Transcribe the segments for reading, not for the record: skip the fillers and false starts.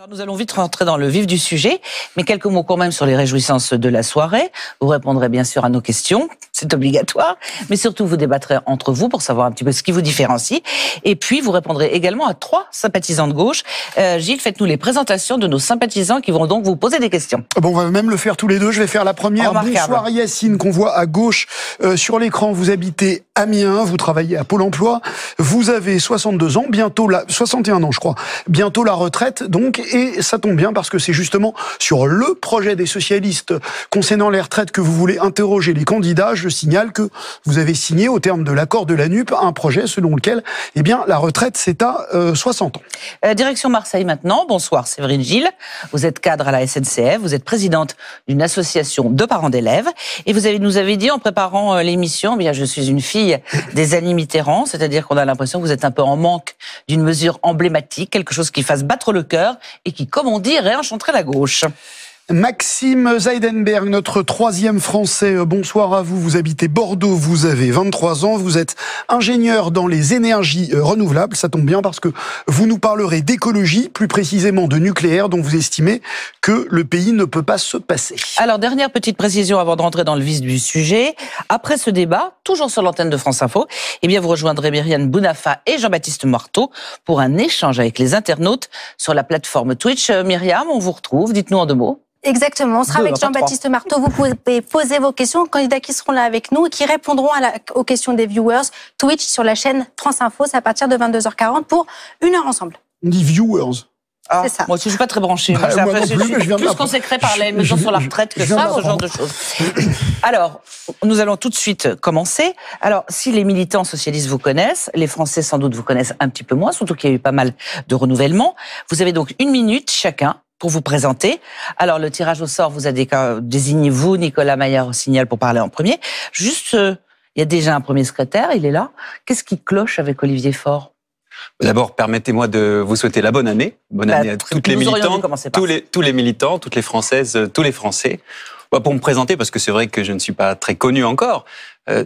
Alors nous allons vite rentrer dans le vif du sujet, mais quelques mots quand même sur les réjouissances de la soirée. Vous répondrez bien sûr à nos questions, c'est obligatoire, mais surtout vous débattrez entre vous pour savoir un petit peu ce qui vous différencie. Et puis vous répondrez également à 3 sympathisants de gauche. Gilles, faites-nous les présentations de nos sympathisants qui vont donc vous poser des questions. Bon, on va même le faire tous les deux. Je vais faire la première. Remarquable. Bonsoir Yacine, qu'on voit à gauche sur l'écran. Vous habitez Amiens, vous travaillez à Pôle emploi. Vous avez 62 ans, bientôt 61 ans je crois, bientôt la retraite donc. Et ça tombe bien parce que c'est justement sur le projet des socialistes concernant les retraites que vous voulez interroger les candidats. Je signale que vous avez signé au terme de l'accord de la NUP un projet selon lequel la retraite c'est à 60 ans. Direction Marseille maintenant. Bonsoir Séverine Gilles. Vous êtes cadre à la SNCF, vous êtes présidente d'une association de parents d'élèves et nous avez dit en préparant l'émission, je suis une fille des Annie Mitterrand, c'est-à-dire qu'on a l'impression que vous êtes un peu en manque d'une mesure emblématique, quelque chose qui fasse battre le cœur et qui, comme on dit, réenchanterait la gauche. Maxime Zeidenberg, notre 3e Français, bonsoir à vous. Vous habitez Bordeaux, vous avez 23 ans, vous êtes ingénieur dans les énergies renouvelables. Ça tombe bien parce que vous nous parlerez d'écologie, plus précisément de nucléaire, dont vous estimez que le pays ne peut pas se passer. Alors, dernière petite précision avant de rentrer dans le vif du sujet. Après ce débat, toujours sur l'antenne de France Info, vous rejoindrez Myriam Bounafa et Jean-Baptiste Marteau pour un échange avec les internautes sur la plateforme Twitch. Myriam, on vous retrouve, dites-nous en 2 mots. Exactement, on sera avec Jean-Baptiste Marteau. Vous pouvez poser vos questions aux candidats qui seront là avec nous et qui répondront aux questions des viewers. Twitch sur la chaîne France Info, c'est à partir de 22h40 pour 1 heure ensemble. On dit viewers. C'est ça. Moi aussi, je suis pas très branchée. Je suis plus consacrée par les mesures sur la retraite que ça, ce genre de choses. Alors, nous allons tout de suite commencer. Alors, si les militants socialistes vous connaissent, les Français sans doute vous connaissent un petit peu moins, surtout qu'il y a eu pas mal de renouvellements. Vous avez donc 1 minute chacun pour vous présenter. Alors, le tirage au sort vous a désigné vous, Nicolas Maillard-Rossignol, pour parler en premier. Juste, il y a déjà un premier secrétaire, il est là. Qu'est-ce qui cloche avec Olivier Faure ? D'abord, permettez-moi de vous souhaiter la bonne année. Bonne année à toutes les militantes, tous les militants, toutes les Françaises, tous les Français. Pour me présenter, parce que c'est vrai que je ne suis pas très connu encore,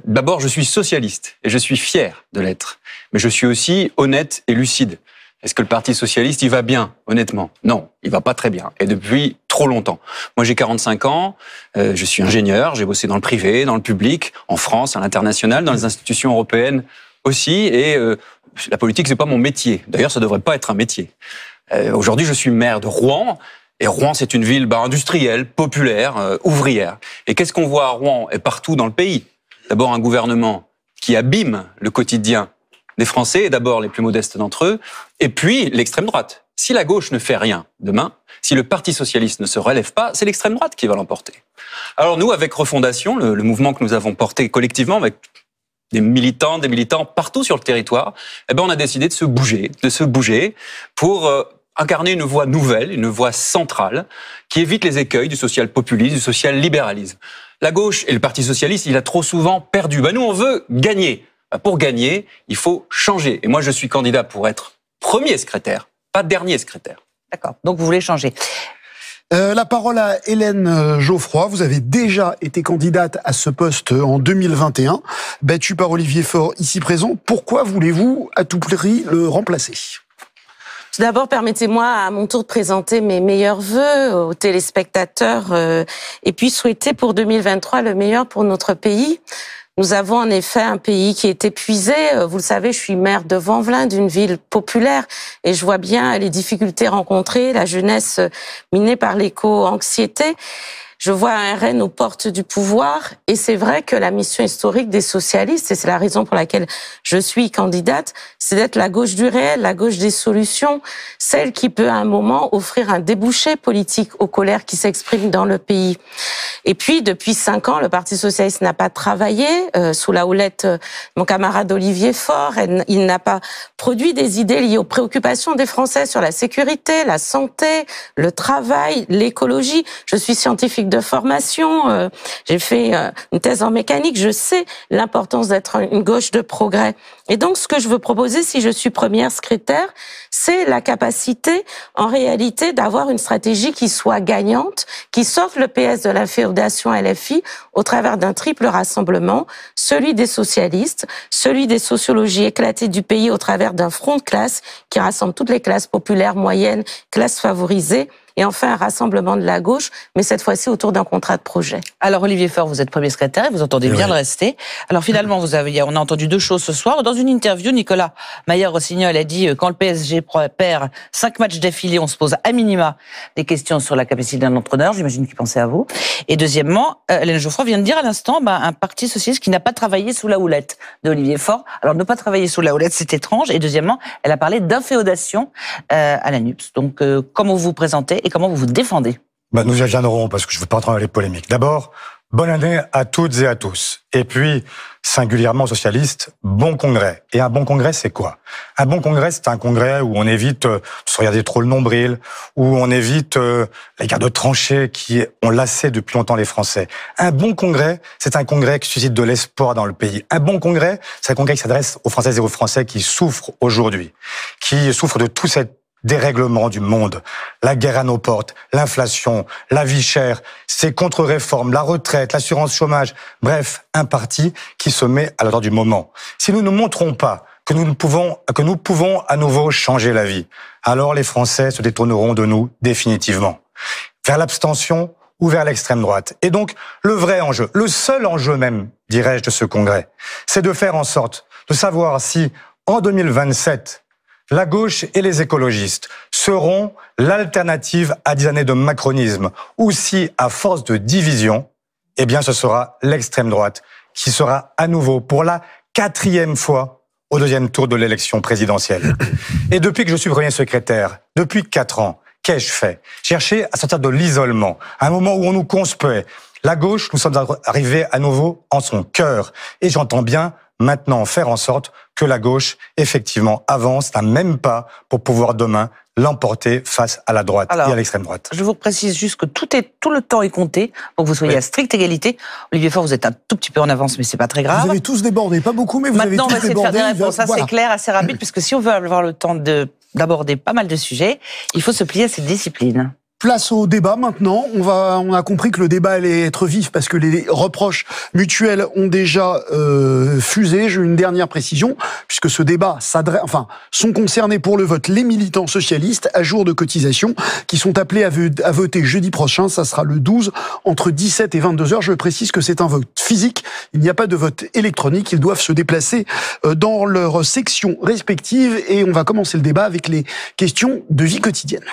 d'abord, je suis socialiste et je suis fier de l'être. Mais je suis aussi honnête et lucide. Est-ce que le Parti socialiste, il va bien, honnêtement? Non, il va pas très bien. Et depuis trop longtemps. Moi, j'ai 45 ans, je suis ingénieur, j'ai bossé dans le privé, dans le public, en France, à l'international, dans les institutions européennes aussi. Et la politique, c'est pas mon métier. D'ailleurs, ça devrait pas être un métier. Aujourd'hui, je suis maire de Rouen. Et Rouen, c'est une ville industrielle, populaire, ouvrière. Et qu'est-ce qu'on voit à Rouen et partout dans le pays? D'abord, un gouvernement qui abîme le quotidien des Français, et d'abord les plus modestes d'entre eux, et puis l'extrême droite. Si la gauche ne fait rien demain, si le Parti socialiste ne se relève pas, c'est l'extrême droite qui va l'emporter. Alors nous, avec Refondation, le mouvement que nous avons porté collectivement, avec des militants partout sur le territoire, on a décidé de se bouger pour incarner une voie nouvelle, une voie centrale, qui évite les écueils du social-populisme, du social-libéralisme. La gauche et le Parti socialiste, il a trop souvent perdu. Nous, on veut gagner. Pour gagner, il faut changer. Et moi, je suis candidat pour être premier secrétaire, pas dernier secrétaire. D'accord, donc vous voulez changer. La parole à Hélène Geoffroy. Vous avez déjà été candidate à ce poste en 2021, battue par Olivier Faure, ici présent. Pourquoi voulez-vous à tout prix le remplacer ? Tout d'abord, permettez-moi à mon tour de présenter mes meilleurs vœux aux téléspectateurs et puis souhaiter pour 2023 le meilleur pour notre pays. Nous avons en effet un pays qui est épuisé. Vous le savez, je suis maire de Vanvelin, d'une ville populaire, et je vois bien les difficultés rencontrées, la jeunesse minée par l'éco-anxiété. Je vois un RN aux portes du pouvoir, et c'est vrai que la mission historique des socialistes, et c'est la raison pour laquelle je suis candidate, c'est d'être la gauche du réel, la gauche des solutions, celle qui peut à un moment offrir un débouché politique aux colères qui s'expriment dans le pays. Et puis, depuis 5 ans, le Parti socialiste n'a pas travaillé sous la houlette de mon camarade Olivier Faure. Il n'a pas produit des idées liées aux préoccupations des Français sur la sécurité, la santé, le travail, l'écologie. Je suis scientifique de formation, j'ai fait une thèse en mécanique, je sais l'importance d'être une gauche de progrès. Et donc, ce que je veux proposer, si je suis première secrétaire, c'est la capacité, en réalité, d'avoir une stratégie qui soit gagnante, qui sorte le PS de la féodation LFI au travers d'un triple rassemblement, celui des socialistes, celui des sociologies éclatées du pays au travers d'un front de classe qui rassemble toutes les classes populaires, moyennes, classes favorisées, et enfin un rassemblement de la gauche, mais cette fois-ci autour d'un contrat de projet. Alors Olivier Faure, vous êtes premier secrétaire et vous entendez bien le rester. Alors finalement, on a entendu deux choses ce soir. Dans une interview, Nicolas Maillard-Rossignol a dit quand le PSG perd 5 matchs d'affilée, on se pose à minima des questions sur la capacité d'un entraîneur. J'imagine qu'il pensait à vous. Et deuxièmement, Hélène Geoffroy vient de dire à l'instant un parti socialiste qui n'a pas travaillé sous la houlette d'Olivier Faure. Alors ne pas travailler sous la houlette, c'est étrange. Et deuxièmement, elle a parlé d'inféodation à la NUPES. Donc comment vous vous présentez et comment vous vous défendez? Nous y reviendrons parce que je ne veux pas entrer dans les polémiques. D'abord, bonne année à toutes et à tous. Et puis, singulièrement aux socialistes, bon congrès. Et un bon congrès, c'est quoi? Un bon congrès, c'est un congrès où on évite de se regarder trop le nombril, où on évite les guerres de tranchées qui ont lassé depuis longtemps les Français. Un bon congrès, c'est un congrès qui suscite de l'espoir dans le pays. Un bon congrès, c'est un congrès qui s'adresse aux Françaises et aux Français qui souffrent aujourd'hui, qui souffrent de tout cette dérèglement du monde, la guerre à nos portes, l'inflation, la vie chère, ces contre-réformes, la retraite, l'assurance chômage, bref, un parti qui se met à l'ordre du moment. Si nous ne montrons pas que nous pouvons à nouveau changer la vie, alors les Français se détourneront de nous définitivement, vers l'abstention ou vers l'extrême droite. Et donc, le vrai enjeu, le seul enjeu même, dirais-je, de ce congrès, c'est de faire en sorte de savoir si, en 2027, la gauche et les écologistes seront l'alternative à 10 années de macronisme, ou si, à force de division, eh bien, ce sera l'extrême droite qui sera à nouveau, pour la 4e fois, au 2e tour de l'élection présidentielle. Et depuis que je suis premier secrétaire, depuis 4 ans, qu'ai-je fait? Chercher à sortir de l'isolement, à un moment où on nous conspuait. La gauche, nous sommes arrivés à nouveau en son cœur. Et j'entends bien maintenant faire en sorte que la gauche, effectivement, avance d'un même pas pour pouvoir demain l'emporter face à la droite et à l'extrême droite. Je vous précise juste que tout le temps est compté pour que vous soyez à stricte égalité. Olivier Faure, vous êtes un tout petit peu en avance, mais c'est pas très grave. Vous avez tous débordé, pas beaucoup, mais vous avez tous débordé. Maintenant, on va essayer de faire des réponses assez claires, assez rapides, puisque si on veut avoir le temps d'aborder pas mal de sujets, il faut se plier à cette discipline. Place au débat maintenant. On a compris que le débat allait être vif parce que les reproches mutuels ont déjà fusé. J'ai une dernière précision puisque ce débat sont concernés pour le vote les militants socialistes à jour de cotisation qui sont appelés à voter jeudi prochain. Ça sera le 12 entre 17 et 22 heures. Je précise que c'est un vote physique. Il n'y a pas de vote électronique. Ils doivent se déplacer dans leur section respective et on va commencer le débat avec les questions de vie quotidienne.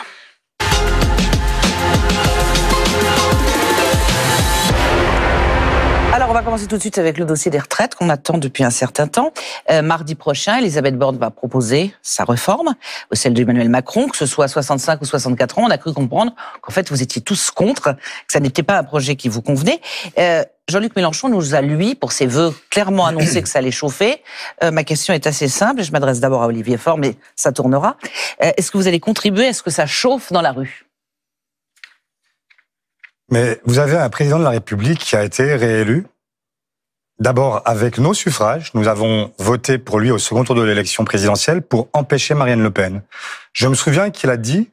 Alors, on va commencer tout de suite avec le dossier des retraites qu'on attend depuis un certain temps. Mardi prochain, Elisabeth Borne va proposer sa réforme, celle d'Emmanuel Macron, que ce soit 65 ou 64 ans. On a cru comprendre qu'en fait, vous étiez tous contre, que ça n'était pas un projet qui vous convenait. Jean-Luc Mélenchon nous a, lui, pour ses vœux, clairement annoncé que ça allait chauffer. Ma question est assez simple, je m'adresse d'abord à Olivier Faure, mais ça tournera. Est-ce que vous allez contribuer à ce que ça chauffe dans la rue ? Mais vous avez un président de la République qui a été réélu. D'abord, avec nos suffrages, nous avons voté pour lui au second tour de l'élection présidentielle pour empêcher Marine Le Pen. Je me souviens qu'il a dit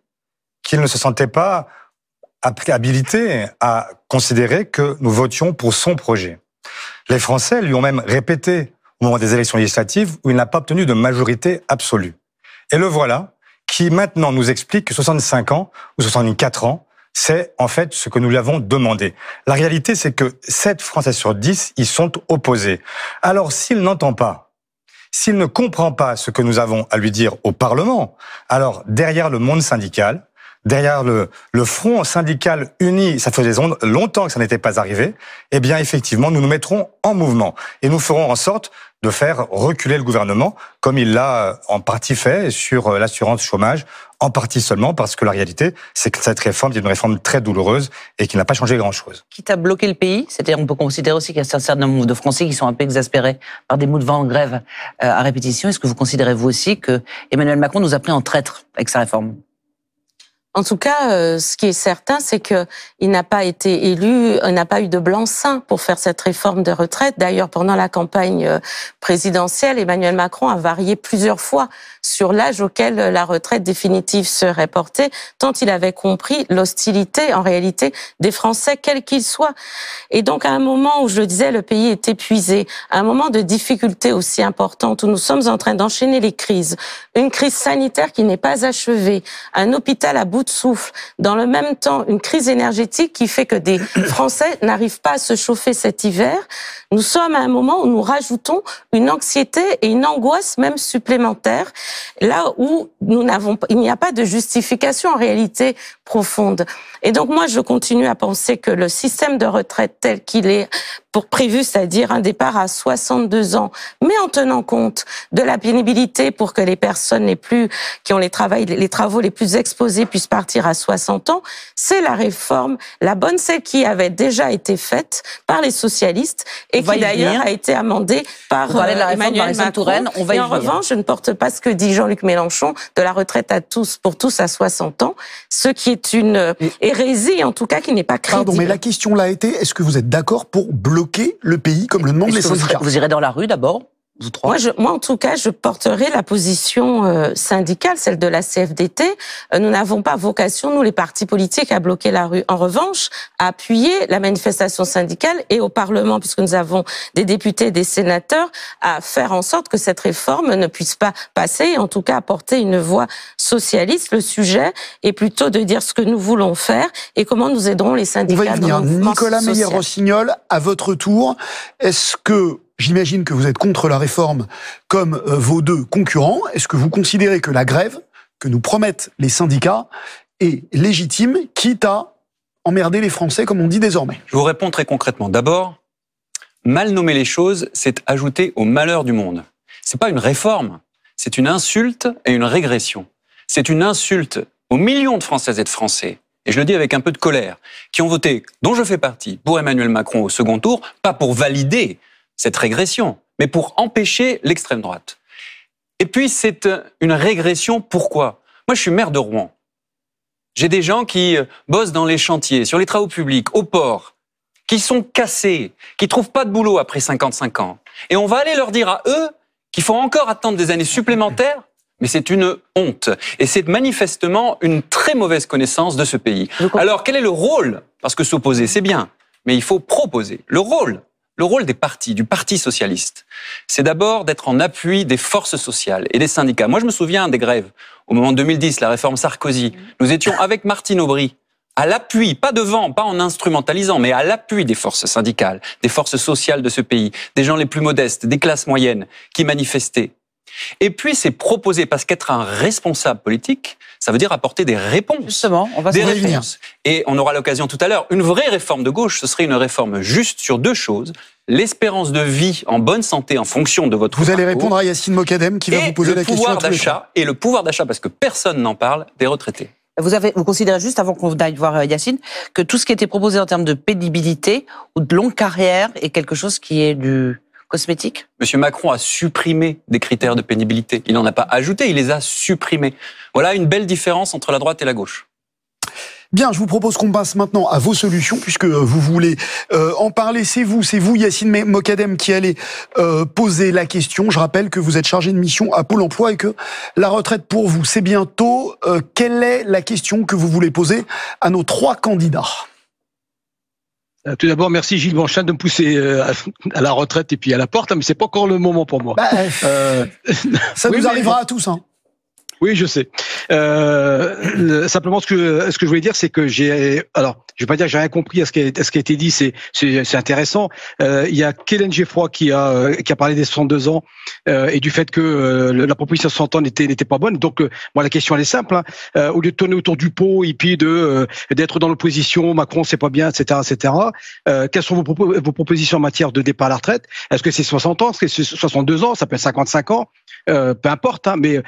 qu'il ne se sentait pas habilité à considérer que nous votions pour son projet. Les Français lui ont même répété au moment des élections législatives où il n'a pas obtenu de majorité absolue. Et le voilà qui maintenant nous explique que 65 ans ou 64 ans, c'est en fait ce que nous lui avons demandé. La réalité, c'est que 7 Français sur 10 y sont opposés. Alors, s'il n'entend pas, s'il ne comprend pas ce que nous avons à lui dire au Parlement, alors derrière le monde syndical, derrière le front syndical uni, ça faisait longtemps que ça n'était pas arrivé, eh bien effectivement, nous nous mettrons en mouvement et nous ferons en sorte de faire reculer le gouvernement, comme il l'a en partie fait sur l'assurance chômage, en partie seulement, parce que la réalité, c'est que cette réforme est une réforme très douloureuse et qui n'a pas changé grand-chose. Quitte à bloquer le pays, c'est-à-dire on peut considérer aussi qu'il y a un certain nombre de Français qui sont un peu exaspérés par des mouvements en grève à répétition. Est-ce que vous considérez vous aussi que Emmanuel Macron nous a pris en traître avec sa réforme ? En tout cas, ce qui est certain, c'est que il n'a pas été élu, il n'a pas eu de blanc-seing pour faire cette réforme de retraite. D'ailleurs, pendant la campagne présidentielle, Emmanuel Macron a varié plusieurs fois sur l'âge auquel la retraite définitive serait portée, tant il avait compris l'hostilité, en réalité, des Français, quels qu'ils soient. Et donc, à un moment où, je le disais, le pays est épuisé, à un moment de difficulté aussi importante, où nous sommes en train d'enchaîner les crises, une crise sanitaire qui n'est pas achevée, un hôpital à bout de souffle, dans le même temps une crise énergétique qui fait que des Français n'arrivent pas à se chauffer cet hiver, nous sommes à un moment où nous rajoutons une anxiété et une angoisse même supplémentaire, là où il n'y a pas de justification en réalité profonde. Et donc moi je continue à penser que le système de retraite tel qu'il est prévu, c'est-à-dire un départ à 62 ans, mais en tenant compte de la pénibilité pour que les personnes qui ont les travaux les plus exposés puissent partir à 60 ans, c'est la réforme, la bonne, celle qui avait déjà été faite par les socialistes et qui d'ailleurs a été amendée par Emmanuel Macron. Et en revanche, je ne porte pas ce que dit Jean-Luc Mélenchon de la retraite pour tous à 60 ans, ce qui est une hérésie, en tout cas, qui n'est pas crédible. Pardon, mais la question là était, est-ce que vous êtes d'accord pour bloquer le pays comme le demandent les syndicats? Vous irez dans la rue d'abord, vous trois? Moi, en tout cas, je porterai la position syndicale, celle de la CFDT. Nous n'avons pas vocation, nous, les partis politiques, à bloquer la rue. En revanche, à appuyer la manifestation syndicale et au Parlement, puisque nous avons des députés et des sénateurs, à faire en sorte que cette réforme ne puisse pas passer, et en tout cas apporter une voix socialiste. Le sujet est plutôt de dire ce que nous voulons faire et comment nous aiderons les syndicats. On va y venir. Nicolas Meyer-Rossignol, à votre tour, est-ce que j'imagine que vous êtes contre la réforme comme vos deux concurrents. Est-ce que vous considérez que la grève que nous promettent les syndicats est légitime, quitte à emmerder les Français, comme on dit désormais? Je vous réponds très concrètement. D'abord, mal nommer les choses, c'est ajouter au malheur du monde. C'est pas une réforme, c'est une insulte et une régression. C'est une insulte aux millions de Françaises et de Français, et je le dis avec un peu de colère, qui ont voté, dont je fais partie, pour Emmanuel Macron au second tour, pas pour valider cette régression, mais pour empêcher l'extrême droite. Et puis, c'est une régression, pourquoi? Moi, je suis maire de Rouen. J'ai des gens qui bossent dans les chantiers, sur les travaux publics, au port, qui sont cassés, qui trouvent pas de boulot après 55 ans. Et on va aller leur dire à eux qu'il faut encore attendre des années supplémentaires, mais c'est une honte. Et c'est manifestement une très mauvaise connaissance de ce pays. Alors, quel est le rôle? Parce que s'opposer, c'est bien, mais il faut proposer. Le rôle des partis, du Parti socialiste, c'est d'abord d'être en appui des forces sociales et des syndicats. Moi, je me souviens des grèves. Au moment de 2010, la réforme Sarkozy, nous étions avec Martine Aubry, à l'appui, pas devant, pas en instrumentalisant, mais à l'appui des forces syndicales, des forces sociales de ce pays, des gens les plus modestes, des classes moyennes, qui manifestaient. Et puis, c'est proposer, parce qu'être un responsable politique, ça veut dire apporter des réponses. Justement, on va des réponses. Et on aura l'occasion tout à l'heure. Une vraie réforme de gauche, ce serait une réforme juste sur deux choses. L'espérance de vie en bonne santé en fonction de votre Vous allez répondre à Yacine Mokadem qui va vous poser la question. Et le pouvoir d'achat, parce que personne n'en parle, des retraités. Vous considérez juste, avant qu'on aille voir Yacine, que tout ce qui était proposé en termes de pénibilité ou de longue carrière est quelque chose qui est du cosmétique? Monsieur Macron a supprimé des critères de pénibilité. Il n'en a pas ajouté, il les a supprimés. Voilà une belle différence entre la droite et la gauche. Bien, je vous propose qu'on passe maintenant à vos solutions, puisque vous voulez en parler. C'est vous, Yacine Mokadem, qui allez poser la question. Je rappelle que vous êtes chargé de mission à Pôle emploi et que la retraite pour vous, c'est bientôt. Quelle est la question que vous voulez poser à nos trois candidats? Tout d'abord, merci Gilles Blanchin de me pousser à la retraite et puis à la porte, mais c'est pas encore le moment pour moi. Ça nous arrivera à tous, hein. Oui, je sais. Simplement, ce que je voulais dire, c'est que alors, je vais pas dire que j'ai rien compris à ce qui a été dit. C'est intéressant. Il y a Kellen Geoffroy qui a parlé des 62 ans et du fait que la proposition de 60 ans n'était pas bonne. Donc, moi, la question elle est simple. Hein. Au lieu de tourner autour du pot et puis d'être dans l'opposition, Macron c'est pas bien, etc., etc. Quelles sont vos propositions en matière de départ à la retraite? Est-ce que c'est 60 ans? Est-ce que c'est 62 ans? Ça peut être 55 ans? Peu importe. Hein, mais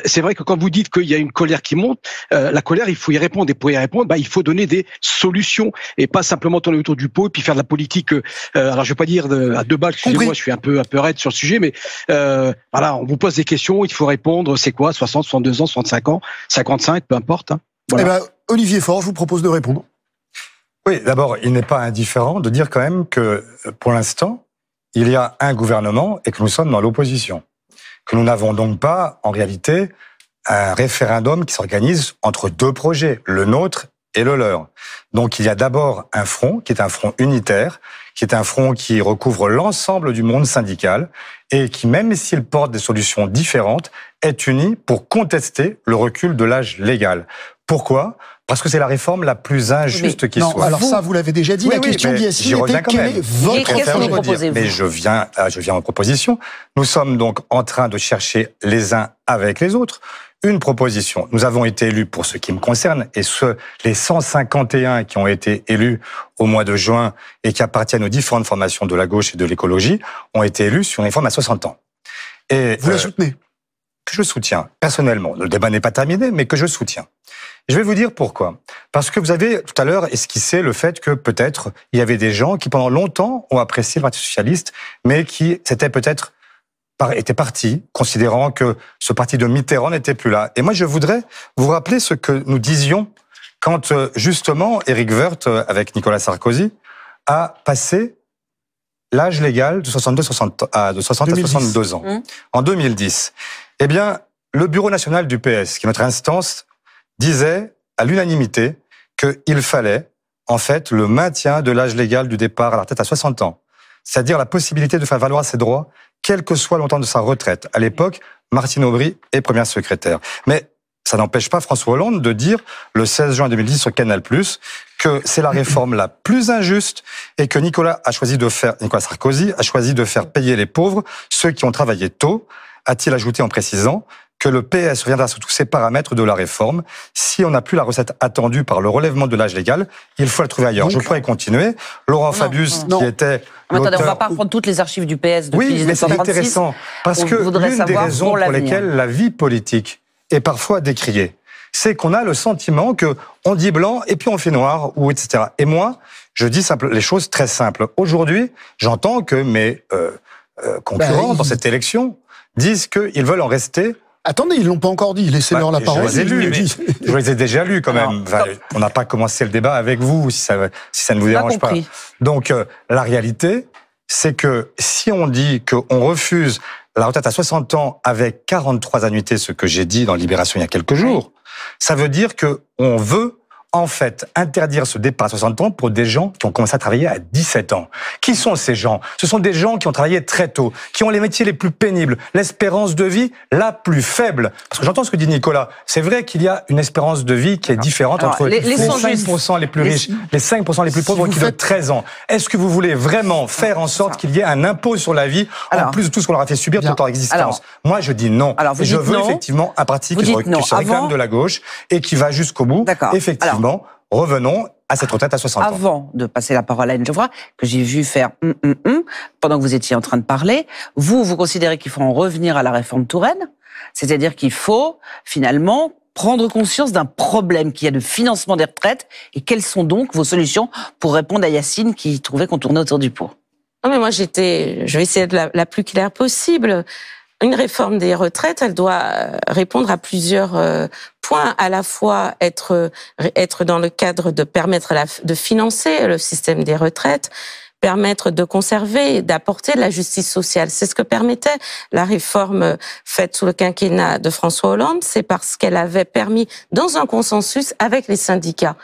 c'est vrai que quand vous dites qu'il y a une colère qui monte, la colère, il faut y répondre. Et pour y répondre, il faut donner des solutions et pas simplement tourner autour du pot et puis faire de la politique. Alors, je vais pas dire à deux balles. Excusez-moi, je suis un peu raide sur le sujet, mais voilà, on vous pose des questions, il faut répondre. C'est quoi, 60, 62 ans, 65 ans, 55, peu importe. Hein. Voilà. Olivier Faure, je vous propose de répondre. Oui, d'abord, il n'est pas indifférent de dire quand même que, pour l'instant, il y a un gouvernement et que nous sommes dans l'opposition. Que nous n'avons donc pas, en réalité, un référendum qui s'organise entre deux projets, le nôtre et le leur. Donc il y a d'abord un front qui est un front unitaire, qui est un front qui recouvre l'ensemble du monde syndical et qui, même s'il porte des solutions différentes, est uni pour contester le recul de l'âge légal. Pourquoi ? Parce que c'est la réforme la plus injuste qui soit. Alors ça, vous l'avez déjà dit, la question d'Yacine était quelle est votre réforme ? Mais je viens en proposition. Nous sommes donc en train de chercher les uns avec les autres une proposition. Nous avons été élus, pour ce qui me concerne, et les 151 qui ont été élus au mois de juin et qui appartiennent aux différentes formations de la gauche et de l'écologie, ont été élus sur une réforme à 60 ans. Et vous la soutenez ? Que je soutiens, personnellement. Le débat n'est pas terminé, mais que je soutiens. Je vais vous dire pourquoi. Parce que vous avez tout à l'heure esquissé le fait que peut-être il y avait des gens qui pendant longtemps ont apprécié le Parti socialiste, mais qui s'étaient peut-être étaient partis, considérant que ce parti de Mitterrand n'était plus là. Et moi, je voudrais vous rappeler ce que nous disions quand, justement, Éric Woerth, avec Nicolas Sarkozy, a passé l'âge légal de 60 à 62 ans. En 2010. Eh bien, le Bureau national du PS, qui est notre instance, disait à l'unanimité qu'il fallait, en fait, le maintien de l'âge légal du départ à la retraite à 60 ans. C'est-à-dire la possibilité de faire valoir ses droits, quel que soit le montant de sa retraite. À l'époque, Martine Aubry est première secrétaire. Mais ça n'empêche pas François Hollande de dire, le 16 juin 2010 sur Canal+, que c'est la réforme la plus injuste et que Nicolas Sarkozy a choisi de faire payer les pauvres, ceux qui ont travaillé tôt, a-t-il ajouté en précisant que le PS reviendra sur tous ces paramètres de la réforme. Si on n'a plus la recette attendue par le relèvement de l'âge légal, il faut la trouver ailleurs. Donc, je pourrais continuer. Laurent Fabius, qui était attendez, on va pas reprendre toutes les archives du PS depuis 1936. Oui, mais c'est intéressant. Parce que l'une des raisons pour lesquelles la vie politique est parfois décriée, c'est qu'on a le sentiment que on dit blanc et puis on fait noir, ou etc. Et moi, je dis les choses très simples. Aujourd'hui, j'entends que mes concurrents dans cette élection disent qu'ils veulent en rester. Attendez, ils l'ont pas encore dit. Laissez-leur la parole. Je les ai déjà lus quand même. Enfin, on n'a pas commencé le débat avec vous, si ça ne vous dérange pas. Donc, la réalité, c'est que si on dit qu'on refuse la retraite à 60 ans avec 43 annuités, ce que j'ai dit dans Libération il y a quelques jours, ça veut dire qu'on veut en fait interdire ce départ à 60 ans pour des gens qui ont commencé à travailler à 17 ans. Qui sont ces gens ? Ce sont des gens qui ont travaillé très tôt, qui ont les métiers les plus pénibles, l'espérance de vie la plus faible. Parce que j'entends ce que dit Nicolas. C'est vrai qu'il y a une espérance de vie qui est différente entre les 5% les plus riches, les 5% les plus pauvres qui ont 13 ans. Est-ce que vous voulez vraiment faire en sorte qu'il y ait un impôt sur la vie en plus de tout ce qu'on leur a fait subir toute leur existence ? Moi, je dis non. Je veux effectivement un parti qui se réclame de la gauche et qui va jusqu'au bout. Effectivement. Revenons à cette retraite à 60 ans. Avant de passer la parole à Anne Geoffroy, que j'ai vu faire pendant que vous étiez en train de parler, vous considérez qu'il faut en revenir à la réforme Touraine ? C'est-à-dire qu'il faut, finalement, prendre conscience d'un problème qu'il y a de financement des retraites, et quelles sont donc vos solutions pour répondre à Yacine qui trouvait qu'on tournait autour du pot ? Non, mais moi, je vais essayer de la plus claire possible. Une réforme des retraites, elle doit répondre à plusieurs points, à la fois être dans le cadre de permettre de financer le système des retraites, permettre de conserver, d'apporter de la justice sociale. C'est ce que permettait la réforme faite sous le quinquennat de François Hollande, c'est parce qu'elle avait permis, dans un consensus avec les syndicats,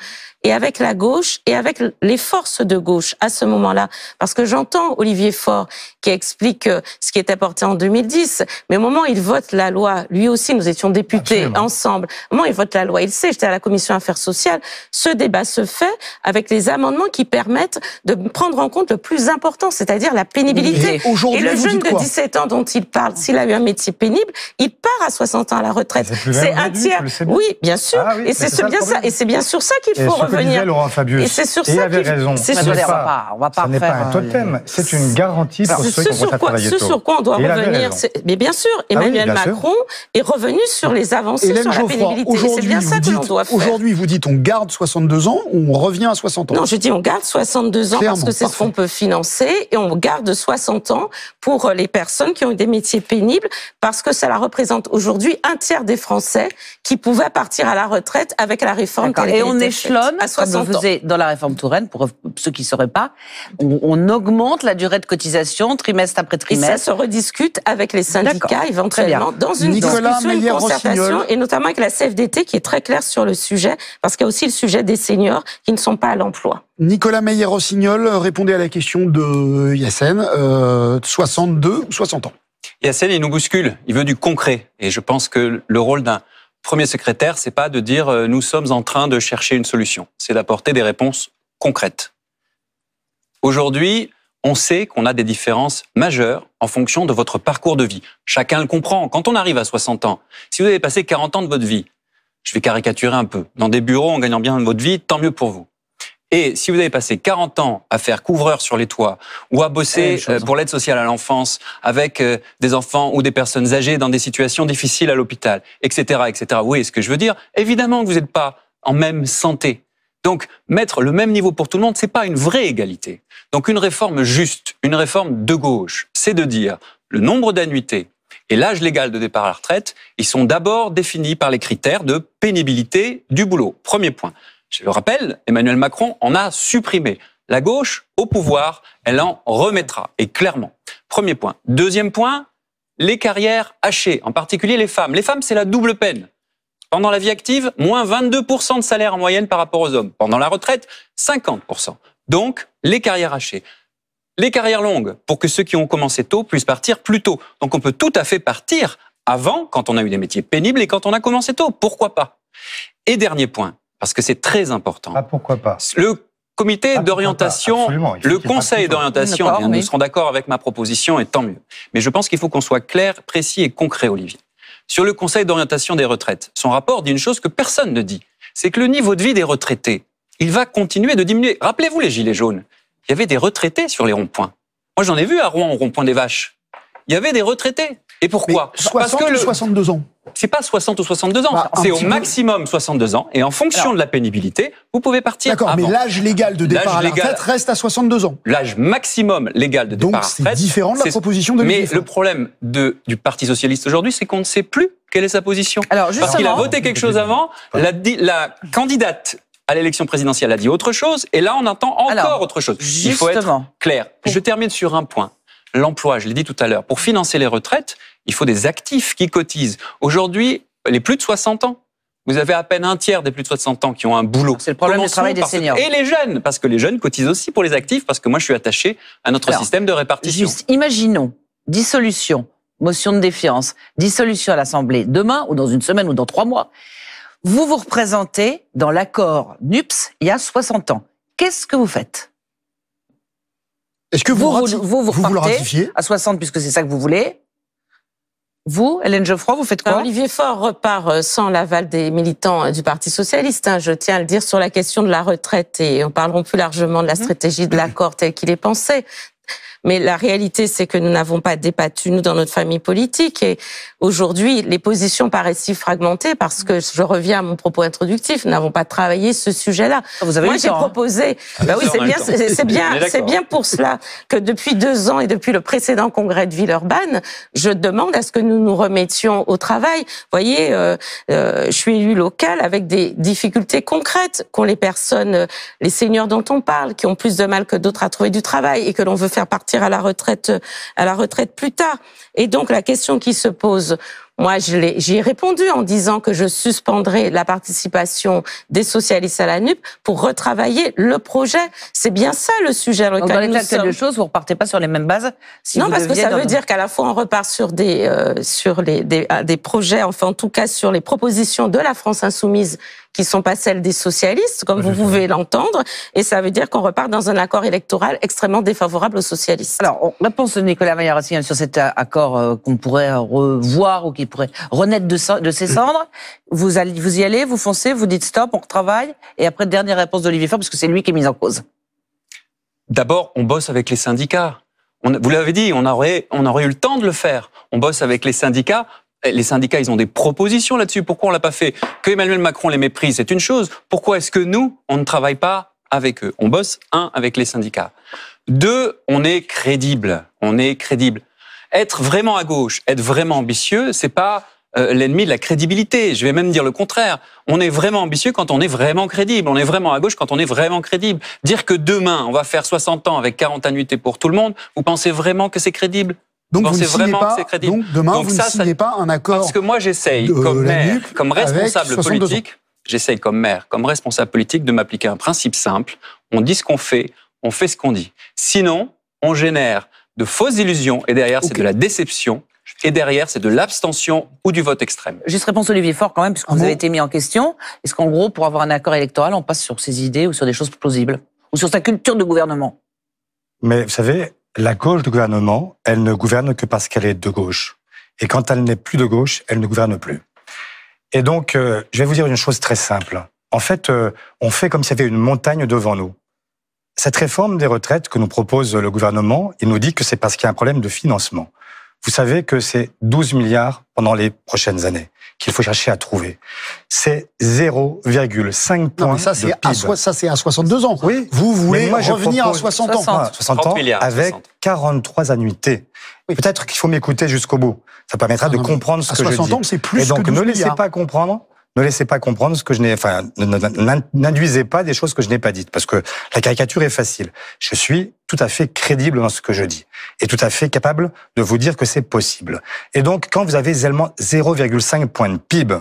et avec la gauche et avec les forces de gauche à ce moment-là. Parce que j'entends Olivier Faure qui explique ce qui était porté en 2010, mais au moment où il vote la loi, lui aussi, nous étions députés ensemble, au moment où il vote la loi, il sait, j'étais à la commission Affaires sociales, ce débat se fait avec les amendements qui permettent de prendre en compte le plus important, c'est-à-dire la pénibilité. Et le jeune de 17 ans dont il parle, s'il a eu un métier pénible, il part à 60 ans à la retraite. C'est un tiers. Oui, bien sûr. Et c'est bien ça. Et c'est bien sur ça qu'il faut revenir. revenir. Laurent Fabius. Et c'est sur ça qu'il avait raison. C'est on va pas ce n'est pas un totem, c'est une garantie pour ceux qui vont travailler tôt. Ce sur quoi on doit revenir, mais bien sûr, Emmanuel Macron est revenu sur les avancées sur la pénibilité. C'est bien ça que l'on doit faire. Aujourd'hui, vous dites on garde 62 ans ou on revient à 60 ans? Non, je dis on garde 62 ans parce que c'est ce qu'on peut financer et on garde 60 ans pour les personnes qui ont des métiers pénibles parce que ça représente aujourd'hui un tiers des Français qui pouvaient partir à la retraite avec la réforme. Et on échelonne, à 60 ans. Comme on faisait dans la réforme Touraine, pour ceux qui ne sauraient pas, on augmente la durée de cotisation trimestre après trimestre. Et ça se rediscute avec les syndicats éventuellement dans une discussion, une concertation, et notamment avec la CFDT qui est très claire sur le sujet, parce qu'il y a aussi le sujet des seniors qui ne sont pas à l'emploi. Nicolas Meyer-Rossignol, répondez à la question de Yassine, 62 ou 60 ans? Yassine, il nous bouscule, il veut du concret. Et je pense que le rôle d'un premier secrétaire, c'est pas de dire nous sommes en train de chercher une solution, c'est d'apporter des réponses concrètes. Aujourd'hui, on sait qu'on a des différences majeures en fonction de votre parcours de vie. Chacun le comprend. Quand on arrive à 60 ans, si vous avez passé 40 ans de votre vie, je vais caricaturer un peu, dans des bureaux en gagnant bien votre vie, tant mieux pour vous. Et si vous avez passé 40 ans à faire couvreur sur les toits ou à bosser pour l'aide sociale à l'enfance avec des enfants ou des personnes âgées dans des situations difficiles à l'hôpital, etc., etc. Oui, ce que je veux dire, évidemment que vous n'êtes pas en même santé. Donc, mettre le même niveau pour tout le monde, c'est pas une vraie égalité. Donc, une réforme juste, une réforme de gauche, c'est de dire le nombre d'annuités et l'âge légal de départ à la retraite, ils sont d'abord définis par les critères de pénibilité du boulot. Premier point. Je le rappelle, Emmanuel Macron en a supprimé. La gauche, au pouvoir, elle en remettra, et clairement. Premier point. Deuxième point, les carrières hachées, en particulier les femmes. Les femmes, c'est la double peine. Pendant la vie active, moins 22% de salaire en moyenne par rapport aux hommes. Pendant la retraite, 50%. Donc, les carrières hachées. Les carrières longues, pour que ceux qui ont commencé tôt puissent partir plus tôt. Donc, on peut tout à fait partir avant, quand on a eu des métiers pénibles, et quand on a commencé tôt. Pourquoi pas? Et dernier point, parce que c'est très important. Ah, pourquoi pas? Le comité d'orientation, le conseil d'orientation, nous serons d'accord avec ma proposition et tant mieux. Mais je pense qu'il faut qu'on soit clair, précis et concret, Olivier. Sur le conseil d'orientation des retraites, son rapport dit une chose que personne ne dit. C'est que le niveau de vie des retraités, il va continuer de diminuer. Rappelez-vous les gilets jaunes. Il y avait des retraités sur les ronds-points. Moi, j'en ai vu à Rouen, au rond-point des Vaches. Il y avait des retraités. Et pourquoi? 60 ou 62 ans? C'est pas 60 ou 62 ans, c'est au maximum 62 ans, et en fonction de la pénibilité, vous pouvez partir avant. D'accord, mais l'âge légal de départ à la retraite reste à 62 ans. L'âge maximum légal de départ à la retraite... Donc c'est différent de la proposition de Mais le problème du Parti Socialiste aujourd'hui, c'est qu'on ne sait plus quelle est sa position. Alors, parce qu'il a voté quelque chose avant, la candidate à l'élection présidentielle a dit autre chose, et là on entend encore autre chose. Il faut être clair. Je termine sur un point. L'emploi, je l'ai dit tout à l'heure, pour financer les retraites, il faut des actifs qui cotisent. Aujourd'hui, les plus de 60 ans, vous avez à peine un tiers des plus de 60 ans qui ont un boulot. C'est le problème du travail des seniors. Et les jeunes, parce que les jeunes cotisent aussi pour les actifs, parce que moi je suis attaché à notre système de répartition. Juste, imaginons, dissolution, motion de défiance, dissolution à l'Assemblée, demain ou dans une semaine ou dans 3 mois. Vous vous représentez dans l'accord NUPS il y a 60 ans. Qu'est-ce que vous faites? Est-ce que vous le ratifiez à 60 puisque c'est ça que vous voulez? Vous, Hélène Geoffroy, vous faites quoi? Olivier Faure repart sans l'aval des militants du Parti Socialiste. Je tiens à le dire sur la question de la retraite et on parlera plus largement de la stratégie de l'accord tel qu'il est pensé. Mais la réalité, c'est que nous n'avons pas débattu, nous, dans notre famille politique. Et aujourd'hui, les positions paraissent si fragmentées parce que, je reviens à mon propos introductif, nous n'avons pas travaillé ce sujet-là. Moi, j'ai proposé... Bah oui, c'est bien pour cela que depuis 2 ans et depuis le précédent congrès de Villeurbanne, je demande à ce que nous nous remettions au travail. Vous voyez, je suis élu local avec des difficultés concrètes qu'ont les personnes, les seniors dont on parle, qui ont plus de mal que d'autres à trouver du travail et que l'on veut faire partir à la retraite plus tard. Et donc la question qui se pose, moi j'y ai répondu en disant que je suspendrai la participation des socialistes à la NUP pour retravailler le projet. C'est bien ça le sujet. Donc dans l'état actuel des choses, vous repartez pas sur les mêmes bases? Non, parce que ça veut dire qu'à la fois on repart sur des projets, enfin en tout cas sur les propositions de la France Insoumise qui sont pas celles des socialistes, comme vous pouvez l'entendre, et ça veut dire qu'on repart dans un accord électoral extrêmement défavorable aux socialistes. Alors, réponse de Nicolas Maillard-Rossignol sur cet accord qu'on pourrait revoir ou qui pourrait renaître de ses cendres. Vous y allez, vous foncez, vous dites stop, on retravaille, et après, dernière réponse d'Olivier Faure, parce que c'est lui qui est mis en cause. D'abord, on bosse avec les syndicats. Vous l'avez dit, on aurait eu le temps de le faire. On bosse avec les syndicats. Les syndicats, ils ont des propositions là-dessus. Pourquoi on l'a pas fait? Que Emmanuel Macron les méprise, c'est une chose. Pourquoi est-ce que nous, on ne travaille pas avec eux? On bosse, avec les syndicats. 2, on est crédible. On est crédible. Être vraiment à gauche, être vraiment ambitieux, c'est pas l'ennemi de la crédibilité. Je vais même dire le contraire. On est vraiment ambitieux quand on est vraiment crédible. On est vraiment à gauche quand on est vraiment crédible. Dire que demain, on va faire 60 ans avec 40 annuités pour tout le monde, vous pensez vraiment que c'est crédible? Donc vous ne signez pas, donc demain vous ne signez pas un accord. Parce que moi j'essaye comme maire, comme responsable politique, j'essaye comme maire, comme responsable politique de m'appliquer un principe simple. On dit ce qu'on fait, on fait ce qu'on dit. Sinon, on génère de fausses illusions et derrière c'est de la déception. Et derrière, c'est de l'abstention ou du vote extrême. Juste réponse Olivier Faure quand même, puisque vous avez été mis en question. Est-ce qu'en gros, pour avoir un accord électoral, on passe sur ses idées ou sur des choses plausibles? Ou sur sa culture de gouvernement? Mais vous savez, la gauche du gouvernement, elle ne gouverne que parce qu'elle est de gauche. Et quand elle n'est plus de gauche, elle ne gouverne plus. Et donc, je vais vous dire une chose très simple. En fait, on fait comme s'il y avait une montagne devant nous. Cette réforme des retraites que nous propose le gouvernement, il nous dit que c'est parce qu'il y a un problème de financement. Vous savez que c'est 12 milliards pendant les prochaines années qu'il faut chercher à trouver. C'est 0,5 points ça, de PIB. Ça, c'est à 62 ans. Oui. Vous voulez revenir à 60 ans. 60 ans avec 43 annuités. Oui. Peut-être qu'il faut m'écouter jusqu'au bout. Ça permettra de comprendre ce que je dis. À 60 ans, c'est plus. Et donc, que 12 ne laissez pas comprendre. Ne laissez pas comprendre ce que je n'ai, n'induisez pas des choses que je n'ai pas dites, parce que la caricature est facile. Je suis tout à fait crédible dans ce que je dis, et tout à fait capable de vous dire que c'est possible. Et donc, quand vous avez seulement 0,5 points de PIB,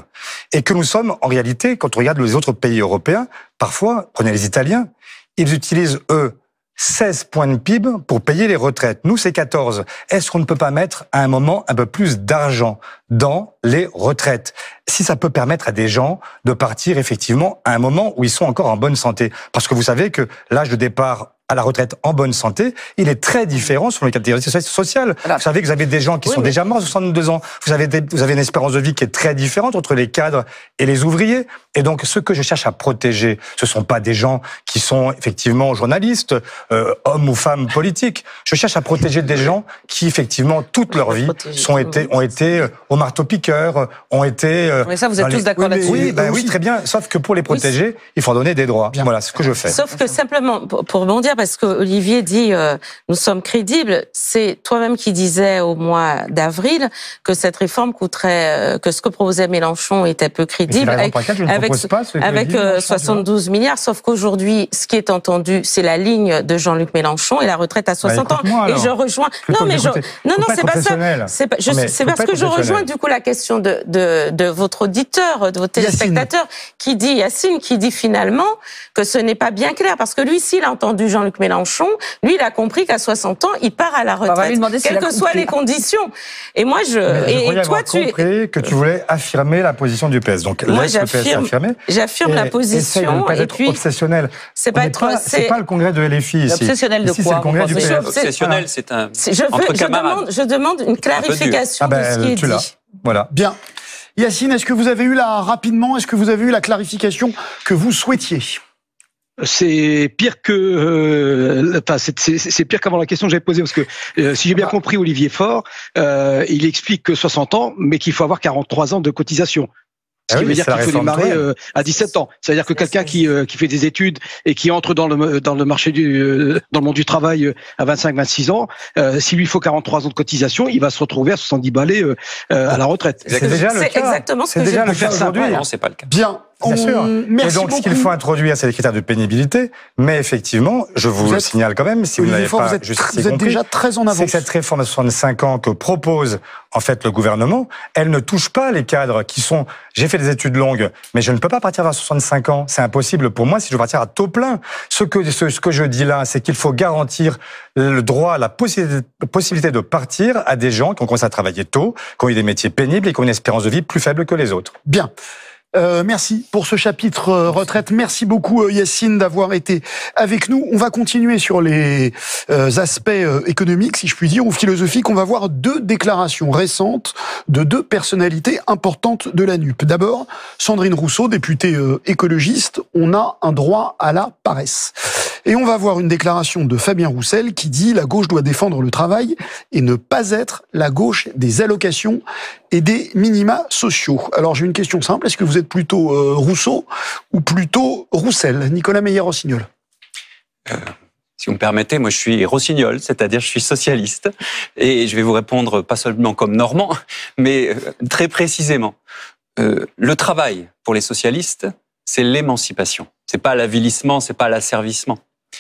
et que nous sommes, en réalité, quand on regarde les autres pays européens, parfois, prenez les Italiens, ils utilisent, eux, 16 points de PIB pour payer les retraites. Nous, c'est 14. Est-ce qu'on ne peut pas mettre à un moment un peu plus d'argent dans les retraites? Si ça peut permettre à des gens de partir effectivement à un moment où ils sont encore en bonne santé. Parce que vous savez que l'âge de départ à la retraite en bonne santé, il est très différent selon les catégories sociales. Vous savez que vous avez des gens qui sont déjà morts à 62 ans. Vous avez une espérance de vie qui est très différente entre les cadres et les ouvriers. Et donc, ce que je cherche à protéger, ce sont pas des gens qui sont effectivement journalistes, hommes ou femmes politiques. Je cherche à protéger des gens qui, effectivement, toute leur vie ont été au marteau-piqueur, ont été... Mais ça, vous êtes tous d'accord là-dessus. Oui, très bien. Sauf que pour les protéger, il faut donner des droits. Bien. Voilà ce que je fais. Sauf que simplement, pour rebondir, parce que Olivier dit nous sommes crédibles, c'est toi-même qui disais au mois d'avril que cette réforme coûterait, que ce que proposait Mélenchon était peu crédible, avec 72 milliards, sauf qu'aujourd'hui, ce qui est entendu, c'est la ligne de Jean-Luc Mélenchon et la retraite à 60 ans. Et je rejoins... Non, c'est pas ça. C'est parce que je rejoins du coup la question de votre auditeur, de votre téléspectateur, Yacine, qui dit finalement que ce n'est pas bien clair, parce que lui, s'il a entendu Jean-Luc Mélenchon, lui, il a compris qu'à 60 ans, il part à la retraite, quelles que soient les conditions. Et moi, je toi, tu compris que tu voulais affirmer la position du PS. Donc, moi, j'affirme la position. De ne pas être obsessionnel. C'est pas le congrès de LFI ici. Obsessionnel de quoi? C'est le congrès du PS. Obsessionnel, c'est un entre camarades. Je demande une clarification de ce qui est dit. Voilà. Bien. Yacine, est-ce que vous avez eu la clarification que vous souhaitiez? C'est pire que, c'est pire qu'avant la question que j'avais posée, parce que si j'ai bien compris Olivier Faure, il explique que 60 ans, mais qu'il faut avoir 43 ans de cotisation. Ce qui veut dire qu'il faut démarrer à 17 ans. C'est-à-dire que quelqu'un qui fait des études et qui entre dans le marché dans le monde du travail à 25-26 ans, s'il lui faut 43 ans de cotisation, il va se retrouver à 70 balais à la retraite. C'est déjà le cas. Exactement ce que déjà le cas aujourd'hui. Non, c'est pas le cas. Bien. Bien sûr. Merci et donc, beaucoup. ce qu'il faut introduire, c'est les critères de pénibilité. Mais effectivement, je vous le signale quand même, si vous n'avez pas vous êtes déjà très en avance. C'est que cette réforme à 65 ans que propose en fait le gouvernement, elle ne touche pas les cadres qui sont. J'ai fait des études longues, mais je ne peux pas partir vers 65 ans. C'est impossible pour moi si je veux partir à taux plein. Ce que je dis là, c'est qu'il faut garantir le droit, la possibilité de partir à des gens qui ont commencé à travailler tôt, qui ont eu des métiers pénibles et qui ont une espérance de vie plus faible que les autres. Bien. Merci pour ce chapitre retraite. Merci beaucoup Yacine d'avoir été avec nous. On va continuer sur les aspects économiques, si je puis dire, ou philosophiques. On va voir 2 déclarations récentes de 2 personnalités importantes de la NUP. D'abord, Sandrine Rousseau, députée écologiste. On a un droit à la paresse. Et on va voir une déclaration de Fabien Roussel qui dit « La gauche doit défendre le travail et ne pas être la gauche des allocations et des minima sociaux ». Alors j'ai une question simple, est-ce que vous êtes plutôt Rousseau ou plutôt Roussel? Nicolas Meyer-Rossignol. Si vous me permettez, moi je suis rossignol, c'est-à-dire je suis socialiste, et je vais vous répondre pas seulement comme Normand, mais très précisément. Le travail pour les socialistes, c'est l'émancipation. C'est pas l'avilissement, c'est pas l'asservissement.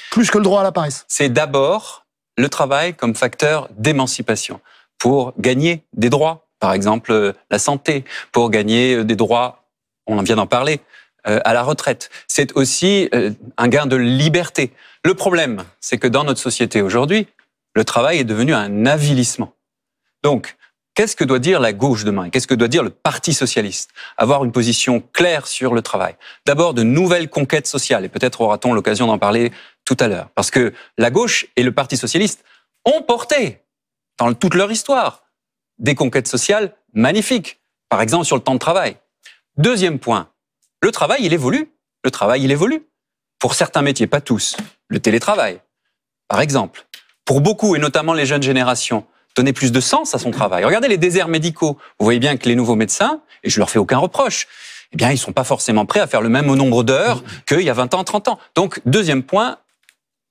Plus que le droit à la paresse. C'est d'abord le travail comme facteur d'émancipation pour gagner des droits, par exemple la santé, pour gagner des droits, on en vient d'en parler, à la retraite. C'est aussi un gain de liberté. Le problème, c'est que dans notre société aujourd'hui, le travail est devenu un avilissement. Donc, qu'est-ce que doit dire la gauche demain? Qu'est-ce que doit dire le Parti socialiste? Avoir une position claire sur le travail. D'abord, de nouvelles conquêtes sociales, et peut-être aura-t-on l'occasion d'en parler tout à l'heure. Parce que la gauche et le Parti socialiste ont porté, dans toute leur histoire, des conquêtes sociales magnifiques. Par exemple, sur le temps de travail. Deuxième point, le travail, il évolue. Le travail, il évolue. Pour certains métiers, pas tous. Le télétravail, par exemple. Pour beaucoup, et notamment les jeunes générations, donner plus de sens à son travail. Regardez les déserts médicaux. Vous voyez bien que les nouveaux médecins, et je leur fais aucun reproche, eh bien, ils sont pas forcément prêts à faire le même nombre d'heures qu'il y a 20 ans, 30 ans. Donc, deuxième point,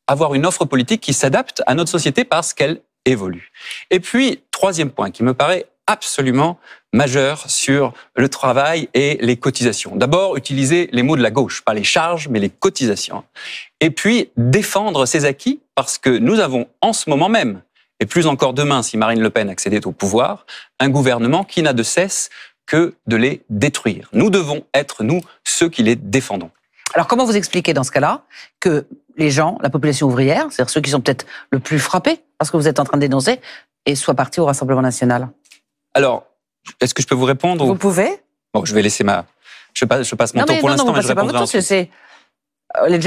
avoir une offre politique qui s'adapte à notre société parce qu'elle évolue. Et puis, troisième point qui me paraît absolument majeur sur le travail et les cotisations. D'abord, utiliser les mots de la gauche, pas les charges, mais les cotisations. Et puis, défendre ses acquis parce que nous avons en ce moment même, et plus encore demain si Marine Le Pen accédait au pouvoir, un gouvernement qui n'a de cesse que de les détruire. Nous devons être, nous, ceux qui les défendons. Alors comment vous expliquez dans ce cas-là que les gens, la population ouvrière, c'est-à-dire ceux qui sont peut-être le plus frappés par ce que vous êtes en train de dénoncer, et soient partis au Rassemblement national? Alors, est-ce que je peux vous répondre? Vous pouvez. Bon, je vais laisser je passe mon tour pour l'instant, mais je répondrai ensuite.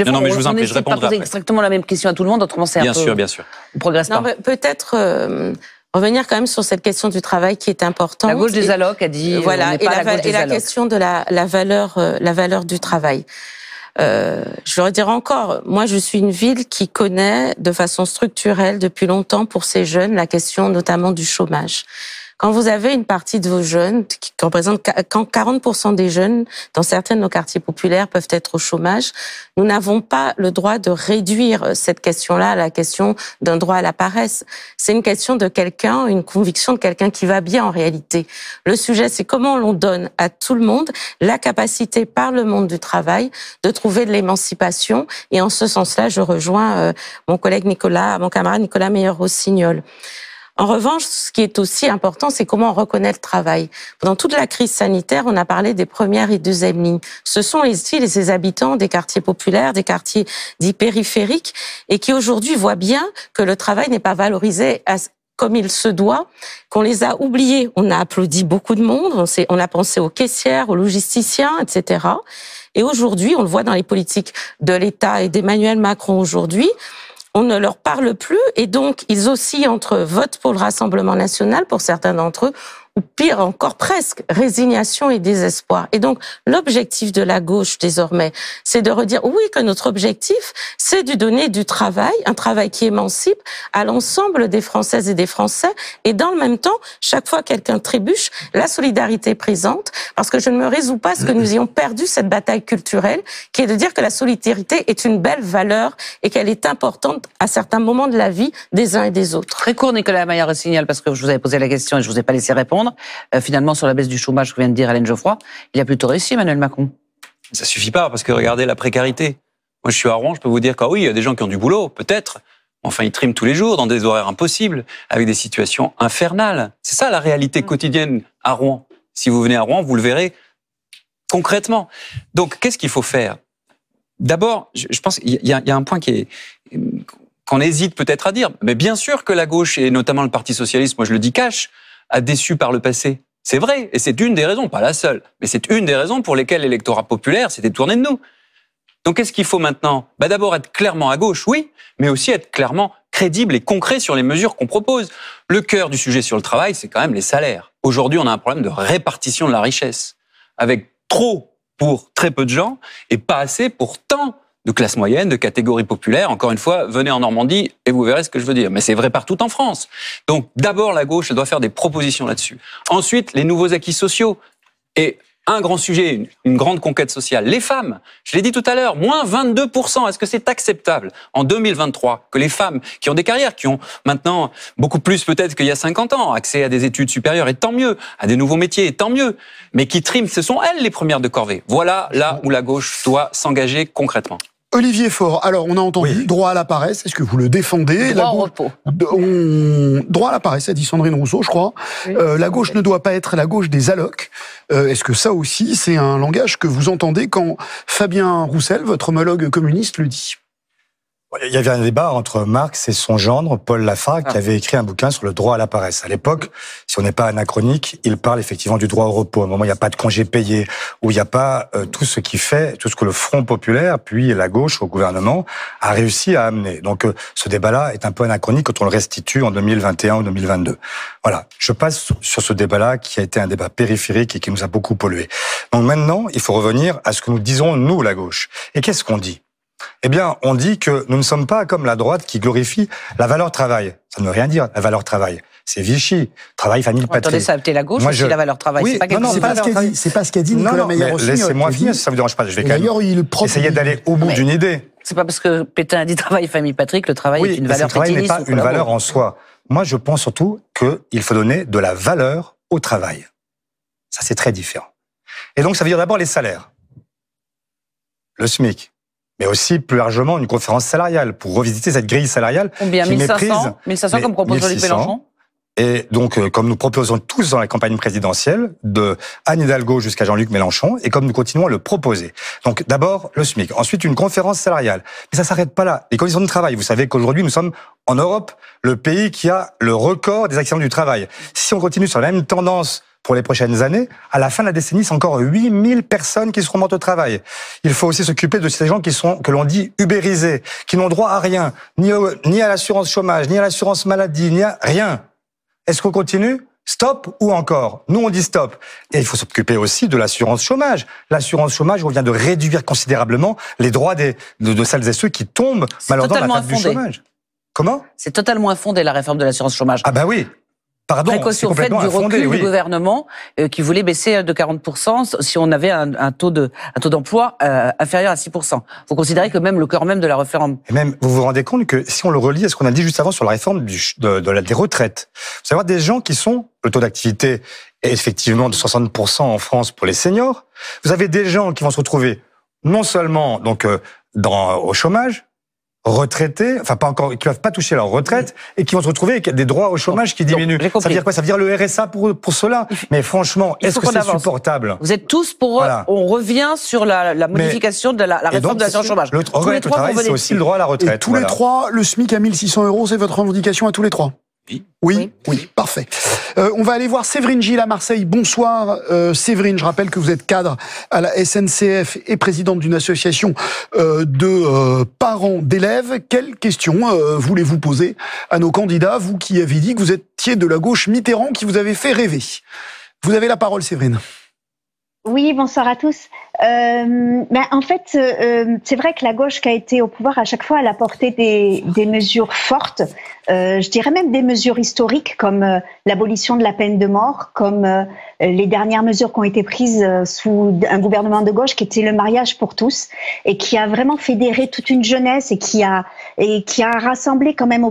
Non, mais je vous en prie, je répondrai pas poser exactement la même question à tout le monde, autrement c'est un peu... Bien sûr. On progresse pas. Peut-être revenir quand même sur cette question du travail qui est importante. La gauche des allocs a dit... Voilà, et la question de la valeur du travail. Je leur dirais encore, moi je suis une ville qui connaît de façon structurelle depuis longtemps pour ces jeunes la question notamment du chômage. Quand vous avez une partie de vos jeunes qui représente quand 40% des jeunes dans certains de nos quartiers populaires peuvent être au chômage, nous n'avons pas le droit de réduire cette question-là à la question d'un droit à la paresse. C'est une question de quelqu'un, une conviction de quelqu'un qui va bien en réalité. Le sujet, c'est comment l'on donne à tout le monde la capacité par le monde du travail de trouver de l'émancipation. Et en ce sens-là, je rejoins mon camarade Nicolas Meyer-Rossignol. En revanche, ce qui est aussi important, c'est comment on reconnaît le travail. Pendant toute la crise sanitaire, on a parlé des premières et deuxièmes lignes. Ce sont ces habitants des quartiers populaires, des quartiers dits périphériques, et qui aujourd'hui voient bien que le travail n'est pas valorisé comme il se doit, qu'on les a oubliés. On a applaudi beaucoup de monde, on a pensé aux caissières, aux logisticiens, etc. Et aujourd'hui, on le voit dans les politiques de l'État et d'Emmanuel Macron aujourd'hui, on ne leur parle plus et donc ils oscillent entre vote pour le Rassemblement national pour certains d'entre eux ou pire encore presque, résignation et désespoir. Et donc l'objectif de la gauche désormais, c'est de redire oui que notre objectif, c'est de donner du travail, un travail qui émancipe à l'ensemble des Françaises et des Français et dans le même temps, chaque fois quelqu'un trébuche, la solidarité est présente parce que je ne me résous pas à ce que nous ayons perdu cette bataille culturelle qui est de dire que la solidarité est une belle valeur et qu'elle est importante à certains moments de la vie des uns et des autres. Très court, Nicolas Meyer-Rossignol, parce que je vous avais posé la question et je vous ai pas laissé répondre. Finalement, sur la baisse du chômage que vient de dire Hélène Geoffroy, il a plutôt réussi, Emmanuel Macron. Ça suffit pas, parce que regardez la précarité. Moi, je suis à Rouen, je peux vous dire que oui, il y a des gens qui ont du boulot, peut-être. Enfin, ils triment tous les jours, dans des horaires impossibles, avec des situations infernales. C'est ça la réalité quotidienne à Rouen. Si vous venez à Rouen, vous le verrez concrètement. Donc, qu'est-ce qu'il faut faire? D'abord, je pense qu'il y a un point qu'on hésite peut-être à dire. Mais bien sûr que la gauche, et notamment le Parti socialiste, moi je le dis cash, a déçu par le passé. C'est vrai, et c'est une des raisons, pas la seule, mais c'est une des raisons pour lesquelles l'électorat populaire s'est détourné de nous. Donc qu'est-ce qu'il faut maintenant? D'abord être clairement à gauche, oui, mais aussi être clairement crédible et concret sur les mesures qu'on propose. Le cœur du sujet sur le travail, c'est quand même les salaires. Aujourd'hui, on a un problème de répartition de la richesse, avec trop pour très peu de gens et pas assez pour tant de classes moyennes, de catégories populaires. Encore une fois, venez en Normandie et vous verrez ce que je veux dire. Mais c'est vrai partout en France. Donc d'abord, la gauche, elle doit faire des propositions là-dessus. Ensuite, les nouveaux acquis sociaux. Et un grand sujet, une grande conquête sociale. Les femmes, je l'ai dit tout à l'heure, moins 22%. Est-ce que c'est acceptable en 2023 que les femmes qui ont des carrières, qui ont maintenant beaucoup plus peut-être qu'il y a 50 ans, accès à des études supérieures, et tant mieux, à des nouveaux métiers, et tant mieux, mais qui triment, ce sont elles les premières de corvée. Voilà là où la gauche doit s'engager concrètement. Olivier Faure, alors on a entendu droit à la paresse, est-ce que vous le défendez? Droit au repos. Droit à la paresse, a dit Sandrine Rousseau, je crois. Oui, la gauche ne doit pas être la gauche des allocs. Est-ce que ça aussi, c'est un langage que vous entendez quand Fabien Roussel, votre homologue communiste, le dit? Il y avait un débat entre Marx et son gendre, Paul Lafargue, qui avait écrit un bouquin sur le droit à la paresse. À l'époque, si on n'est pas anachronique, il parle effectivement du droit au repos. Au moment où il n'y a pas de congé payé, où il n'y a pas tout ce que le Front populaire, puis la gauche au gouvernement, a réussi à amener. Donc ce débat-là est un peu anachronique quand on le restitue en 2021 ou 2022. Voilà, je passe sur ce débat-là qui a été un débat périphérique et qui nous a beaucoup pollué. Donc maintenant, il faut revenir à ce que nous disons, nous, la gauche. Et qu'est-ce qu'on dit ? Eh bien, on dit que nous ne sommes pas comme la droite qui glorifie la valeur travail. Ça ne veut rien dire, la valeur travail. C'est Vichy. Travail, famille, patrie. Attendez, ça a été la gauche aussi, la valeur travail. Oui, c'est pas quelque chose. C'est pas ce qu'a dit Nicolas Meyer-Rossignol. Laissez-moi finir, si ça vous dérange pas. Je vais quand même essayer d'aller au bout d'une idée. C'est pas parce que Pétain a dit travail, famille, patrie que le travail est une valeur pétainiste. Le travail n'est pas une valeur en soi. Moi, je pense surtout qu'il faut donner de la valeur au travail. Ça, c'est très différent. Et donc, ça veut dire d'abord les salaires. Le SMIC. Mais aussi, plus largement, une conférence salariale pour revisiter cette grille salariale. Combien? Qui 1500 comme propose Jean-Luc Mélenchon. Et donc, comme nous proposons tous dans la campagne présidentielle, de Anne Hidalgo jusqu'à Jean-Luc Mélenchon, et comme nous continuons à le proposer. Donc, d'abord, le SMIC. Ensuite, une conférence salariale. Mais ça s'arrête pas là. Les conditions de travail. Vous savez qu'aujourd'hui, nous sommes, en Europe, le pays qui a le record des accidents du travail. Si on continue sur la même tendance pour les prochaines années, à la fin de la décennie, c'est encore 8000 personnes qui seront mortes au travail. Il faut aussi s'occuper de ces gens qui sont, que l'on dit, ubérisés, qui n'ont droit à rien, ni à l'assurance chômage, ni à l'assurance maladie, ni à rien. Est-ce qu'on continue? Stop ou encore? Nous, on dit stop. Et il faut s'occuper aussi de l'assurance chômage. L'assurance chômage, on vient de réduire considérablement les droits de celles et ceux qui tombent malheureusement dans la table du chômage. Comment? C'est totalement infondé, la réforme de l'assurance chômage. Ah bah oui. Pardon, précaution faite du recul du gouvernement qui voulait baisser de 40% si on avait un taux d'emploi inférieur à 6%. Vous considérez que même le cœur même de la réforme... Et même, vous vous rendez compte que si on le relie à ce qu'on a dit juste avant sur la réforme des retraites, vous savez, des gens qui sont, le taux d'activité est effectivement de 60% en France pour les seniors, vous avez des gens qui vont se retrouver non seulement donc au chômage, retraités, enfin pas encore, qui ne peuvent pas toucher leur retraite et qui vont se retrouver avec des droits au chômage qui diminuent. Ça veut dire quoi? Ça veut dire le RSA pour cela. Mais franchement, est-ce que c'est supportable? Vous êtes tous pour... Voilà. On revient sur la modification de la réforme de l'assurance chômage. Le travail, c'est aussi le droit à la retraite. Et tous les trois, le SMIC à 1600 €, c'est votre revendication à tous les trois? Oui, parfait. On va aller voir Séverine Gilles à Marseille. Bonsoir Séverine, je rappelle que vous êtes cadre à la SNCF et présidente d'une association de parents d'élèves. Quelles questions voulez-vous poser à nos candidats, vous qui avez dit que vous étiez de la gauche Mitterrand, qui vous avez fait rêver? Vous avez la parole Séverine. Oui, bonsoir à tous. En fait, c'est vrai que la gauche qui a été au pouvoir, à chaque fois, elle a porté des mesures fortes, je dirais même des mesures historiques, comme l'abolition de la peine de mort, comme les dernières mesures qui ont été prises sous un gouvernement de gauche, qui était le mariage pour tous, et qui a vraiment fédéré toute une jeunesse et qui a rassemblé quand même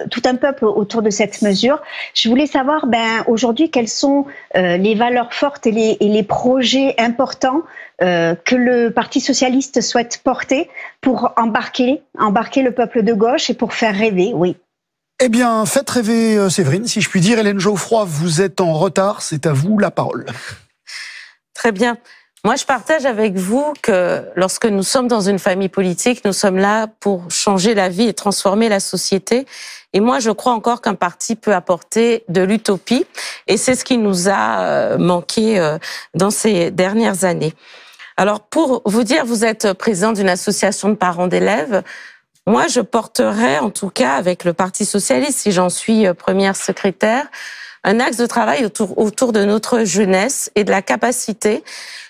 tout un peuple autour de cette mesure. Je voulais savoir, aujourd'hui, quelles sont les valeurs fortes et les projets importants que le Parti socialiste souhaite porter pour embarquer le peuple de gauche et pour faire rêver, oui. Eh bien, faites rêver Séverine, si je puis dire. Hélène Geoffroy, vous êtes en retard, c'est à vous la parole. Très bien. Moi, je partage avec vous que lorsque nous sommes dans une famille politique, nous sommes là pour changer la vie et transformer la société. Et moi, je crois encore qu'un parti peut apporter de l'utopie. Et c'est ce qui nous a manqué dans ces dernières années. Alors, pour vous dire, vous êtes président d'une association de parents d'élèves. Moi, je porterai, en tout cas, avec le Parti socialiste, si j'en suis première secrétaire, un axe de travail autour de notre jeunesse et de la capacité,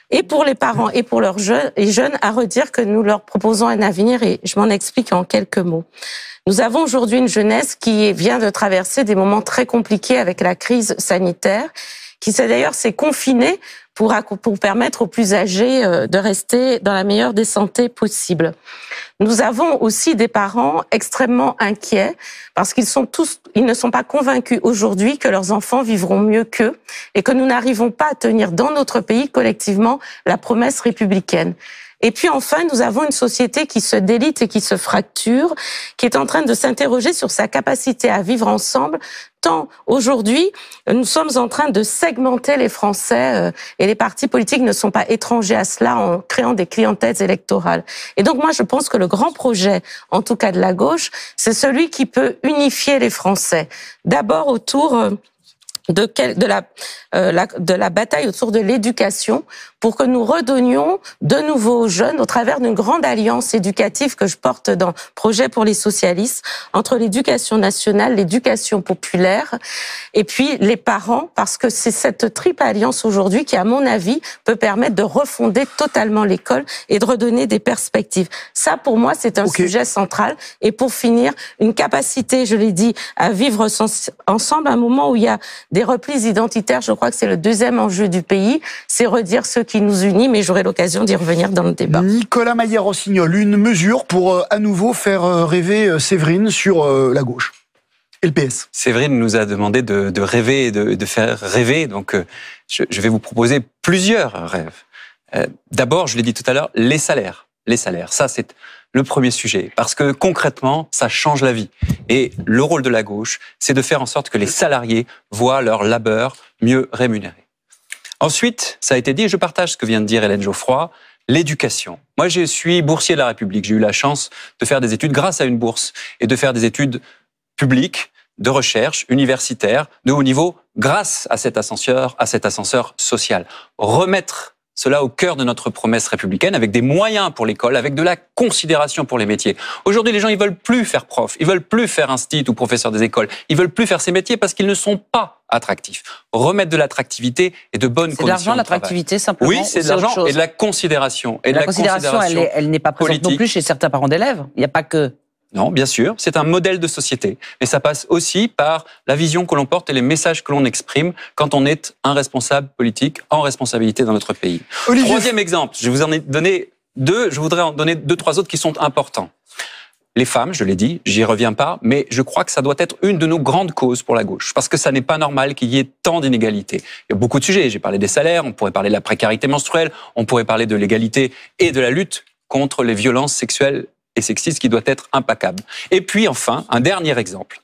et pour les parents et pour leurs jeunes, à redire que nous leur proposons un avenir, et je m'en explique en quelques mots. Nous avons aujourd'hui une jeunesse qui vient de traverser des moments très compliqués avec la crise sanitaire, qui s'est confinée pour permettre aux plus âgés de rester dans la meilleure des santé possible. Nous avons aussi des parents extrêmement inquiets parce qu'ils ne sont pas convaincus aujourd'hui que leurs enfants vivront mieux qu'eux et que nous n'arrivons pas à tenir dans notre pays collectivement la promesse républicaine. Et puis enfin, nous avons une société qui se délite et qui se fracture, qui est en train de s'interroger sur sa capacité à vivre ensemble, tant aujourd'hui, nous sommes en train de segmenter les Français et les partis politiques ne sont pas étrangers à cela en créant des clientèles électorales. Et donc moi, je pense que le grand projet, en tout cas de la gauche, c'est celui qui peut unifier les Français. D'abord autour de la bataille autour de l'éducation pour que nous redonnions de nouveau aux jeunes au travers d'une grande alliance éducative que je porte dans Projet pour les socialistes entre l'éducation nationale, l'éducation populaire et puis les parents parce que c'est cette triple alliance aujourd'hui qui, à mon avis, peut permettre de refonder totalement l'école et de redonner des perspectives. Ça, pour moi, c'est un sujet central. Et pour finir, une capacité, je l'ai dit, à vivre ensemble, un moment où il y a des replis identitaires, je crois que c'est le deuxième enjeu du pays, c'est redire ce qui nous unit, mais j'aurai l'occasion d'y revenir dans le débat. Nicolas Maillard-Rossignol, une mesure pour à nouveau faire rêver Séverine sur la gauche et le PS. Séverine nous a demandé de rêver et de faire rêver, donc je vais vous proposer plusieurs rêves. D'abord, je l'ai dit tout à l'heure, les salaires. Les salaires, ça c'est le premier sujet, parce que concrètement, ça change la vie. Et le rôle de la gauche, c'est de faire en sorte que les salariés voient leur labeur mieux rémunéré. Ensuite, ça a été dit, et je partage ce que vient de dire Hélène Geoffroy, l'éducation. Moi, je suis boursier de la République. J'ai eu la chance de faire des études grâce à une bourse et de faire des études publiques, de recherche, universitaires, de haut niveau, grâce à cet ascenseur social. Remettre cela au cœur de notre promesse républicaine, avec des moyens pour l'école, avec de la considération pour les métiers. Aujourd'hui, les gens, ils veulent plus faire prof, ils veulent plus faire instit ou professeur des écoles, ils veulent plus faire ces métiers parce qu'ils ne sont pas attractifs. Remettre de l'attractivité et de bonnes conditions de travail. C'est de l'argent, l'attractivité, simplement? Oui, c'est de l'argent et de la considération. Et la considération, elle n'est pas présente non plus chez certains parents d'élèves. Il n'y a pas que... Non, bien sûr, c'est un modèle de société. Mais ça passe aussi par la vision que l'on porte et les messages que l'on exprime quand on est un responsable politique en responsabilité dans notre pays. Olivier. Troisième exemple, je vous en ai donné deux, je voudrais en donner 2-3 autres qui sont importants. Les femmes, je l'ai dit, j'y reviens pas, mais je crois que ça doit être une de nos grandes causes pour la gauche, parce que ça n'est pas normal qu'il y ait tant d'inégalités. Il y a beaucoup de sujets, j'ai parlé des salaires, on pourrait parler de la précarité menstruelle, on pourrait parler de l'égalité et de la lutte contre les violences sexuelles et sexiste qui doit être impeccable. Et puis enfin, un dernier exemple,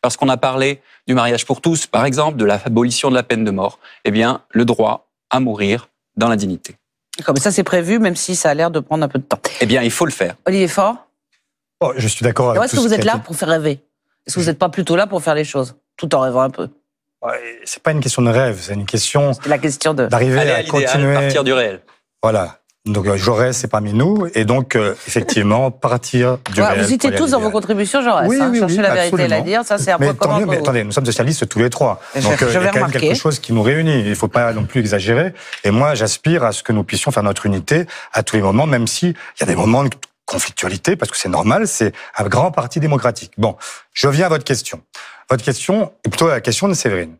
parce qu'on a parlé du mariage pour tous, par exemple, de l'abolition de la peine de mort, eh bien, le droit à mourir dans la dignité. Comme ça, c'est prévu, même si ça a l'air de prendre un peu de temps. Eh bien, il faut le faire. Olivier Faure. Je suis d'accord avec tout ce Est-ce que vous êtes là pour faire rêver? Est-ce que vous n'êtes pas plutôt là pour faire les choses, tout en rêvant un peu? C'est pas une question de rêve, c'est une question, d'arriver à continuer. À partir du réel. Voilà. Donc Jaurès, c'est parmi nous, et donc effectivement partir du réel. Vous citez tous dans vos contributions Jaurès, cherchez la vérité à la dire, ça c'est un point commun. Mais attendez, nous sommes socialistes tous les trois, donc il y a quand même quelque chose qui nous réunit. Il ne faut pas non plus exagérer. Et moi, j'aspire à ce que nous puissions faire notre unité à tous les moments, même s'il y a des moments de conflictualité, parce que c'est normal, c'est un grand parti démocratique. Bon, je viens à votre question. Votre question est plutôt la question de Séverine.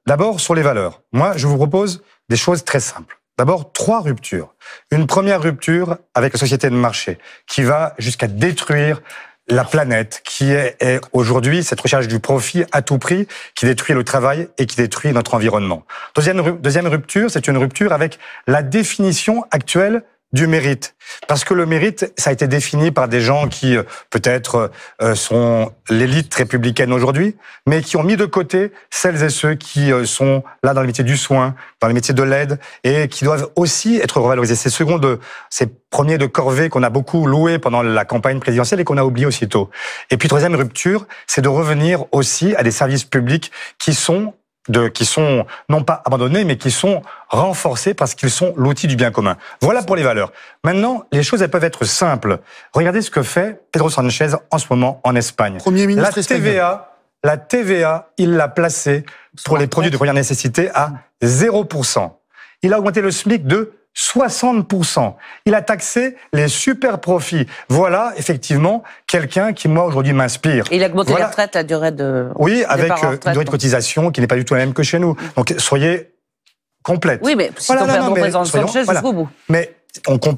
D'abord sur les valeurs. Moi, je vous propose des choses très simples. D'abord, 3 ruptures. Une première rupture avec la société de marché, qui va jusqu'à détruire la planète, qui est aujourd'hui cette recherche du profit à tout prix, qui détruit le travail et qui détruit notre environnement. Deuxième rupture, c'est une rupture avec la définition actuelle du mérite. Parce que le mérite, ça a été défini par des gens qui, peut-être, sont l'élite républicaine aujourd'hui, mais qui ont mis de côté celles et ceux qui sont là dans le métier du soin, dans le métier de l'aide, et qui doivent aussi être revalorisés. Ces premiers de corvée qu'on a beaucoup loués pendant la campagne présidentielle et qu'on a oublié aussitôt. Et puis, troisième rupture, c'est de revenir aussi à des services publics qui sont non pas abandonnés, mais qui sont renforcés parce qu'ils sont l'outil du bien commun. Voilà pour les valeurs. Maintenant, les choses, elles peuvent être simples. Regardez ce que fait Pedro Sánchez en ce moment en Espagne. Premier ministre espagnol. La TVA, il l'a placée pour les produits de première nécessité à 0%. Il a augmenté le SMIC de 60%. Il a taxé les super profits. Voilà, effectivement, quelqu'un qui, moi, aujourd'hui, m'inspire. Il a augmenté la retraite, la durée de... Oui, avec une durée de cotisation qui n'est pas du tout la même que chez nous. Donc, soyez complète. Oui, mais si ton père nous présente Sanchez jusqu'au bout. Mais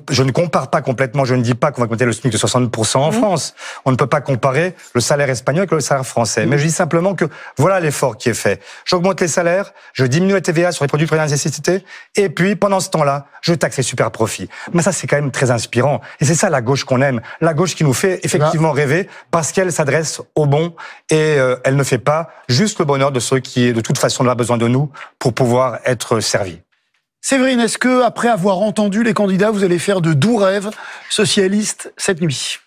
je ne compare pas complètement, je ne dis pas qu'on va augmenter le SMIC de 60% en France. On ne peut pas comparer le salaire espagnol avec le salaire français. Mais je dis simplement que voilà l'effort qui est fait. J'augmente les salaires, je diminue la TVA sur les produits de première nécessité, et puis pendant ce temps-là, je taxe les super profits. Mais ça, c'est quand même très inspirant. Et c'est ça la gauche qu'on aime. La gauche qui nous fait effectivement rêver parce qu'elle s'adresse aux bons et elle ne fait pas juste le bonheur de ceux qui, de toute façon, ont besoin de nous pour pouvoir être servis. Séverine, est-ce que, après avoir entendu les candidats, vous allez faire de doux rêves socialistes cette nuit?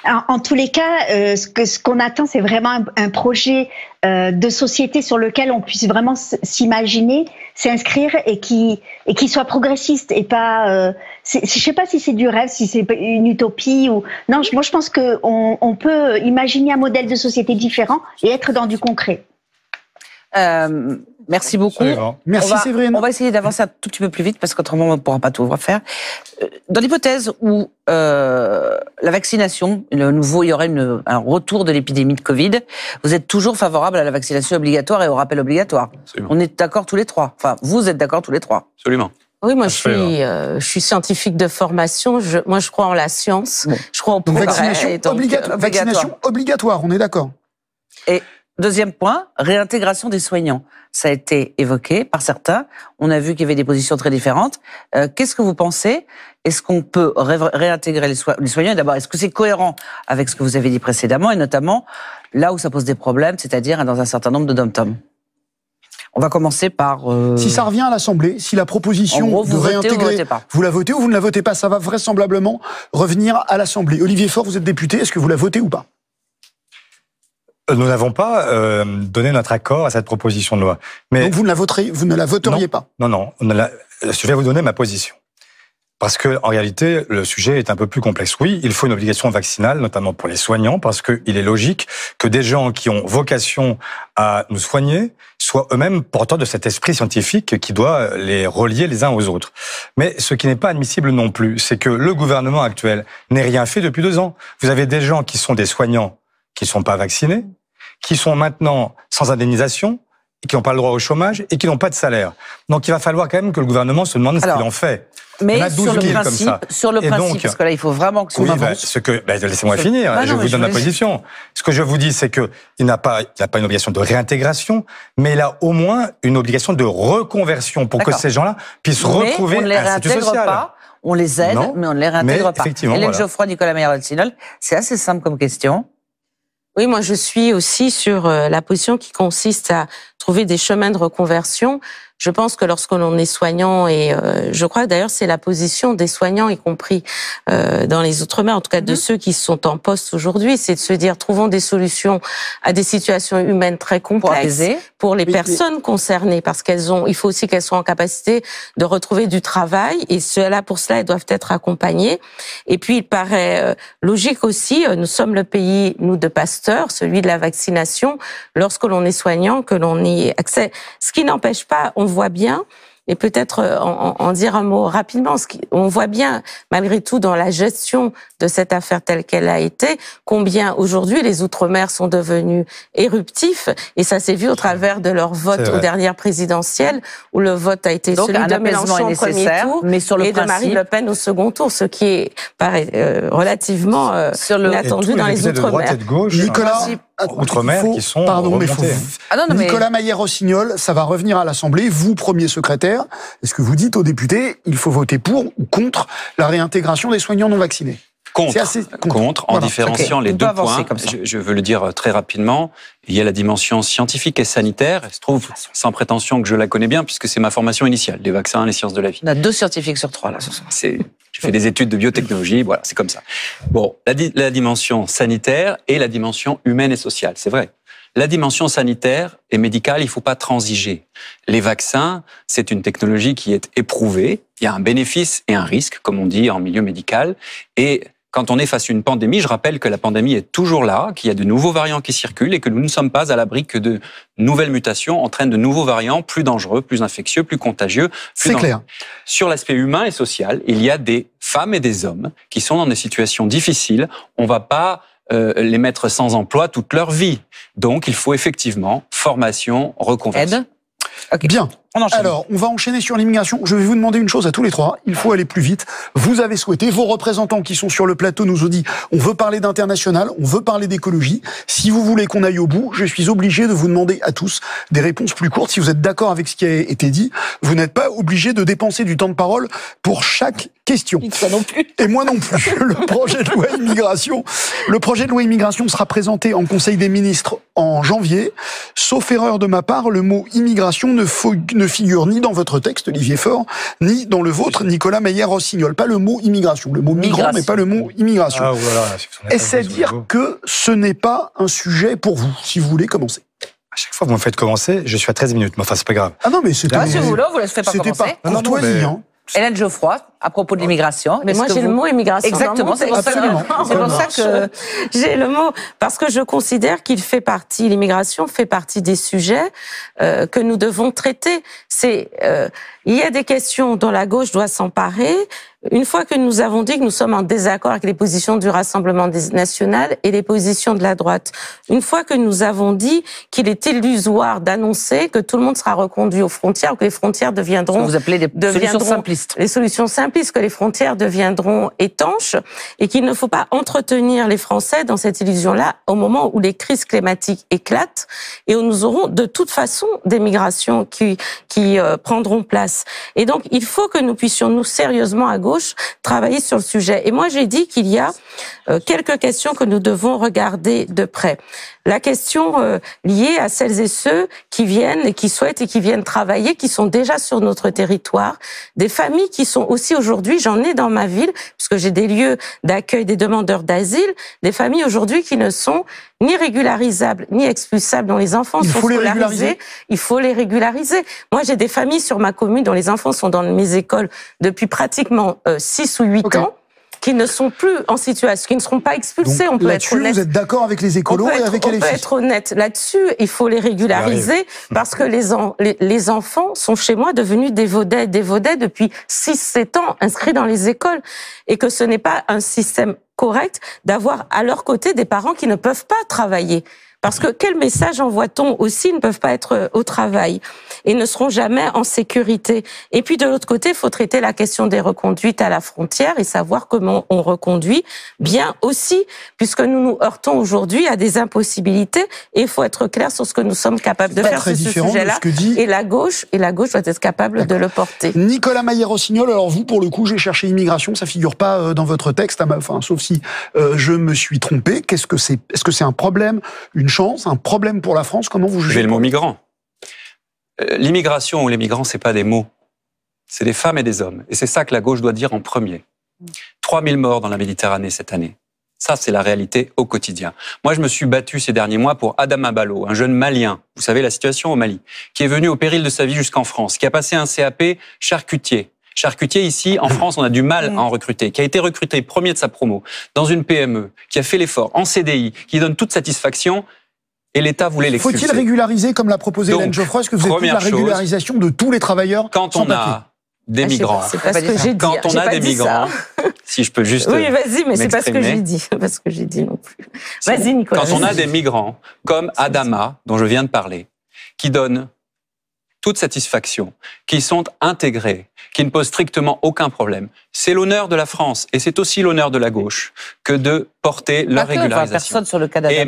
Alors, en tous les cas, ce qu'on attend, c'est vraiment un projet de société sur lequel on puisse vraiment s'imaginer, s'inscrire et qui soit progressiste et pas. Je sais pas si c'est du rêve, si c'est une utopie ou non. Moi, je pense que on peut imaginer un modèle de société différent et être dans du concret. Merci beaucoup. Merci Séverine. On va essayer d'avancer un tout petit peu plus vite parce qu'autrement on ne pourra pas tout refaire. Dans l'hypothèse où la vaccination, il y aurait un retour de l'épidémie de Covid, vous êtes toujours favorable à la vaccination obligatoire et au rappel obligatoire. Absolument. On est d'accord tous les trois. Enfin, vous êtes d'accord tous les trois. Absolument. Oui, moi je suis scientifique de formation. Moi je crois en la science. Bon. Je crois au progrès. Vaccination obligatoire, on est d'accord. Et deuxième point, réintégration des soignants. Ça a été évoqué par certains. On a vu qu'il y avait des positions très différentes. Qu'est-ce que vous pensez? Est-ce qu'on peut réintégrer les soignants? Et d'abord, est-ce que c'est cohérent avec ce que vous avez dit précédemment, et notamment là où ça pose des problèmes, c'est-à-dire dans un certain nombre de dom-tom? On va commencer par... Si ça revient à l'Assemblée, si la proposition de réintégrer, vous la votez ou vous ne la votez pas, ça va vraisemblablement revenir à l'Assemblée. Olivier Faure, vous êtes député, est-ce que vous la votez ou pas? Nous n'avons pas donné notre accord à cette proposition de loi. Mais donc vous ne la voteriez pas? Non. Je vais vous donner ma position. Parce que, en réalité, le sujet est un peu plus complexe. Oui, il faut une obligation vaccinale, notamment pour les soignants, parce qu'il est logique que des gens qui ont vocation à nous soigner soient eux-mêmes porteurs de cet esprit scientifique qui doit les relier les uns aux autres. Mais ce qui n'est pas admissible non plus, c'est que le gouvernement actuel n'ait rien fait depuis 2 ans. Vous avez des gens qui sont des soignants qui ne sont pas vaccinés, qui sont maintenant sans indemnisation, et qui n'ont pas le droit au chômage et qui n'ont pas de salaire. Donc il va falloir quand même que le gouvernement se demande ce qu'il en fait. Mais on a 12 000 comme ça. Sur le principe, parce que là il faut vraiment que avance. Laissez-moi finir, je vous donne ma position. Ce que je vous dis, c'est qu'il n'a pas une obligation de réintégration, mais il a au moins une obligation de reconversion pour que ces gens-là puissent retrouver un statut social. On les aide, mais on ne les réintègre pas. Hélène Geoffroy, Nicolas Meyer-Altsinol, c'est assez simple comme question. Oui, moi je suis aussi sur la position qui consiste à trouver des chemins de reconversion. Je pense que lorsque l'on est soignant, et je crois que d'ailleurs c'est la position des soignants, y compris dans les Outre-mer, en tout cas de ceux qui sont en poste aujourd'hui, c'est de se dire trouvons des solutions à des situations humaines très complexes pour les personnes concernées, parce il faut aussi qu'elles soient en capacité de retrouver du travail, et pour cela elles doivent être accompagnées. Et puis il paraît logique aussi, nous sommes le pays, nous, de Pasteur, celui de la vaccination, lorsque l'on est soignant, que l'on y ait accès. Ce qui n'empêche pas, on voit bien, et peut-être en dire un mot rapidement, on voit bien, malgré tout, dans la gestion de cette affaire telle qu'elle a été, combien aujourd'hui les Outre-mer sont devenus éruptifs, et ça s'est vu au travers de leur vote aux dernières présidentielles, où le vote a été celui de Mélenchon au premier tour, mais sur le et de Marine Le Pen au second tour, ce qui est relativement inattendu dans les Outre-mer. Nicolas, outre-mer qui sont remontés. Nicolas Mayer-Rossignol, ça va revenir à l'Assemblée. Vous, premier secrétaire, est-ce que vous dites aux députés, il faut voter pour ou contre la réintégration des soignants non vaccinés? Contre, en différenciant les deux points. Je veux le dire très rapidement. Il y a la dimension scientifique et sanitaire. Il se trouve, sans prétention, que je la connais bien, puisque c'est ma formation initiale, les vaccins, les sciences de la vie. On a 2 scientifiques sur 3, là, ce soir. J'ai fait des études de biotechnologie, voilà, c'est comme ça. Bon, la dimension sanitaire et la dimension humaine et sociale, c'est vrai. La dimension sanitaire et médicale, il ne faut pas transiger. Les vaccins, c'est une technologie qui est éprouvée. Il y a un bénéfice et un risque, comme on dit en milieu médical. Et quand on est face à une pandémie, je rappelle que la pandémie est toujours là, qu'il y a de nouveaux variants qui circulent et que nous ne sommes pas à l'abri que de nouvelles mutations entraînent de nouveaux variants plus dangereux, plus infectieux, plus contagieux. C'est clair. Sur l'aspect humain et social, il y a des femmes et des hommes qui sont dans des situations difficiles. On ne va pas les mettre sans emploi toute leur vie. Donc, il faut effectivement formation, reconversion. Aide. Okay. Bien. Alors, on va enchaîner sur l'immigration. Je vais vous demander une chose à tous les trois. Il faut aller plus vite. Vous avez souhaité, vos représentants qui sont sur le plateau nous ont dit, on veut parler d'international, on veut parler d'écologie. Si vous voulez qu'on aille au bout, je suis obligé de vous demander à tous des réponses plus courtes. Si vous êtes d'accord avec ce qui a été dit, vous n'êtes pas obligé de dépenser du temps de parole pour chaque question. Ça non plus. Et moi non plus. Le projet de loi immigration sera présenté en Conseil des ministres en janvier. Sauf erreur de ma part, le mot immigration ne figure ni dans votre texte, Olivier Faure, ni dans le vôtre, Nicolas Mayer-Rossignol. Pas le mot immigration. Le mot migrant, mais pas le mot immigration. Ah, voilà, est-ce à dire que ce n'est pas un sujet pour vous, si vous voulez commencer? À chaque fois que vous me faites commencer, je suis à 13 minutes. Mais enfin, c'est pas grave. Ah non, mais c'était... Si vous voulez, on vous laisse pas commencer. C'était pas courtoisie, hein. Hélène Geoffroy, à propos de l'immigration. Mais moi, j'ai le mot immigration. Exactement, c'est pour ça que j'ai le mot, parce que je considère qu'il fait partie, l'immigration fait partie des sujets que nous devons traiter. Il y a des questions dont la gauche doit s'emparer. Une fois que nous avons dit que nous sommes en désaccord avec les positions du Rassemblement national et les positions de la droite, une fois que nous avons dit qu'il est illusoire d'annoncer que tout le monde sera reconduit aux frontières ou que les frontières deviendront... Vous appelez des solutions simplistes. Les solutions simplistes, que les frontières deviendront étanches et qu'il ne faut pas entretenir les Français dans cette illusion-là au moment où les crises climatiques éclatent et où nous aurons de toute façon des migrations qui prendront place. Et donc, il faut que nous puissions, nous, sérieusement, à gauche, travailler sur le sujet. Et moi, j'ai dit qu'il y a quelques questions que nous devons regarder de près. La question liée à celles et ceux qui viennent et qui souhaitent et qui viennent travailler, qui sont déjà sur notre territoire, des familles qui sont aussi aujourd'hui, j'en ai dans ma ville, puisque j'ai des lieux d'accueil des demandeurs d'asile, des familles aujourd'hui qui ne sont ni régularisables, ni expulsables, dont les enfants sont scolarisés. Il faut les régulariser. Moi, j'ai des familles sur ma commune dont les enfants sont dans mes écoles depuis pratiquement 6 ou 8 ans, qui ne sont plus en situation, qui ne seront pas expulsés. Donc, on peut être honnête. Vous êtes d'accord avec les écolos et avec les filles. On peut être honnête là-dessus. Il faut les régulariser parce que les enfants sont chez moi devenus des vedettes depuis 6-7 ans inscrits dans les écoles et que ce n'est pas un système correct d'avoir à leur côté des parents qui ne peuvent pas travailler. Parce que quel message envoie-t-on aussi? Ils ne peuvent pas être au travail et ne seront jamais en sécurité. Et puis de l'autre côté, il faut traiter la question des reconduites à la frontière et savoir comment on reconduit bien aussi, puisque nous nous heurtons aujourd'hui à des impossibilités et il faut être clair sur ce que nous sommes capables de faire sur ce sujet-là. Et la gauche doit être capable de le porter. Nicolas Mayer-Rossignol, alors vous, pour le coup, j'ai cherché immigration, ça figure pas dans votre texte, sauf si je me suis trompé. Est-ce que c'est un problème, une chance, un problème pour la France? Comment vous jugez? J'ai le mot migrant. L'immigration ou les migrants, c'est pas des mots. C'est des femmes et des hommes. Et c'est ça que la gauche doit dire en premier. 3000 morts dans la Méditerranée cette année. Ça, c'est la réalité au quotidien. Moi, je me suis battu ces derniers mois pour Adama Barrow, un jeune Malien. Vous savez la situation au Mali, qui est venu au péril de sa vie jusqu'en France, qui a passé un CAP charcutier. Charcutier, ici, en France, on a du mal à en recruter, qui a été recruté premier de sa promo, dans une PME, qui a fait l'effort, en CDI, qui donne toute satisfaction, et l'État voulait l'expulser. Faut-il régulariser, comme l'a proposé Hélène Geoffroy? Est-ce que vous êtes pour la régularisation de tous les travailleurs quand on a des migrants? C'est pas ce que j'ai dit. Quand on a des migrants, si je peux juste oui, vas-y, mais c'est pas ce que j'ai dit. Pas ce que j'ai dit non plus. Vas-y, Nicolas. Quand on a des migrants, comme Adama, dont je viens de parler, qui donnent toute satisfaction, qui sont intégrés, qui ne posent strictement aucun problème. C'est l'honneur de la France, et c'est aussi l'honneur de la gauche, que de porter leur régularisation. Personne sur le cas d'Adama.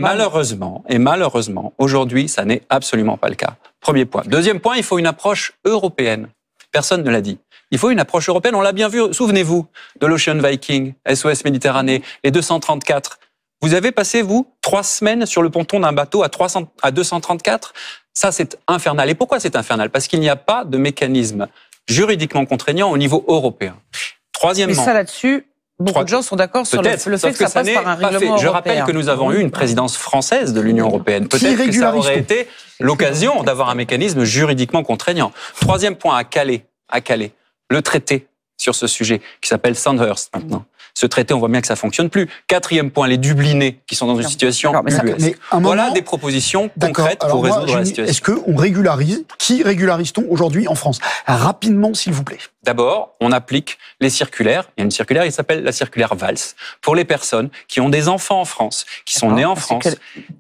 Et malheureusement, aujourd'hui, ça n'est absolument pas le cas. Premier point. Deuxième point, il faut une approche européenne. Personne ne l'a dit. Il faut une approche européenne. On l'a bien vu. Souvenez-vous de l'Ocean Viking, SOS Méditerranée, les 234. Vous avez passé, vous, 3 semaines sur le ponton d'un bateau à 234. Ça, c'est infernal. Et pourquoi c'est infernal? Parce qu'il n'y a pas de mécanisme juridiquement contraignant au niveau européen. Troisièmement. Mais ça, là-dessus, beaucoup de gens sont d'accord sur le fait que ça passe par un règlement européen. Je rappelle que nous avons eu une présidence française de l'Union européenne. Peut-être que ça aurait été l'occasion d'avoir un mécanisme juridiquement contraignant. Troisième point, à Calais, le traité sur ce sujet, qui s'appelle Sandhurst maintenant. Ce traité, on voit bien que ça fonctionne plus. Quatrième point, les Dublinés, qui sont dans une situation ubuesque. Voilà des propositions concrètes pour résoudre la situation. Est-ce qu'on régularise? Qui régularise-t-on aujourd'hui en France? Rapidement, s'il vous plaît. D'abord, on applique les circulaires. Il y a une circulaire, il s'appelle la circulaire Valls. Pour les personnes qui ont des enfants en France, qui sont nés en France,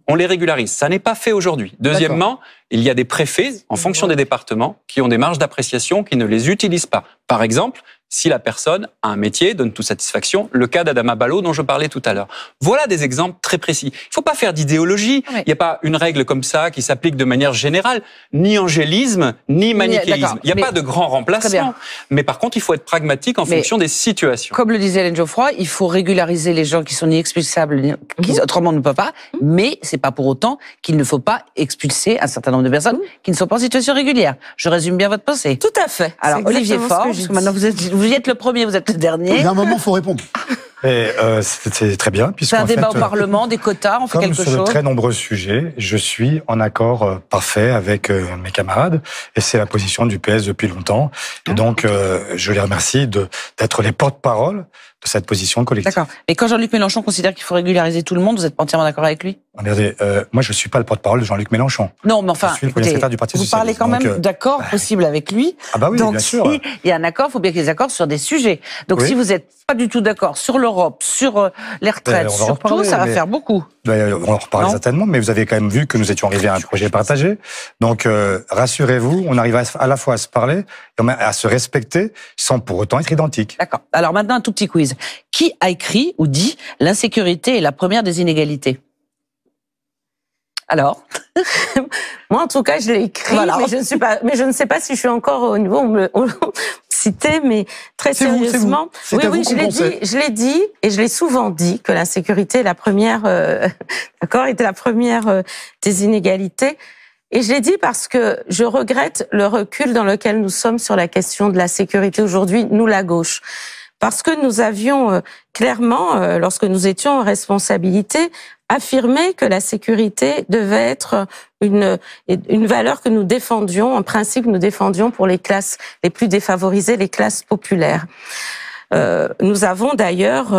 on les régularise. Ça n'est pas fait aujourd'hui. Deuxièmement, il y a des préfets, en fonction des départements, qui ont des marges d'appréciation qui ne les utilisent pas. Par exemple, si la personne a un métier, donne toute satisfaction, le cas d'Adama Barrow dont je parlais tout à l'heure. Voilà des exemples très précis. Il ne faut pas faire d'idéologie. Il n'y a pas une règle comme ça qui s'applique de manière générale, ni angélisme, ni manichéisme. Il n'y a pas de grand remplacement. Mais par contre, il faut être pragmatique en fonction des situations. Comme le disait Hélène Geoffroy, il faut régulariser les gens qui sont ni expulsables, qui autrement ne peuvent pas, mais c'est pas pour autant qu'il ne faut pas expulser un certain nombre de personnes qui ne sont pas en situation régulière. Je résume bien votre pensée. Tout à fait. Alors, Olivier Faure, parce que maintenant vous êtes le premier, vous êtes le dernier. Il y a un moment, il faut répondre. C'est très bien. C'est un débat au Parlement, des quotas, on fait quelque chose. Comme sur de très nombreux sujets, je suis en accord parfait avec mes camarades, et c'est la position du PS depuis longtemps. Et donc, je les remercie d'être les porte-parole de cette position collective. D'accord. Et quand Jean-Luc Mélenchon considère qu'il faut régulariser tout le monde, vous êtes entièrement d'accord avec lui? Regardez, moi je ne suis pas le porte-parole de Jean-Luc Mélenchon. Non, mais enfin, je suis le premier secrétaire du Parti Socialiste. Vous parlez quand même d'accord possible avec lui. Ah bah oui, donc, bien sûr. Donc il y a un accord, il faut bien qu'il y ait des accords sur des sujets. Donc si vous n'êtes pas du tout d'accord sur l'Europe, sur les retraites, sur tout, ça va faire beaucoup. On va en reparler certainement, mais vous avez quand même vu que nous étions arrivés à un projet partagé. Donc rassurez-vous, on arrive à la fois à se parler et à se respecter sans pour autant être identiques. D'accord. Alors maintenant, un tout petit quiz. Qui a écrit ou dit « L'insécurité est la première des inégalités » ? Alors, moi en tout cas je l'ai écrit, voilà. mais je ne sais pas si je suis encore au niveau on me cité, mais très sérieusement, oui, je l'ai dit et je l'ai souvent dit que l'insécurité est la première, était la première des inégalités. Et je l'ai dit parce que je regrette le recul dans lequel nous sommes sur la question de la sécurité aujourd'hui, nous la gauche. Parce que nous avions clairement, lorsque nous étions en responsabilité, affirmé que la sécurité devait être une valeur que nous défendions, un principe que nous défendions pour les classes les plus défavorisées, les classes populaires. Nous avons d'ailleurs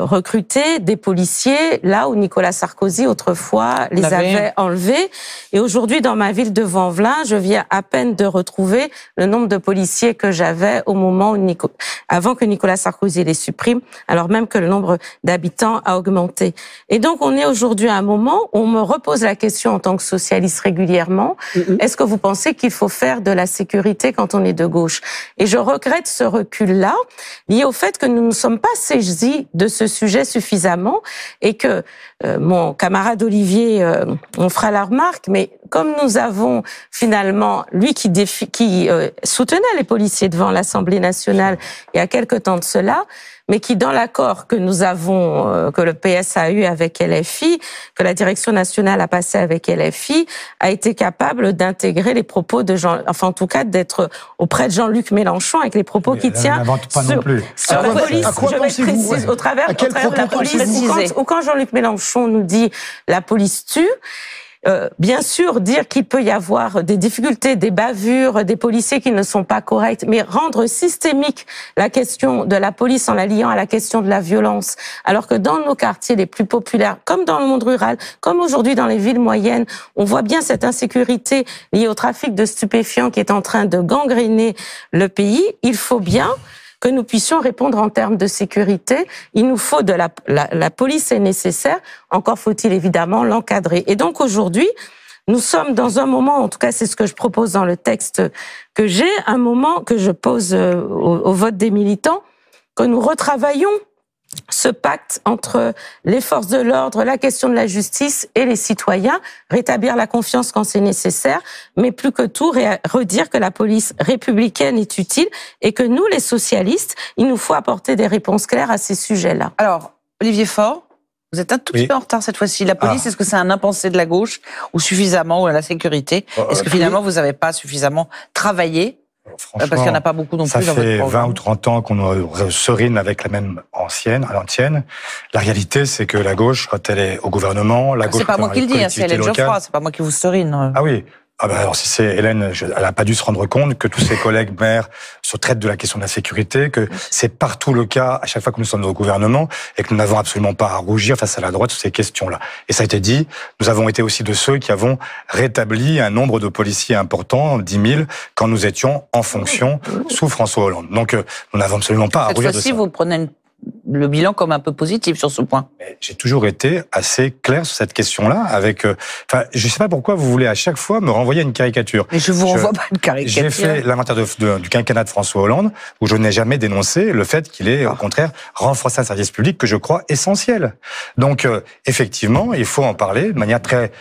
recruté des policiers là où Nicolas Sarkozy autrefois les avait enlevés. Et aujourd'hui, dans ma ville de Vanvelin, je viens à peine de retrouver le nombre de policiers que j'avais au moment où avant que Nicolas Sarkozy les supprime, alors même que le nombre d'habitants a augmenté. Et donc, on est aujourd'hui à un moment où on me repose la question en tant que socialiste régulièrement, est-ce que vous pensez qu'il faut faire de la sécurité quand on est de gauche? Et je regrette ce recul-là, lié au fait que nous ne sommes pas saisis de ce sujet suffisamment et que mon camarade Olivier on fera la remarque, mais comme nous avons finalement lui qui soutenait les policiers devant l'Assemblée nationale il y a quelque temps de cela, mais qui dans l'accord que nous avons, que le PS a eu avec LFI, que la direction nationale a passé avec LFI, a été capable d'intégrer les propos de en tout cas d'être auprès de Jean-Luc Mélenchon avec les propos qu'il tient sur la police. Je vais préciser au travers de la police. Ou quand Jean-Luc Mélenchon nous dit la police tue. Bien sûr, dire qu'il peut y avoir des difficultés, des bavures, des policiers qui ne sont pas corrects, mais rendre systémique la question de la police en la liant à la question de la violence, alors que dans nos quartiers les plus populaires, comme dans le monde rural, comme aujourd'hui dans les villes moyennes, on voit bien cette insécurité liée au trafic de stupéfiants qui est en train de gangréner le pays. Il faut bien que nous puissions répondre en termes de sécurité. Il nous faut la police est nécessaire, encore faut-il évidemment l'encadrer. Et donc aujourd'hui, Nous sommes dans un moment, en tout cas c'est ce que je propose dans le texte que j'ai, un moment que je pose au vote des militants, que nous retravaillons ce pacte entre les forces de l'ordre, la question de la justice et les citoyens, rétablir la confiance quand c'est nécessaire, mais plus que tout, redire que la police républicaine est utile et que nous, les socialistes, il nous faut apporter des réponses claires à ces sujets-là. Alors, Olivier Faure, vous êtes un tout petit peu en retard cette fois-ci. La police, est-ce que c'est un impensé de la gauche ou suffisamment, ou à la sécurité? Est-ce que finalement, vous n'avez pas suffisamment travaillé? Parce qu'il n'y en a pas beaucoup non plus dans votre programme. Ça fait 20 ou 30 ans qu'on serine avec la même à l'ancienne. La réalité, c'est que la gauche, quand elle est au gouvernement, la gauche... C'est pas moi qui le dis, c'est Hélène Geoffroy, c'est pas moi qui vous serine. Ah oui. Ah ben alors si c'est Hélène, elle n'a pas dû se rendre compte que tous ses collègues maires se traitent de la question de la sécurité, que c'est partout le cas à chaque fois que nous sommes au gouvernement et que nous n'avons absolument pas à rougir face à la droite sur ces questions-là. Et ça a été dit, nous avons été aussi de ceux qui avons rétabli un nombre de policiers important, 10 000, quand nous étions en fonction sous François Hollande. Donc nous n'avons absolument pas à rougir de ça. Cette fois-ci, vous prenez le bilan comme un peu positif sur ce point. J'ai toujours été assez clair sur cette question-là. Avec, je ne sais pas pourquoi vous voulez à chaque fois me renvoyer à une caricature. Mais je vous renvoie pas une caricature. J'ai fait l'inventaire du quinquennat de François Hollande, où je n'ai jamais dénoncé le fait qu'il ait, au contraire, renforcé un service public que je crois essentiel. Donc, effectivement, il faut en parler de manière très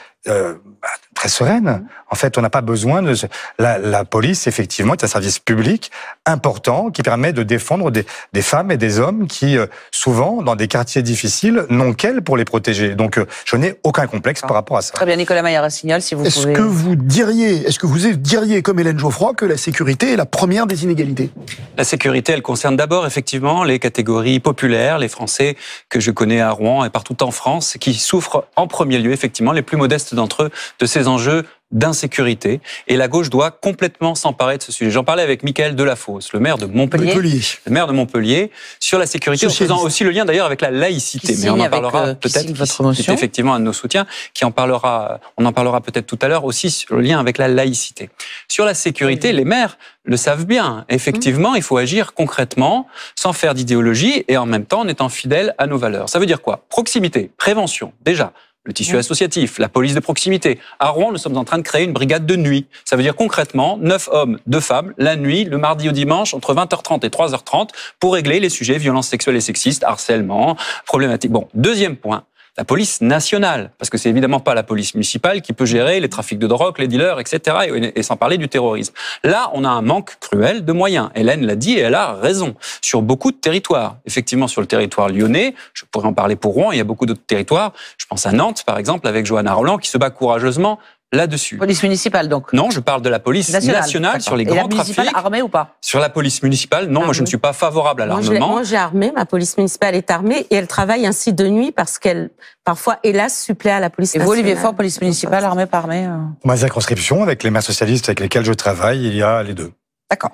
sereine. En fait, on n'a pas besoin de... La police, effectivement, est un service public important qui permet de défendre des femmes et des hommes qui, souvent, dans des quartiers difficiles, n'ont qu'elle pour les protéger. Donc, je n'ai aucun complexe par rapport à ça. Très bien, Nicolas Maillard-Rossignol, si vous pouvez... Est-ce que vous diriez, comme Hélène Geoffroy, que la sécurité est la première des inégalités? La sécurité, elle concerne d'abord, effectivement, les catégories populaires, les Français que je connais à Rouen et partout en France, qui souffrent en premier lieu, effectivement, les plus modestes d'entre eux, de ces enjeux d'insécurité. Et la gauche doit complètement s'emparer de ce sujet. J'en parlais avec Michael Delafosse, le maire de Montpellier, sur la sécurité, en faisant aussi le lien d'ailleurs avec la laïcité. Mais on en parlera peut-être, c'est effectivement un de nos soutiens, on en parlera peut-être tout à l'heure aussi sur le lien avec la laïcité. Sur la sécurité, les maires le savent bien. Effectivement, il faut agir concrètement, sans faire d'idéologie et en même temps en étant fidèle à nos valeurs. Ça veut dire quoi? Proximité, prévention, déjà. Le tissu associatif, la police de proximité. À Rouen, nous sommes en train de créer une brigade de nuit. Ça veut dire concrètement 9 hommes, 2 femmes, la nuit, le mardi au dimanche, entre 20h30 et 3h30, pour régler les sujets violences sexuelles et sexistes, harcèlement, problématiques. Bon, deuxième point. La police nationale, parce que c'est évidemment pas la police municipale qui peut gérer les trafics de drogue, les dealers, etc., et sans parler du terrorisme. Là, on a un manque cruel de moyens. Hélène l'a dit et elle a raison. Sur beaucoup de territoires. Effectivement, sur le territoire lyonnais, je pourrais en parler pour Rouen, il y a beaucoup d'autres territoires. Je pense à Nantes, par exemple, avec Johanna Roland, qui se bat courageusement là-dessus. Police municipale, donc? Non, je parle de la police nationale sur les grands trafics. Et la municipale armée ou pas? Sur la police municipale, non, moi je ne suis pas favorable à l'armement. Moi j'ai armé, ma police municipale est armée et elle travaille ainsi de nuit parce qu'elle, parfois, hélas, supplée à la police nationale. Et vous, Olivier Faure, police municipale, armée, pas armée? Ma circonscription, avec les maires socialistes avec lesquels je travaille, il y a les deux. D'accord.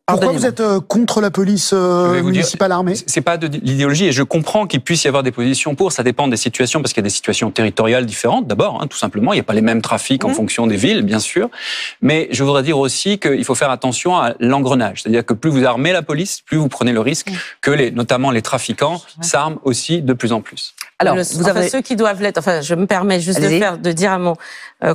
Pourquoi vous êtes contre la police municipale armée? C'est pas de l'idéologie et je comprends qu'il puisse y avoir des positions pour. Ça dépend des situations parce qu'il y a des situations territoriales différentes. D'abord, tout simplement, il n'y a pas les mêmes trafics en fonction des villes, bien sûr. Mais je voudrais dire aussi qu'il faut faire attention à l'engrenage. C'est-à-dire que plus vous armez la police, plus vous prenez le risque que notamment les trafiquants s'arment aussi de plus en plus. Alors, vous avez ceux qui doivent l'être. Enfin, je me permets juste de dire à mon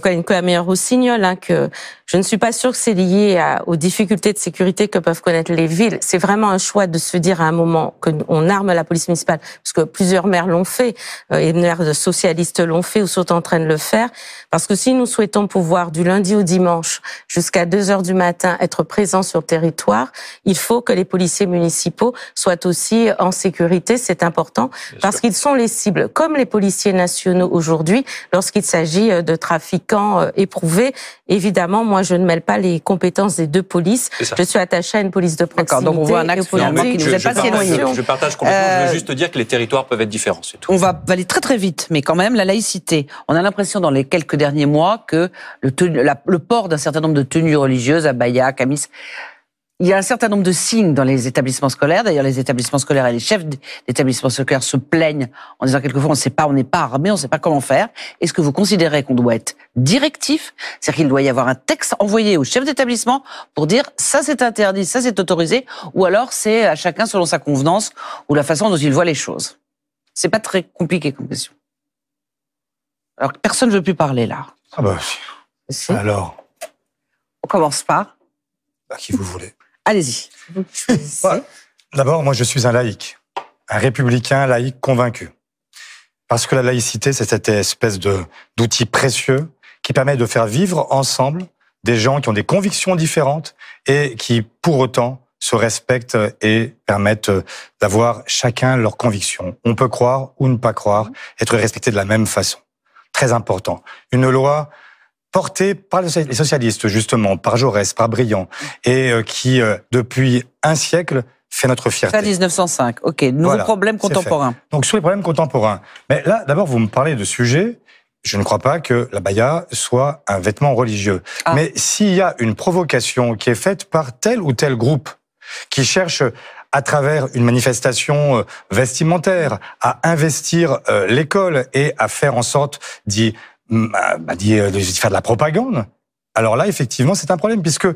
collègue Maillard-Rossignol que je ne suis pas sûre que c'est lié aux difficultés de sécurité que peuvent connaître les villes. C'est vraiment un choix de se dire à un moment qu'on arme la police municipale, parce que plusieurs maires l'ont fait, et maires socialistes l'ont fait ou sont en train de le faire. Parce que si nous souhaitons pouvoir du lundi au dimanche jusqu'à 2h du matin être présents sur le territoire, il faut que les policiers municipaux soient aussi en sécurité. C'est important parce qu'ils sont les cibles. Comme les policiers nationaux aujourd'hui, lorsqu'il s'agit de trafiquants éprouvés, évidemment, moi, je ne mêle pas les compétences des deux polices. Je suis attachée à une police de proximité. D'accord, donc on voit un axe finalement qui nous est pas si éloigné. Je partage complètement, je veux juste dire que les territoires peuvent être différents, c'est tout. On va aller très très vite, mais quand même, la laïcité. On a l'impression dans les quelques derniers mois que le port d'un certain nombre de tenues religieuses, abaya, camis, il y a un certain nombre de signes dans les établissements scolaires. D'ailleurs, les établissements scolaires et les chefs d'établissements scolaires se plaignent en disant quelquefois on n'est pas armé, on ne sait pas comment faire. Est-ce que vous considérez qu'on doit être directif? C'est-à-dire qu'il doit y avoir un texte envoyé au chef d'établissement pour dire ça c'est interdit, ça c'est autorisé, ou alors c'est à chacun selon sa convenance ou la façon dont il voit les choses? C'est pas très compliqué comme question. Alors personne ne veut plus parler là. Ah bah, Si. alors, On commence par. qui vous voulez. Allez-y. Ouais. D'abord, moi, je suis un laïc, un républicain laïc convaincu. Parce que la laïcité, c'est cette espèce d'outil précieux qui permet de faire vivre ensemble des gens qui ont des convictions différentes et qui, pour autant, se respectent et permettent d'avoir chacun leurs convictions. On peut croire ou ne pas croire, être respecté de la même façon. Très important. Une loi portée par les socialistes, justement, par Jaurès, par Briand, et qui, depuis un siècle, fait notre fierté. Ça, 1905. OK. Nouveau problème contemporain. Donc, sur les problèmes contemporains. Mais là, d'abord, vous me parlez de sujets. Je ne crois pas que l'abaya soit un vêtement religieux. Ah. Mais s'il y a une provocation qui est faite par tel ou tel groupe qui cherche, à travers une manifestation vestimentaire, à investir l'école et à faire en sorte d'y faire de la propagande, alors là, effectivement, c'est un problème, puisque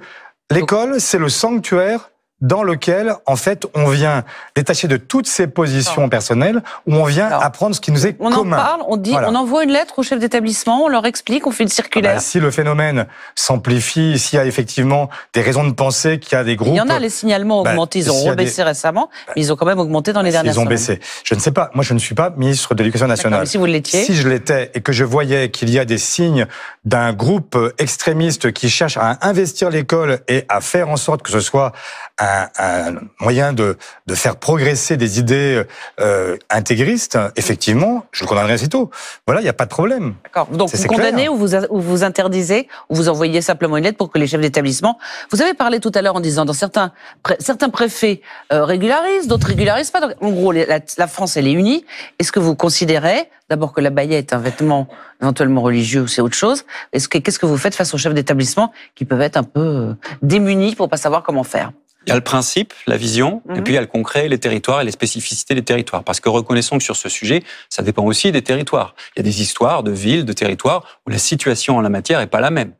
l'école, c'est le sanctuaire dans lequel, en fait, on vient détacher de toutes ses positions personnelles, où on vient apprendre ce qui nous est commun. On en parle, on dit, on envoie une lettre au chef d'établissement, on leur explique, on fait une circulaire. Si le phénomène s'amplifie, s'il y a effectivement des raisons de penser qu'il y a des groupes... Il y en a, les signalements ont augmenté, ils ont rebaissé récemment, mais ils ont quand même augmenté dans les dernières semaines. Ils ont baissé. Je ne sais pas, moi je ne suis pas ministre de l'Éducation nationale. Mais si vous l'étiez... Si je l'étais et que je voyais qu'il y a des signes d'un groupe extrémiste qui cherche à investir l'école et à faire en sorte que ce soit un moyen de faire progresser des idées intégristes, effectivement, je le condamnerai aussitôt. Voilà, il n'y a pas de problème. D'accord. Donc vous condamnez ou vous interdisez ou vous envoyez simplement une lettre pour que les chefs d'établissement... Vous avez parlé tout à l'heure en disant dans certains préfets régularisent, d'autres régularisent pas. Donc, en gros, la France, elle est unie. Est-ce que vous considérez d'abord que l'abaya est un vêtement éventuellement religieux ou c'est autre chose? Qu'est-ce que vous faites face aux chefs d'établissement qui peuvent être un peu démunis pour pas savoir comment faire? Il y a le principe, la vision, et puis il y a le concret, les territoires et les spécificités des territoires. Parce que reconnaissons que sur ce sujet, ça dépend aussi des territoires. Il y a des histoires de villes, de territoires où la situation en la matière n'est pas la même.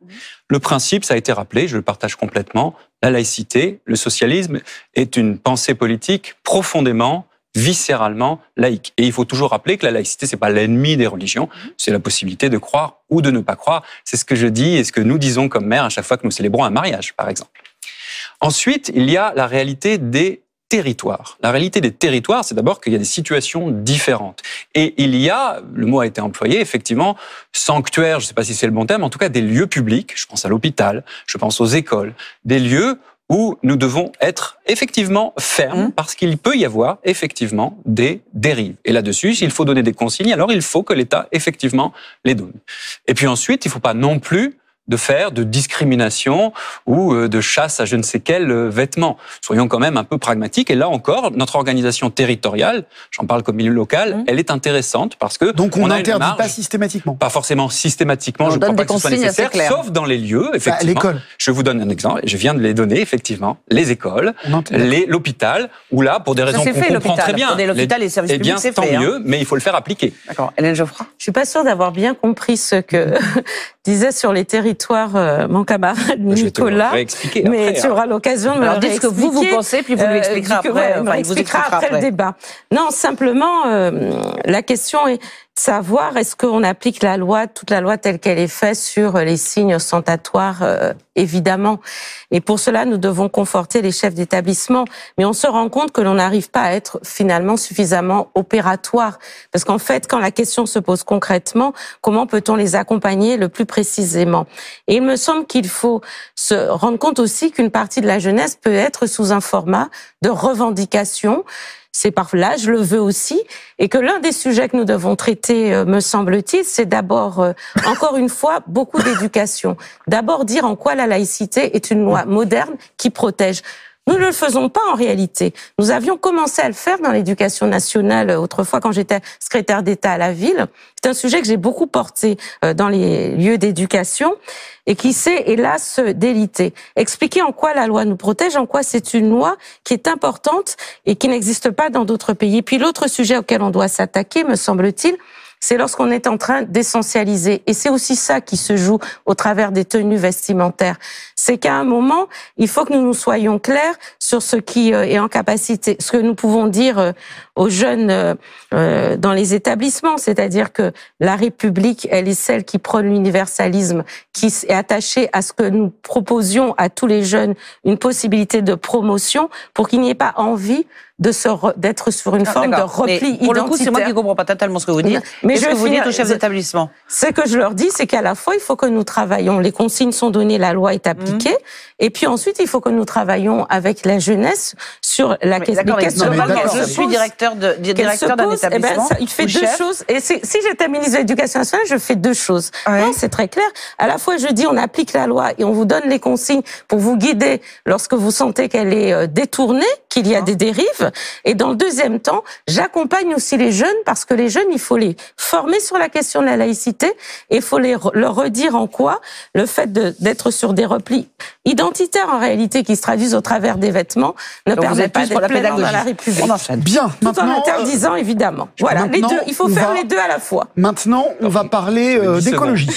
Le principe, ça a été rappelé, je le partage complètement, la laïcité, le socialisme est une pensée politique profondément, viscéralement laïque. Et il faut toujours rappeler que la laïcité, c'est pas l'ennemi des religions, c'est la possibilité de croire ou de ne pas croire. C'est ce que je dis et ce que nous disons comme mère à chaque fois que nous célébrons un mariage, par exemple. Ensuite, il y a la réalité des territoires. La réalité des territoires, c'est d'abord qu'il y a des situations différentes. Et il y a, le mot a été employé, effectivement, sanctuaire, je ne sais pas si c'est le bon terme, en tout cas des lieux publics, je pense à l'hôpital, je pense aux écoles, des lieux où nous devons être effectivement fermes parce qu'il peut y avoir effectivement des dérives. Et là-dessus, s'il faut donner des consignes, alors il faut que l'État effectivement les donne. Et puis ensuite, il ne faut pas non plus de faire de discrimination ou de chasse à je ne sais quel vêtement. Soyons quand même un peu pragmatiques. Et là encore, notre organisation territoriale, j'en parle comme élu local, elle est intéressante parce que... Donc on n'interdit pas systématiquement? Pas forcément systématiquement, je ne crois pas que ce soit nécessaire, sauf dans les lieux, effectivement. L'école. Je vous donne un exemple, et je viens de les donner, effectivement. Les écoles, l'hôpital, où là, pour des raisons qu'on comprend très bien, l'hôpital et les services publics, c'est fait. Tant mieux, mais il faut le faire appliquer. D'accord. Hélène Geoffroy? Je suis pas sûre d'avoir bien compris ce que disait sur les territoires mon camarade Nicolas, mais tu auras l'occasion de me le réexpliquer. Dites ce que vous pensez, puis vous lui expliquerez après. Il vous expliquera après le débat. Non, simplement, la question est de savoir est-ce qu'on applique la loi, toute la loi telle qu'elle est faite sur les signes ostentatoires, évidemment. Et pour cela, nous devons conforter les chefs d'établissement. Mais on se rend compte que l'on n'arrive pas à être finalement suffisamment opératoire. Parce qu'en fait, quand la question se pose concrètement, comment peut-on les accompagner le plus précisément? Et il me semble qu'il faut se rendre compte aussi qu'une partie de la jeunesse peut être sous un format de revendication. C'est par là, je le veux aussi, et que l'un des sujets que nous devons traiter, me semble-t-il, c'est d'abord, encore une fois, beaucoup d'éducation. D'abord dire en quoi la laïcité est une loi moderne qui protège. Nous ne le faisons pas en réalité. Nous avions commencé à le faire dans l'éducation nationale autrefois quand j'étais secrétaire d'État à la ville. C'est un sujet que j'ai beaucoup porté dans les lieux d'éducation et qui s'est, hélas, délité. Expliquer en quoi la loi nous protège, en quoi c'est une loi qui est importante et qui n'existe pas dans d'autres pays. Et puis l'autre sujet auquel on doit s'attaquer, me semble-t-il, c'est lorsqu'on est en train d'essentialiser. Et c'est aussi ça qui se joue au travers des tenues vestimentaires. C'est qu'à un moment, il faut que nous nous soyons clairs sur ce qui est en capacité, ce que nous pouvons dire aux jeunes dans les établissements, c'est-à-dire que la République, elle est celle qui prône l'universalisme, qui est attachée à ce que nous proposions à tous les jeunes une possibilité de promotion pour qu'il n'y ait pas envie d'être sur une forme de repli identitaire. Pour le coup, c'est moi qui ne comprends pas totalement ce que vous dites. Mais ce que vous dites aux chefs d'établissement. Ce que je leur dis, c'est qu'à la fois, il faut que nous travaillions. Les consignes sont données, la loi est appliquée. Et puis ensuite, il faut que nous travaillions avec la jeunesse sur la question. Je suis directeur d'un établissement. Il fait deux choses. Et si j'étais ministre de l'Éducation nationale, je fais deux choses. Non, c'est très clair. À la fois, je dis, on applique la loi et on vous donne les consignes pour vous guider lorsque vous sentez qu'elle est détournée, qu'il y a des dérives. Et dans le deuxième temps, j'accompagne aussi les jeunes parce que les jeunes, il faut les former sur la question de la laïcité et il faut leur redire en quoi le fait d'être sur des replis identitaires en réalité qui se traduisent au travers des vêtements ne permet pas d'être pleinement dans la République. On enchaîne. Bien. Tout en interdisant évidemment. Voilà, les deux. Il faut faire les deux à la fois. Maintenant, on va parler d'écologie.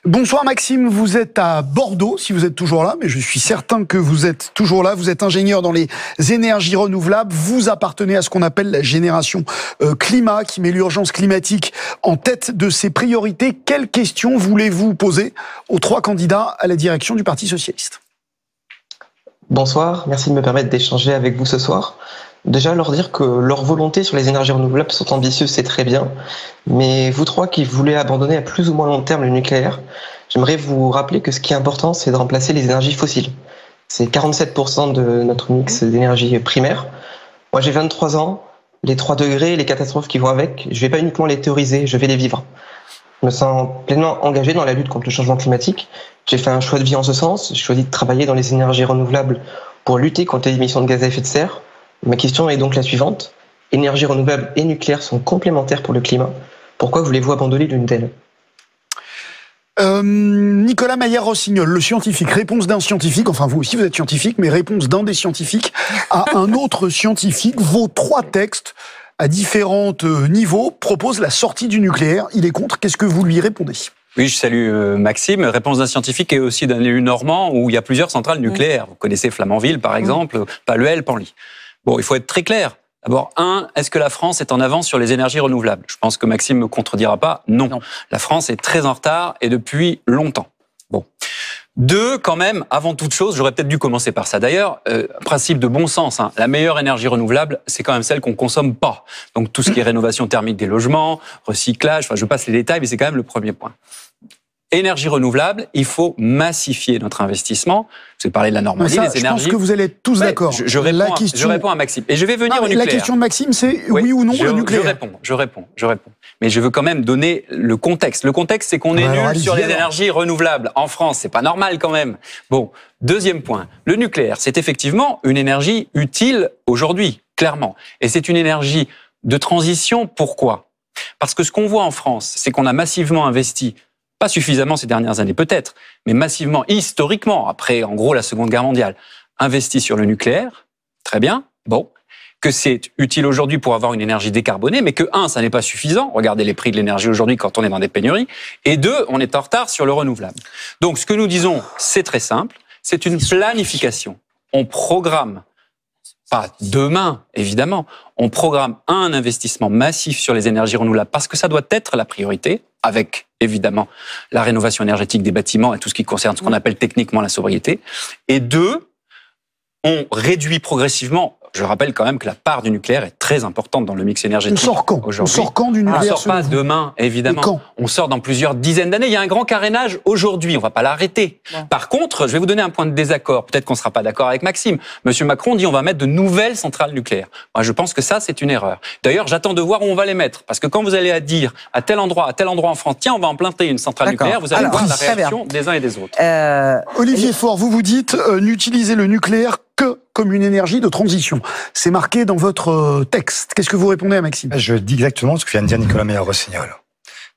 Bonsoir Maxime, vous êtes à Bordeaux, si vous êtes toujours là, mais je suis certain que vous êtes toujours là. Vous êtes ingénieur dans les énergies renouvelables. Vous appartenez à ce qu'on appelle la génération climat, qui met l'urgence climatique en tête de ses priorités. Quelles questions voulez-vous poser aux trois candidats à la direction du Parti socialiste ? Bonsoir, merci de me permettre d'échanger avec vous ce soir. Déjà, leur dire que leur volonté sur les énergies renouvelables sont ambitieuses, c'est très bien. Mais vous trois qui voulez abandonner à plus ou moins long terme le nucléaire, j'aimerais vous rappeler que ce qui est important, c'est de remplacer les énergies fossiles. C'est 47% de notre mix d'énergie primaire. Moi, j'ai 23 ans. Les 3 degrés, les catastrophes qui vont avec, je vais pas uniquement les théoriser, je vais les vivre. Je me sens pleinement engagé dans la lutte contre le changement climatique. J'ai fait un choix de vie en ce sens. J'ai choisi de travailler dans les énergies renouvelables pour lutter contre les émissions de gaz à effet de serre. Ma question est donc la suivante. Énergie renouvelable et nucléaire sont complémentaires pour le climat. Pourquoi voulez-vous abandonner l'une d'elles ? Nicolas Maillère-Rossignol, le scientifique, réponse d'un scientifique, enfin vous aussi vous êtes scientifique, mais réponse d'un des scientifiques à un autre scientifique. Vos 3 textes à différents niveaux proposent la sortie du nucléaire. Il est contre. Qu'est-ce que vous lui répondez ? Oui, je salue Maxime. Réponse d'un scientifique et aussi d'un élu normand où il y a plusieurs centrales nucléaires. Vous connaissez Flamanville, par exemple, Paluel, Penly. Bon, il faut être très clair. D'abord, est-ce que la France est en avance sur les énergies renouvelables ? Je pense que Maxime ne me contredira pas. Non. La France est très en retard et depuis longtemps. Bon. 2, quand même, avant toute chose, j'aurais peut-être dû commencer par ça. D'ailleurs, principe de bon sens, la meilleure énergie renouvelable, c'est quand même celle qu'on consomme pas. Donc tout ce qui est rénovation thermique des logements, recyclage, je passe les détails, mais c'est quand même le premier point. Énergie renouvelable, il faut massifier notre investissement. Vous avez parlé de la Normandie, les énergies. Je pense que vous allez être tous d'accord. Je réponds à Maxime. Et je vais venir au nucléaire. La question de Maxime, c'est oui ou non le nucléaire. Je réponds. Mais je veux quand même donner le contexte. Le contexte, c'est qu'on est nul sur les énergies renouvelables. En France, c'est pas normal quand même. Bon, deuxième point. Le nucléaire, c'est effectivement une énergie utile aujourd'hui, clairement. Et c'est une énergie de transition. Pourquoi ? Parce que ce qu'on voit en France, c'est qu'on a massivement investi. Pas suffisamment ces dernières années, peut-être, mais massivement, historiquement, après, en gros, la Seconde Guerre mondiale, investi sur le nucléaire, très bien, bon, que c'est utile aujourd'hui pour avoir une énergie décarbonée, mais que, 1, ça n'est pas suffisant, regardez les prix de l'énergie aujourd'hui quand on est dans des pénuries, et 2, on est en retard sur le renouvelable. Donc, ce que nous disons, c'est très simple, c'est une planification. On programme, pas demain, évidemment, on programme un investissement massif sur les énergies renouvelables, parce que ça doit être la priorité, avec évidemment la rénovation énergétique des bâtiments et tout ce qui concerne ce qu'on appelle techniquement la sobriété. Et 2, on réduit progressivement. Je rappelle quand même que la part du nucléaire est très importante dans le mix énergétique. On sort quand ? On sort quand du nucléaire ? On ne sort pas demain, évidemment. Quand ? On sort dans plusieurs dizaines d'années. Il y a un grand carénage aujourd'hui. On ne va pas l'arrêter. Ouais. Par contre, je vais vous donner un point de désaccord. Peut-être qu'on ne sera pas d'accord avec Maxime. Monsieur Macron dit on va mettre de nouvelles centrales nucléaires. Moi, je pense que ça, c'est une erreur. D'ailleurs, j'attends de voir où on va les mettre. Parce que quand vous allez dire à tel endroit en France, tiens, on va implanter une centrale nucléaire, vous allez voir la réaction des uns et des autres. Olivier Faure, vous dites n'utilisez le nucléaire que comme une énergie de transition. C'est marqué dans votre texte. Qu'est-ce que vous répondez à Maxime ? Je dis exactement ce que vient de dire Nicolas Maillère-Rossignol.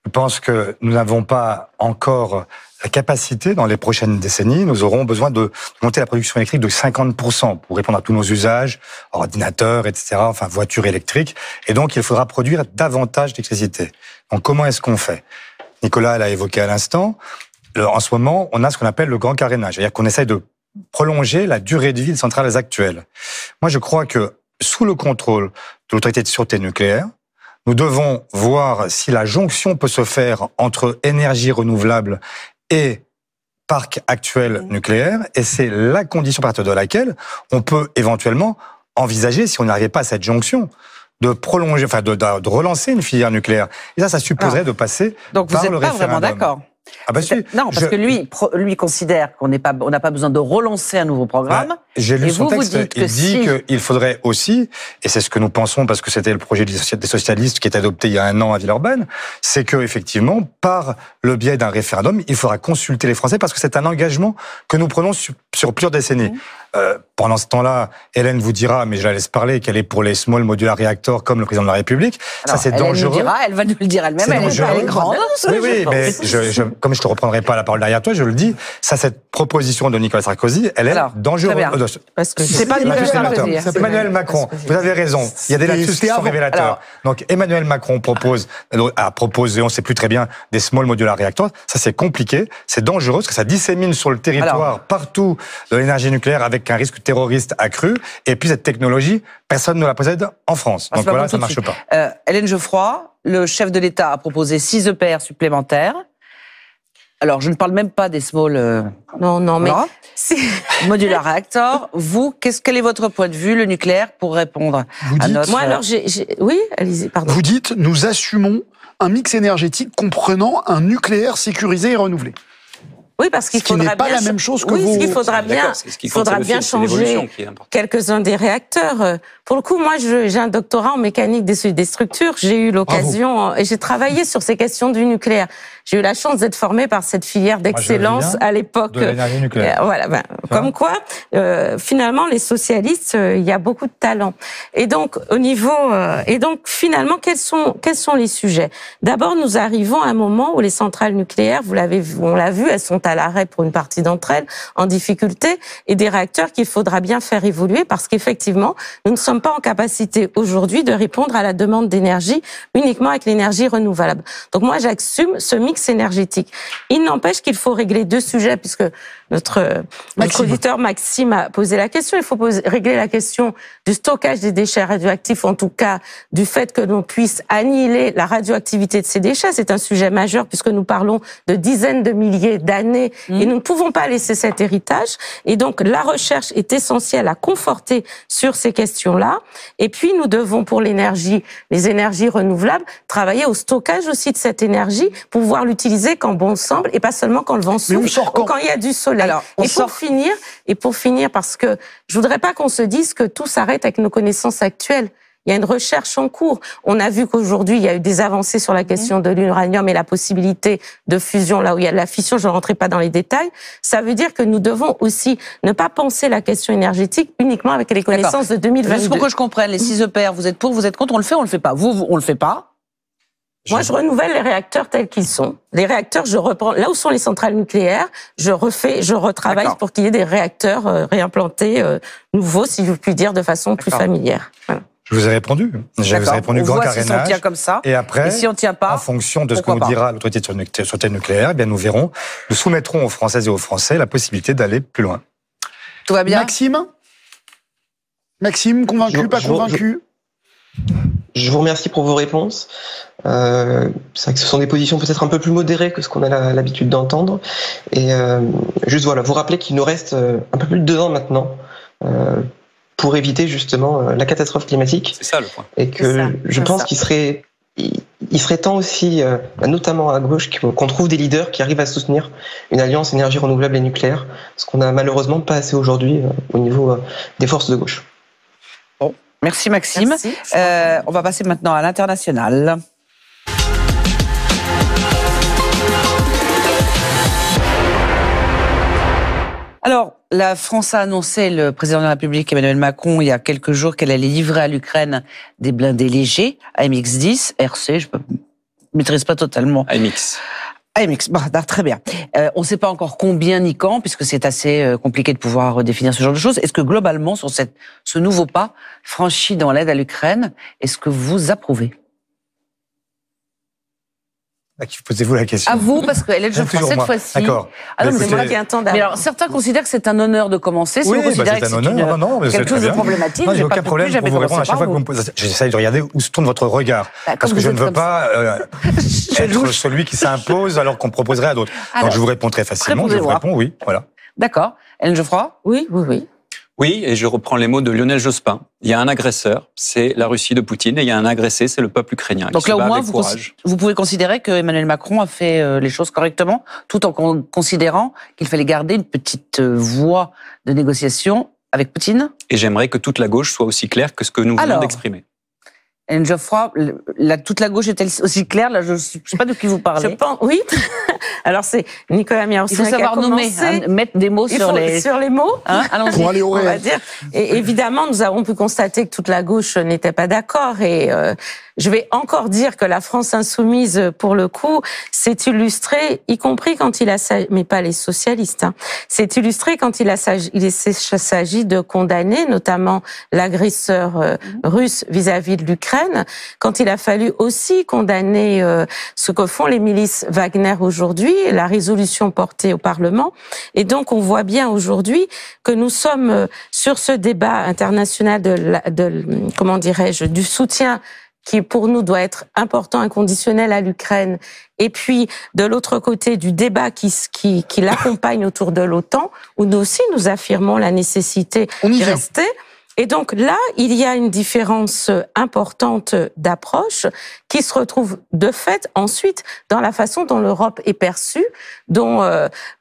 Je pense que nous n'avons pas encore la capacité, dans les prochaines décennies, nous aurons besoin de monter la production électrique de 50% pour répondre à tous nos usages, ordinateurs, etc., enfin voitures électriques. Et donc, il faudra produire davantage d'électricité. Donc, comment est-ce qu'on fait? Nicolas l'a évoqué à l'instant. En ce moment, on a ce qu'on appelle le grand carénage. C'est-à-dire qu'on essaye de prolonger la durée de vie des centrales actuelles. Moi, je crois que, sous le contrôle de l'autorité de sûreté nucléaire, nous devons voir si la jonction peut se faire entre énergie renouvelable et parc actuel nucléaire, et c'est la condition à partir de laquelle on peut éventuellement envisager, si on n'arrivait pas à cette jonction, de prolonger, enfin de relancer une filière nucléaire. Et ça supposerait de passer donc par le référendum. Donc vous n'êtes pas vraiment d'accord? Ah bah si, non, parce que lui considère qu'on n'a pas besoin de relancer un nouveau programme. J'ai lu son texte, il dit qu'il faudrait aussi, et c'est ce que nous pensons parce que c'était le projet des socialistes qui est adopté il y a 1 an à Villeurbanne, c'est que effectivement, par le biais d'un référendum, il faudra consulter les Français parce que c'est un engagement que nous prenons sur plusieurs décennies. Pendant ce temps-là, Hélène vous dira, mais je la laisse parler, qu'elle est pour les small modular reactors comme le président de la République. Alors, ça, c'est dangereux. Elle va nous le dire elle-même, elle est grande. Oui, mais comme je te reprendrai pas la parole derrière toi, je le dis, ça, cette proposition de Nicolas Sarkozy, elle est dangereuse. Parce que c'est pas Nicolas Sarkozy. C'est Emmanuel Macron. Vous avez raison. Il y a des lapsus qui sont révélateurs. Donc, Emmanuel Macron a proposé, on ne sait plus très bien, des small modular reactors. Ça, c'est compliqué, c'est dangereux, parce que ça dissémine sur le territoire partout de l'énergie nucléaire avec un risque terroriste accru. Et puis, cette technologie, personne ne la possède en France. Donc voilà, ça ne marche pas. Hélène Geoffroy, le chef de l'État a proposé 6 EPR supplémentaires. Alors, je ne parle même pas des small modular reactors. Vous, quel est votre point de vue, le nucléaire, pour répondre à notre... Moi, alors, oui, allez-y, pardon. Vous dites, nous assumons un mix énergétique comprenant un nucléaire sécurisé et renouvelé. Oui, parce qu'il faudra bien. La même chose que il faudra bien changer quelques-uns des réacteurs. Pour le coup, moi, j'ai un doctorat en mécanique des structures. J'ai eu l'occasion et j'ai travaillé sur ces questions du nucléaire. J'ai eu la chance d'être formée par cette filière d'excellence à l'époque. De l'énergie nucléaire. Voilà, comme quoi, finalement, les socialistes, il y a beaucoup de talent. Et donc, finalement, quels sont les sujets? D'abord, nous arrivons à un moment où les centrales nucléaires, on l'a vu, elles sont à l'arrêt pour une partie d'entre elles, en difficulté, et des réacteurs qu'il faudra bien faire évoluer parce qu'effectivement, nous ne sommes pas en capacité aujourd'hui de répondre à la demande d'énergie uniquement avec l'énergie renouvelable. Donc moi, j'assume ce mix énergétique. Il n'empêche qu'il faut régler 2 sujets puisque notre auditeur Maxime a posé la question. Il faut régler la question du stockage des déchets radioactifs, en tout cas du fait que l'on puisse annihiler la radioactivité de ces déchets. C'est un sujet majeur puisque nous parlons de dizaines de milliers d'années et nous ne pouvons pas laisser cet héritage. Et donc la recherche est essentielle à conforter sur ces questions-là. Et puis nous devons, pour les énergies renouvelables, travailler au stockage aussi de cette énergie pour pouvoir l'utiliser quand bon semble et pas seulement quand le vent souffle ou quand il y a du soleil. Alors, pour finir, parce que je voudrais pas qu'on se dise que tout s'arrête avec nos connaissances actuelles. Il y a une recherche en cours. On a vu qu'aujourd'hui, il y a eu des avancées sur la question de l'uranium et la possibilité de fusion, là où il y a de la fission, je ne rentrerai pas dans les détails. Ça veut dire que nous devons aussi ne pas penser la question énergétique uniquement avec les connaissances de 2022. Juste pour que je comprenne, les 6 EPR, vous êtes pour, vous êtes contre, on le fait, on le fait pas. Vous on le fait pas. Moi, je renouvelle les réacteurs tels qu'ils sont. Les réacteurs, je reprends là où sont les centrales nucléaires, je retravaille pour qu'il y ait des réacteurs réimplantés nouveaux, si je puis dire, de façon plus familière. Voilà. Je vous ai répondu. Je vous ai répondu grand carénage. Si on tient comme ça. Et après, si on tient pas, en fonction de ce que nous dira l'autorité de sûreté nucléaire, eh bien nous verrons. Nous soumettrons aux Françaises et aux Français la possibilité d'aller plus loin. Tout va bien. Maxime, convaincu, pas convaincu? Je vous remercie pour vos réponses. C'est vrai que ce sont des positions peut-être un peu plus modérées que ce qu'on a l'habitude d'entendre. Et juste voilà, vous rappeler qu'il nous reste un peu plus de 2 ans maintenant pour éviter justement la catastrophe climatique. C'est ça le point. Et que je pense qu'il serait temps aussi, notamment à gauche, qu'on trouve des leaders qui arrivent à soutenir une alliance énergie renouvelable et nucléaire, ce qu'on n'a malheureusement pas assez aujourd'hui au niveau des forces de gauche. Bon, merci Maxime. Merci. On va passer maintenant à l'international. Alors, la France a annoncé, le président de la République Emmanuel Macron, il y a quelques jours, qu'elle allait livrer à l'Ukraine des blindés légers, AMX-10, RC, je peux maîtrise pas totalement. AMX. AMX, bon, très bien. On ne sait pas encore combien ni quand, puisque c'est assez compliqué de pouvoir définir ce genre de choses. Est-ce que globalement, sur ce nouveau pas franchi dans l'aide à l'Ukraine, est-ce que vous approuvez? Posez-vous la question. À vous, parce qu'elle est Geoffroy cette fois-ci. D'accord. Ah non, mais c'est moi qui entends d'abord. Mais alors, certains considèrent que c'est un honneur de commencer. Si vous considérez que c'est un honneur, non, mais quelque chose de problématique, j'ai aucun problème pour vous répondre à chaque fois que vous me posez. J'essaye de regarder où se tourne votre regard. Parce que je ne veux pas être celui qui s'impose alors qu'on proposerait à d'autres. Donc je vous réponds très facilement. Je vous réponds oui, voilà. D'accord. Hélène Geoffroy? Oui, oui, oui. Oui, et je reprends les mots de Lionel Jospin. Il y a un agresseur, c'est la Russie de Poutine, et il y a un agressé, c'est le peuple ukrainien. Donc là, au moins, vous pouvez considérer que Emmanuel Macron a fait les choses correctement, tout en considérant qu'il fallait garder une petite voie de négociation avec Poutine. Et j'aimerais que toute la gauche soit aussi claire que ce que nous venons d'exprimer. Hélène Geoffroy, toute la gauche est-elle aussi claire? Là, je ne sais pas de qui vous parlez. Je pense, oui. Alors, c'est Nicolas Miarossinet qui a commencé. Il faut savoir nommer, mettre des mots sur les mots. Hein, pour aller au réel. On va dire. Et évidemment, nous avons pu constater que toute la gauche n'était pas d'accord. Et je vais encore dire que la France insoumise, pour le coup, s'est illustrée, y compris quand mais pas les socialistes, hein, s'est illustrée quand il s'agit de condamner notamment l'agresseur russe vis-à-vis de l'Ukraine, quand il a fallu aussi condamner ce que font les milices Wagner aujourd'hui, la résolution portée au Parlement. Et donc, on voit bien aujourd'hui que nous sommes sur ce débat international comment dirais-je, du soutien qui pour nous doit être important, inconditionnel à l'Ukraine, et puis de l'autre côté du débat qui l'accompagne autour de l'OTAN, où nous aussi nous affirmons la nécessité de rester. Et donc là, il y a une différence importante d'approche qui se retrouve de fait ensuite dans la façon dont l'Europe est perçue, dont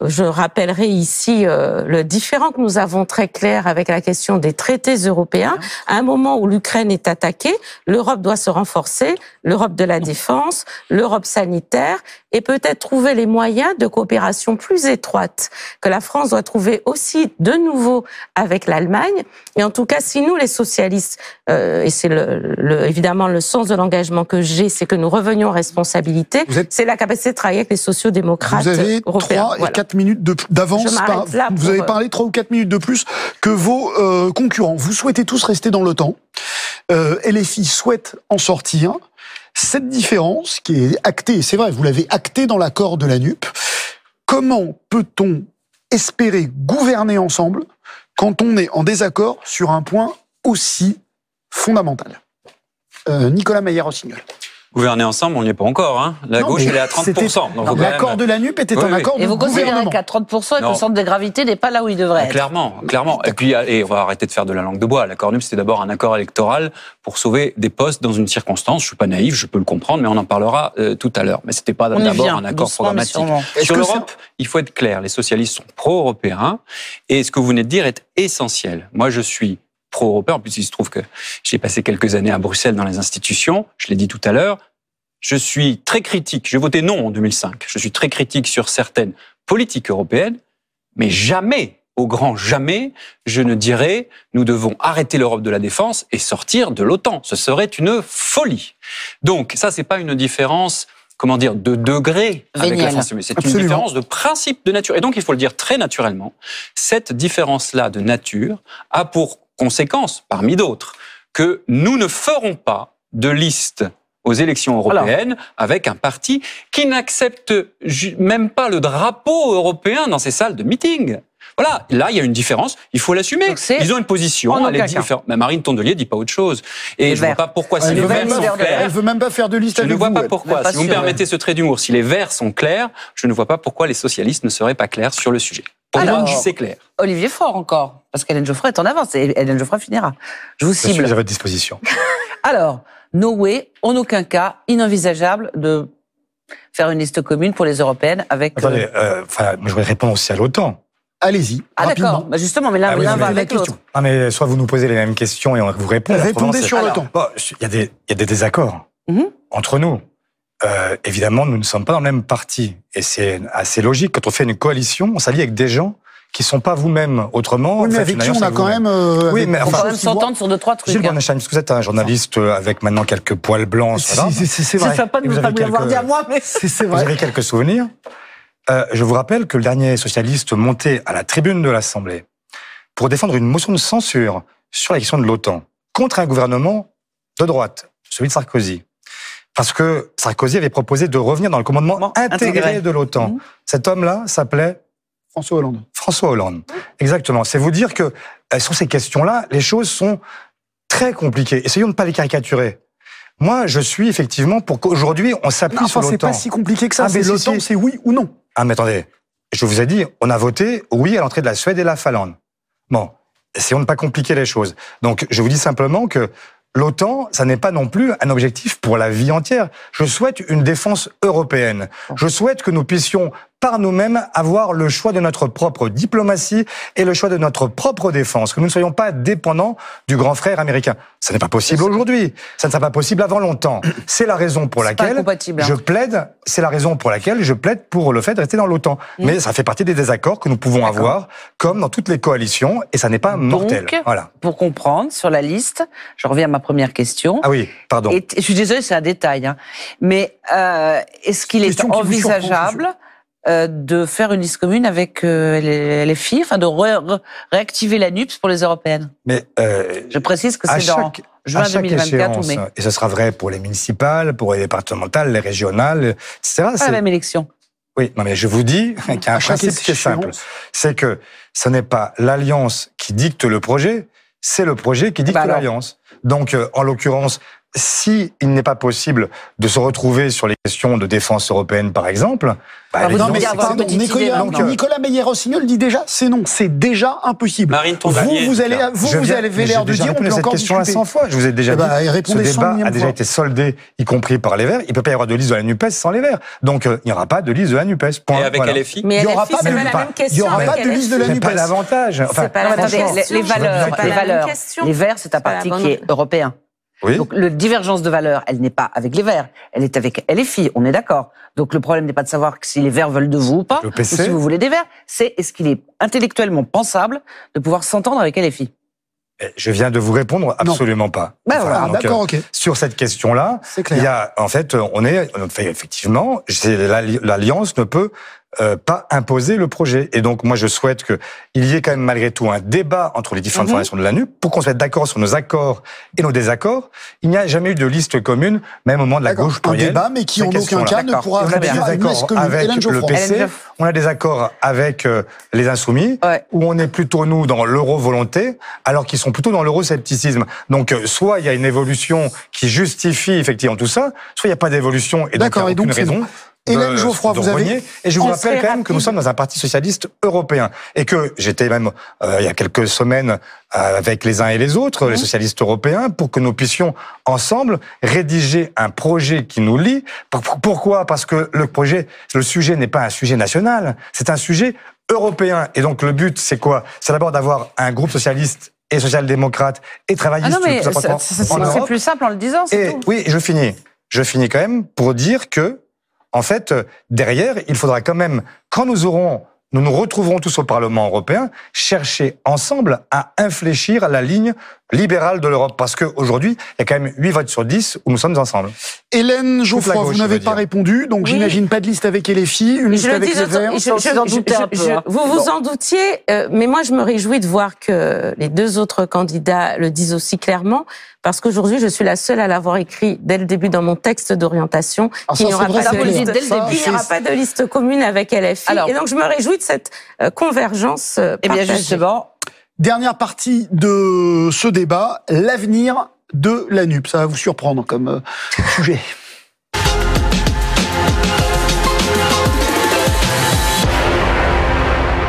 je rappellerai ici le différent que nous avons très clair avec la question des traités européens. À un moment où l'Ukraine est attaquée, l'Europe doit se renforcer, l'Europe de la défense, l'Europe sanitaire, et peut-être trouver les moyens de coopération plus étroite que la France doit trouver aussi de nouveau avec l'Allemagne. Et en tout cas, si nous, les socialistes, et c'est évidemment le sens de l'engagement que j'ai, c'est que nous revenions aux responsabilités, c'est la capacité de travailler avec les sociaux-démocrates européens. Vous avez 3 et 4 minutes d'avance. Vous avez parlé 3 ou 4 minutes de plus que vos concurrents. Vous souhaitez tous rester dans l'OTAN. LFI souhaite en sortir. Cette différence qui est actée, c'est vrai, vous l'avez actée dans l'accord de la NUP, comment peut-on espérer gouverner ensemble quand on est en désaccord sur un point aussi fondamental? Nicolas Meyer-Rossignol. Gouverner ensemble, on n'y est pas encore. Hein. La gauche, elle est à 30%. L'accord de la NUP était un accord de gouvernement. Et vous considérez qu'à 30%, et que le centre de gravité n'est pas là où il devrait être? Clairement. Et puis, on va arrêter de faire de la langue de bois. L'accord NUP, c'était d'abord un accord électoral pour sauver des postes dans une circonstance. Je suis pas naïf, je peux le comprendre, mais on en parlera tout à l'heure. Mais c'était pas d'abord un accord programmatique. Sur l'Europe, il faut être clair. Les socialistes sont pro-européens. Et ce que vous venez de dire est essentiel. Moi, je suis pro-européen. En plus, il se trouve que j'ai passé quelques années à Bruxelles dans les institutions. Je l'ai dit tout à l'heure. Je suis très critique. J'ai voté non en 2005. Je suis très critique sur certaines politiques européennes, mais jamais, au grand jamais, je ne dirais nous devons arrêter l'Europe de la défense et sortir de l'OTAN. Ce serait une folie. Donc, ça, c'est pas une différence, comment dire, de degré avec la France, mais c'est une différence de principe de nature. Et donc, il faut le dire très naturellement, cette différence-là de nature a pour conséquence, parmi d'autres, que nous ne ferons pas de liste aux élections européennes avec un parti qui n'accepte même pas le drapeau européen dans ses salles de meeting. Voilà, là, il y a une différence, il faut l'assumer. Ils ont une position, elle est différente. Mais Marine Tondelier dit pas autre chose. Et je ne vois pas pourquoi, si les Verts sont clairs... Elle veut même pas faire de liste avec vous. Je ne vois pas pourquoi, si vous me permettez ce trait d'humour, si les Verts sont clairs, je ne vois pas pourquoi les socialistes ne seraient pas clairs sur le sujet. Pour moi, c'est clair. Olivier Faure encore, parce qu'Hélène Geoffroy est en avance, et Hélène Geoffroy finira. Je vous cible. Je suis à votre disposition. Alors, no way, en aucun cas, inenvisageable de faire une liste commune pour les européennes avec... Attendez, je voudrais répondre aussi à l'OTAN. Allez-y. Ah d'accord, justement, mais l'un va avec l'autre. Ah mais soit vous nous posez les mêmes questions et on vous répond. Répondez sur l'OTAN. Il y a des désaccords entre nous. Évidemment, nous ne sommes pas dans le même parti. Et c'est assez logique. Quand on fait une coalition, on s'allie avec des gens qui sont pas vous-même autrement. Oui, mais avec qui on a quand même... oui, mais on peut quand même s'entendre sur 2-3 trucs. Gilles Bornstein, parce que vous êtes un journaliste avec maintenant quelques poils blancs. C'est vrai. C'est sympa de ne pas me l'avoir dit à moi, mais c'est vrai. Vous avez quelques souvenirs. Je vous rappelle que le dernier socialiste monté à la tribune de l'Assemblée pour défendre une motion de censure sur la question de l'OTAN contre un gouvernement de droite, celui de Sarkozy. Parce que Sarkozy avait proposé de revenir dans le commandement intégré de l'OTAN. Cet homme-là s'appelait François Hollande. François Hollande. Exactement. C'est vous dire que sur ces questions-là, les choses sont très compliquées. Essayons de ne pas les caricaturer. Moi, je suis effectivement pour qu'aujourd'hui, on s'appuie sur l'OTAN. C'est pas si compliqué que ça. C'est l'OTAN, c'est oui ou non. Ah, mais attendez. Je vous ai dit, on a voté oui à l'entrée de la Suède et la Finlande. Bon. Essayons de ne pas compliquer les choses. Donc, je vous dis simplement que l'OTAN, ça n'est pas non plus un objectif pour la vie entière. Je souhaite une défense européenne. Je souhaite que nous puissions, par nous-mêmes, avoir le choix de notre propre diplomatie et le choix de notre propre défense. Que nous ne soyons pas dépendants du grand frère américain. Ça n'est pas possible aujourd'hui. Ça ne sera pas possible avant longtemps. C'est la raison pour laquelle je plaide. C'est la raison pour laquelle je plaide pour le fait de rester dans l'OTAN. Mais ça fait partie des désaccords que nous pouvons avoir, comme dans toutes les coalitions, et ça n'est pas mortel. Donc, voilà. Pour comprendre, sur la liste, je reviens à ma première question. Ah oui, pardon. Et je suis désolée, c'est un détail, hein. Mais est-ce qu'il est envisageable de faire une liste commune avec les filles, enfin de réactiver la NUPES pour les européennes? Mais je précise que c'est dans juin 2024 ou mai. Et ce sera vrai pour les municipales, pour les départementales, les régionales, etc. C'est pas la même élection. Oui, non mais je vous dis qu'il y a un principe qui est simple. C'est que ce n'est pas l'alliance qui dicte le projet, c'est le projet qui dicte l'alliance. Donc, en l'occurrence, si il n'est pas possible de se retrouver sur les questions de défense européenne, par exemple, Nicolas Meyer-Rossignol dit déjà, c'est non, c'est déjà impossible. Marine Tondelier, vous avez l'air de dire, on peut cette encore question-là 100 fois. Je vous ai déjà dit, ce débat a déjà été soldé, y compris par les Verts. Il ne peut pas y avoir de liste de la NUPES sans les Verts. Donc, il n'y aura pas de liste de la NUPES. Point. Et avec LFI? Mais il n'y aura pas de liste de la NUPES. C'est pas l'avantage. Les valeurs. Les Verts, c'est un parti qui est européen. Oui. Donc, la divergence de valeurs, elle n'est pas avec les Verts, elle est avec LFI, on est d'accord. Donc, le problème n'est pas de savoir si les Verts veulent de vous ou pas, ou si vous voulez des Verts, c'est est-ce qu'il est intellectuellement pensable de pouvoir s'entendre avec LFI? Je viens de vous répondre, absolument pas. Voilà, d'accord, ok. Sur cette question-là, il y a, en fait, effectivement, l'alliance ne peut pas imposer le projet. Et donc, moi, je souhaite qu'il y ait quand même malgré tout un débat entre les différentes formations de la NUP pour qu'on se mette d'accord sur nos accords et nos désaccords. Il n'y a jamais eu de liste commune, même au moment de la gauche plurielle. Un débat, mais qui en aucun cas ne pourra aboutir à une liste commune. Avec le PC, on a des accords avec les Insoumis, où on est plutôt, nous, dans l'euro-volonté, alors qu'ils sont plutôt dans l'euro-scepticisme. Donc, soit il y a une évolution qui justifie effectivement tout ça, soit il n'y a pas d'évolution, et donc il n'y a aucune raison. Hélène Geoffroy, vous avez... Et je vous rappelle quand même que nous sommes dans un parti socialiste européen. Et que j'étais même, il y a quelques semaines, avec les uns et les autres, les socialistes européens, pour que nous puissions ensemble rédiger un projet qui nous lie. Pourquoi? Parce que le sujet n'est pas un sujet national, c'est un sujet européen. Et donc le but, c'est quoi? C'est d'abord d'avoir un groupe socialiste et social-démocrate et travailliste. C'est plus simple en le disant, c'est tout. Oui, je finis quand même pour dire que, en fait, derrière, il faudra quand même, quand nous nous retrouverons tous au Parlement européen, chercher ensemble à infléchir la ligne libérale de l'Europe. Parce qu'aujourd'hui, il y a quand même 8 votes sur 10 où nous sommes ensemble. Hélène Geoffroy, vous n'avez pas répondu, donc j'imagine pas de liste avec LFI, une liste avec les Verts. Vous vous en doutiez, mais moi je me réjouis de voir que les deux autres candidats le disent aussi clairement, parce qu'aujourd'hui je suis la seule à l'avoir écrit dès le début dans mon texte d'orientation, qu'il n'y aura pas de liste commune avec LFI. Et donc je me réjouis de cette convergence partagée. Eh bien justement, dernière partie de ce débat, l'avenir de la NUP. Ça va vous surprendre comme sujet.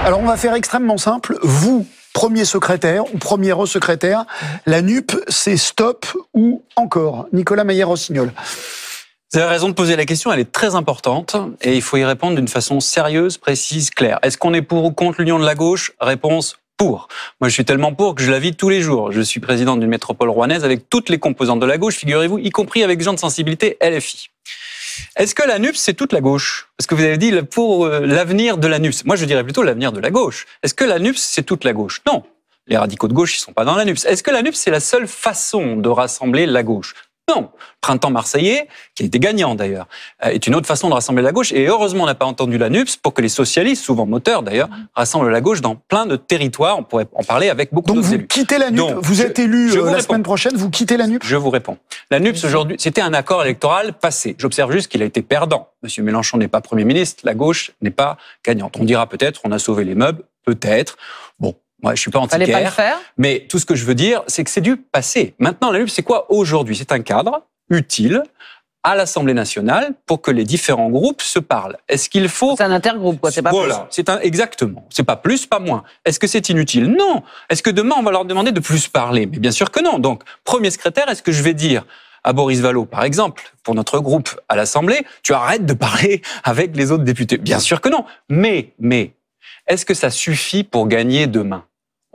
Alors on va faire extrêmement simple. Vous, premier secrétaire ou première secrétaire, la NUP, c'est stop ou encore? Nicolas Meyer-Rossignol. Vous avez raison de poser la question, elle est très importante et il faut y répondre d'une façon sérieuse, précise, claire. Est-ce qu'on est pour ou contre l'union de la gauche? Réponse: pour. Moi, je suis tellement pour que je la vis tous les jours. Je suis président d'une métropole rouennaise avec toutes les composantes de la gauche, figurez-vous, y compris avec des gens de sensibilité LFI. Est-ce que la NUPS, c'est toute la gauche? Parce que vous avez dit pour l'avenir de la NUPS. Moi, je dirais plutôt l'avenir de la gauche. Est-ce que la NUPS, c'est toute la gauche? Non. Les radicaux de gauche, ils sont pas dans la NUPS. Est-ce que la NUPS, c'est la seule façon de rassembler la gauche? Non. Printemps marseillais, qui a été gagnant d'ailleurs, est une autre façon de rassembler la gauche. Et heureusement, on n'a pas entendu la NUPS pour que les socialistes, souvent moteurs d'ailleurs, rassemblent la gauche dans plein de territoires. On pourrait en parler avec beaucoup d'autres élus. Donc vous quittez la NUPS, vous êtes élu la semaine prochaine, vous quittez la NUPS? Je vous réponds. La NUPS aujourd'hui, c'était un accord électoral passé. J'observe juste qu'il a été perdant. Monsieur Mélenchon n'est pas Premier ministre, la gauche n'est pas gagnante. On dira peut-être, on a sauvé les meubles, peut-être. Bon. Moi, je suis pas antiquaire, fallait pas le faire. Mais tout ce que je veux dire, c'est que c'est du passé. Maintenant, la NUPS, c'est quoi aujourd'hui? C'est un cadre utile à l'Assemblée nationale pour que les différents groupes se parlent. Est-ce qu'il faut... C'est un intergroupe, quoi, c'est pas voilà, plus. Exactement. C'est pas plus, pas moins. Est-ce que c'est inutile? Non. Est-ce que demain, on va leur demander de plus parler? Mais bien sûr que non. Donc, premier secrétaire, est-ce que je vais dire à Boris Vallaud, par exemple, pour notre groupe à l'Assemblée, tu arrêtes de parler avec les autres députés? Bien sûr que non. Mais, est-ce que ça suffit pour gagner demain?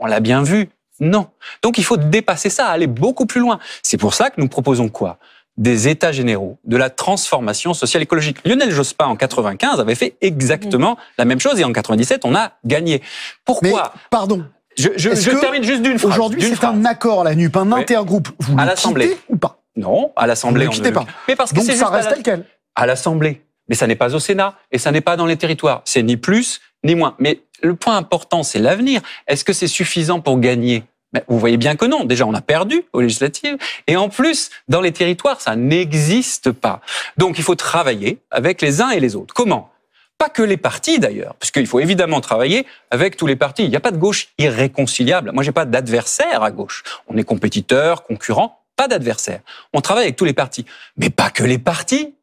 On l'a bien vu, non. Donc il faut dépasser ça, aller beaucoup plus loin. C'est pour ça que nous proposons quoi? Des états généraux, de la transformation sociale écologique. Lionel Jospin, en 95, avait fait exactement la même chose et en 97, on a gagné. Pourquoi? Mais, pardon. Je termine juste d'une phrase. Aujourd'hui, c'est un accord, la NUP, un intergroupe. Vous le quittez ou pas? Non, à l'Assemblée, on ne quittez pas. Mais parce que donc c'est ça reste tel quel. À l'Assemblée. Mais ça n'est pas au Sénat et ça n'est pas dans les territoires. C'est ni plus ni moins. Mais le point important, c'est l'avenir. Est-ce que c'est suffisant pour gagner? Mais vous voyez bien que non. Déjà, on a perdu aux législatives. Et en plus, dans les territoires, ça n'existe pas. Donc, il faut travailler avec les uns et les autres. Comment? Pas que les partis, d'ailleurs. Parce qu'il faut évidemment travailler avec tous les partis. Il n'y a pas de gauche irréconciliable. Moi, j'ai pas d'adversaire à gauche. On est compétiteurs, concurrents, pas d'adversaire. On travaille avec tous les partis. Mais pas que les partis.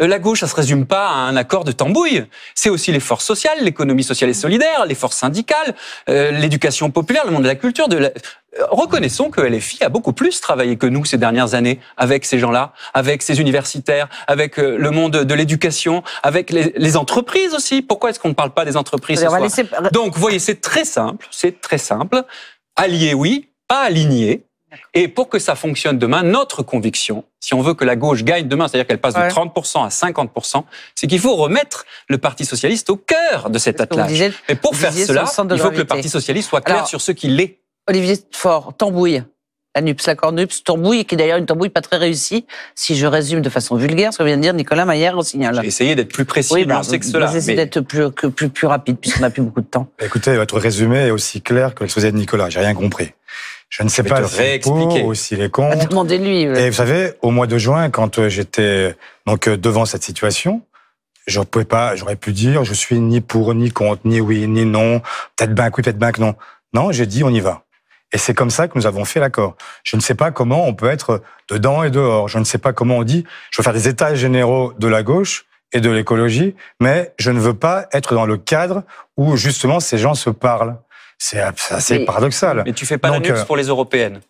La gauche, ça se résume pas à un accord de tambouille. C'est aussi les forces sociales, l'économie sociale et solidaire, les forces syndicales, l'éducation populaire, le monde de la culture. Reconnaissons que LFI a beaucoup plus travaillé que nous ces dernières années avec ces gens-là, avec ces universitaires, avec le monde de l'éducation, avec les entreprises aussi. Pourquoi est-ce qu'on ne parle pas des entreprises ce soir? Donc, vous voyez, c'est très simple. Allier, oui, pas aligner. Et pour que ça fonctionne demain, notre conviction, si on veut que la gauche gagne demain, c'est-à-dire qu'elle passe de 30% à 50%, c'est qu'il faut remettre le Parti socialiste au cœur de cet attelage. Et pour faire cela, il faut que le Parti socialiste soit clair sur ce qu'il est. Olivier Faure, tambouille. La NUPS, l'accord NUPS, tambouille, qui est d'ailleurs une tambouille pas très réussie, si je résume de façon vulgaire ce que vient de dire Nicolas Maillère-Rossignol. J'ai essayé d'être plus précis et nuancé que cela. J'ai essayé d'être plus rapide, puisqu'on n'a plus beaucoup de temps. Écoutez, votre résumé est aussi clair que l'exposé de Nicolas, j'ai rien compris. Je ne sais pas si c'est pour ou s'il est contre. Demandez-lui. Et vous savez, au mois de juin, quand j'étais donc devant cette situation, j'aurais pu dire, je suis ni pour, ni contre, ni oui, ni non, peut-être bien que oui, peut-être bien que non. Non, j'ai dit, on y va. Et c'est comme ça que nous avons fait l'accord. Je ne sais pas comment on peut être dedans et dehors. Je ne sais pas comment on dit, je veux faire des états généraux de la gauche et de l'écologie, mais je ne veux pas être dans le cadre où justement ces gens se parlent. C'est assez paradoxal. Mais tu fais pas la NUPS pour les européennes.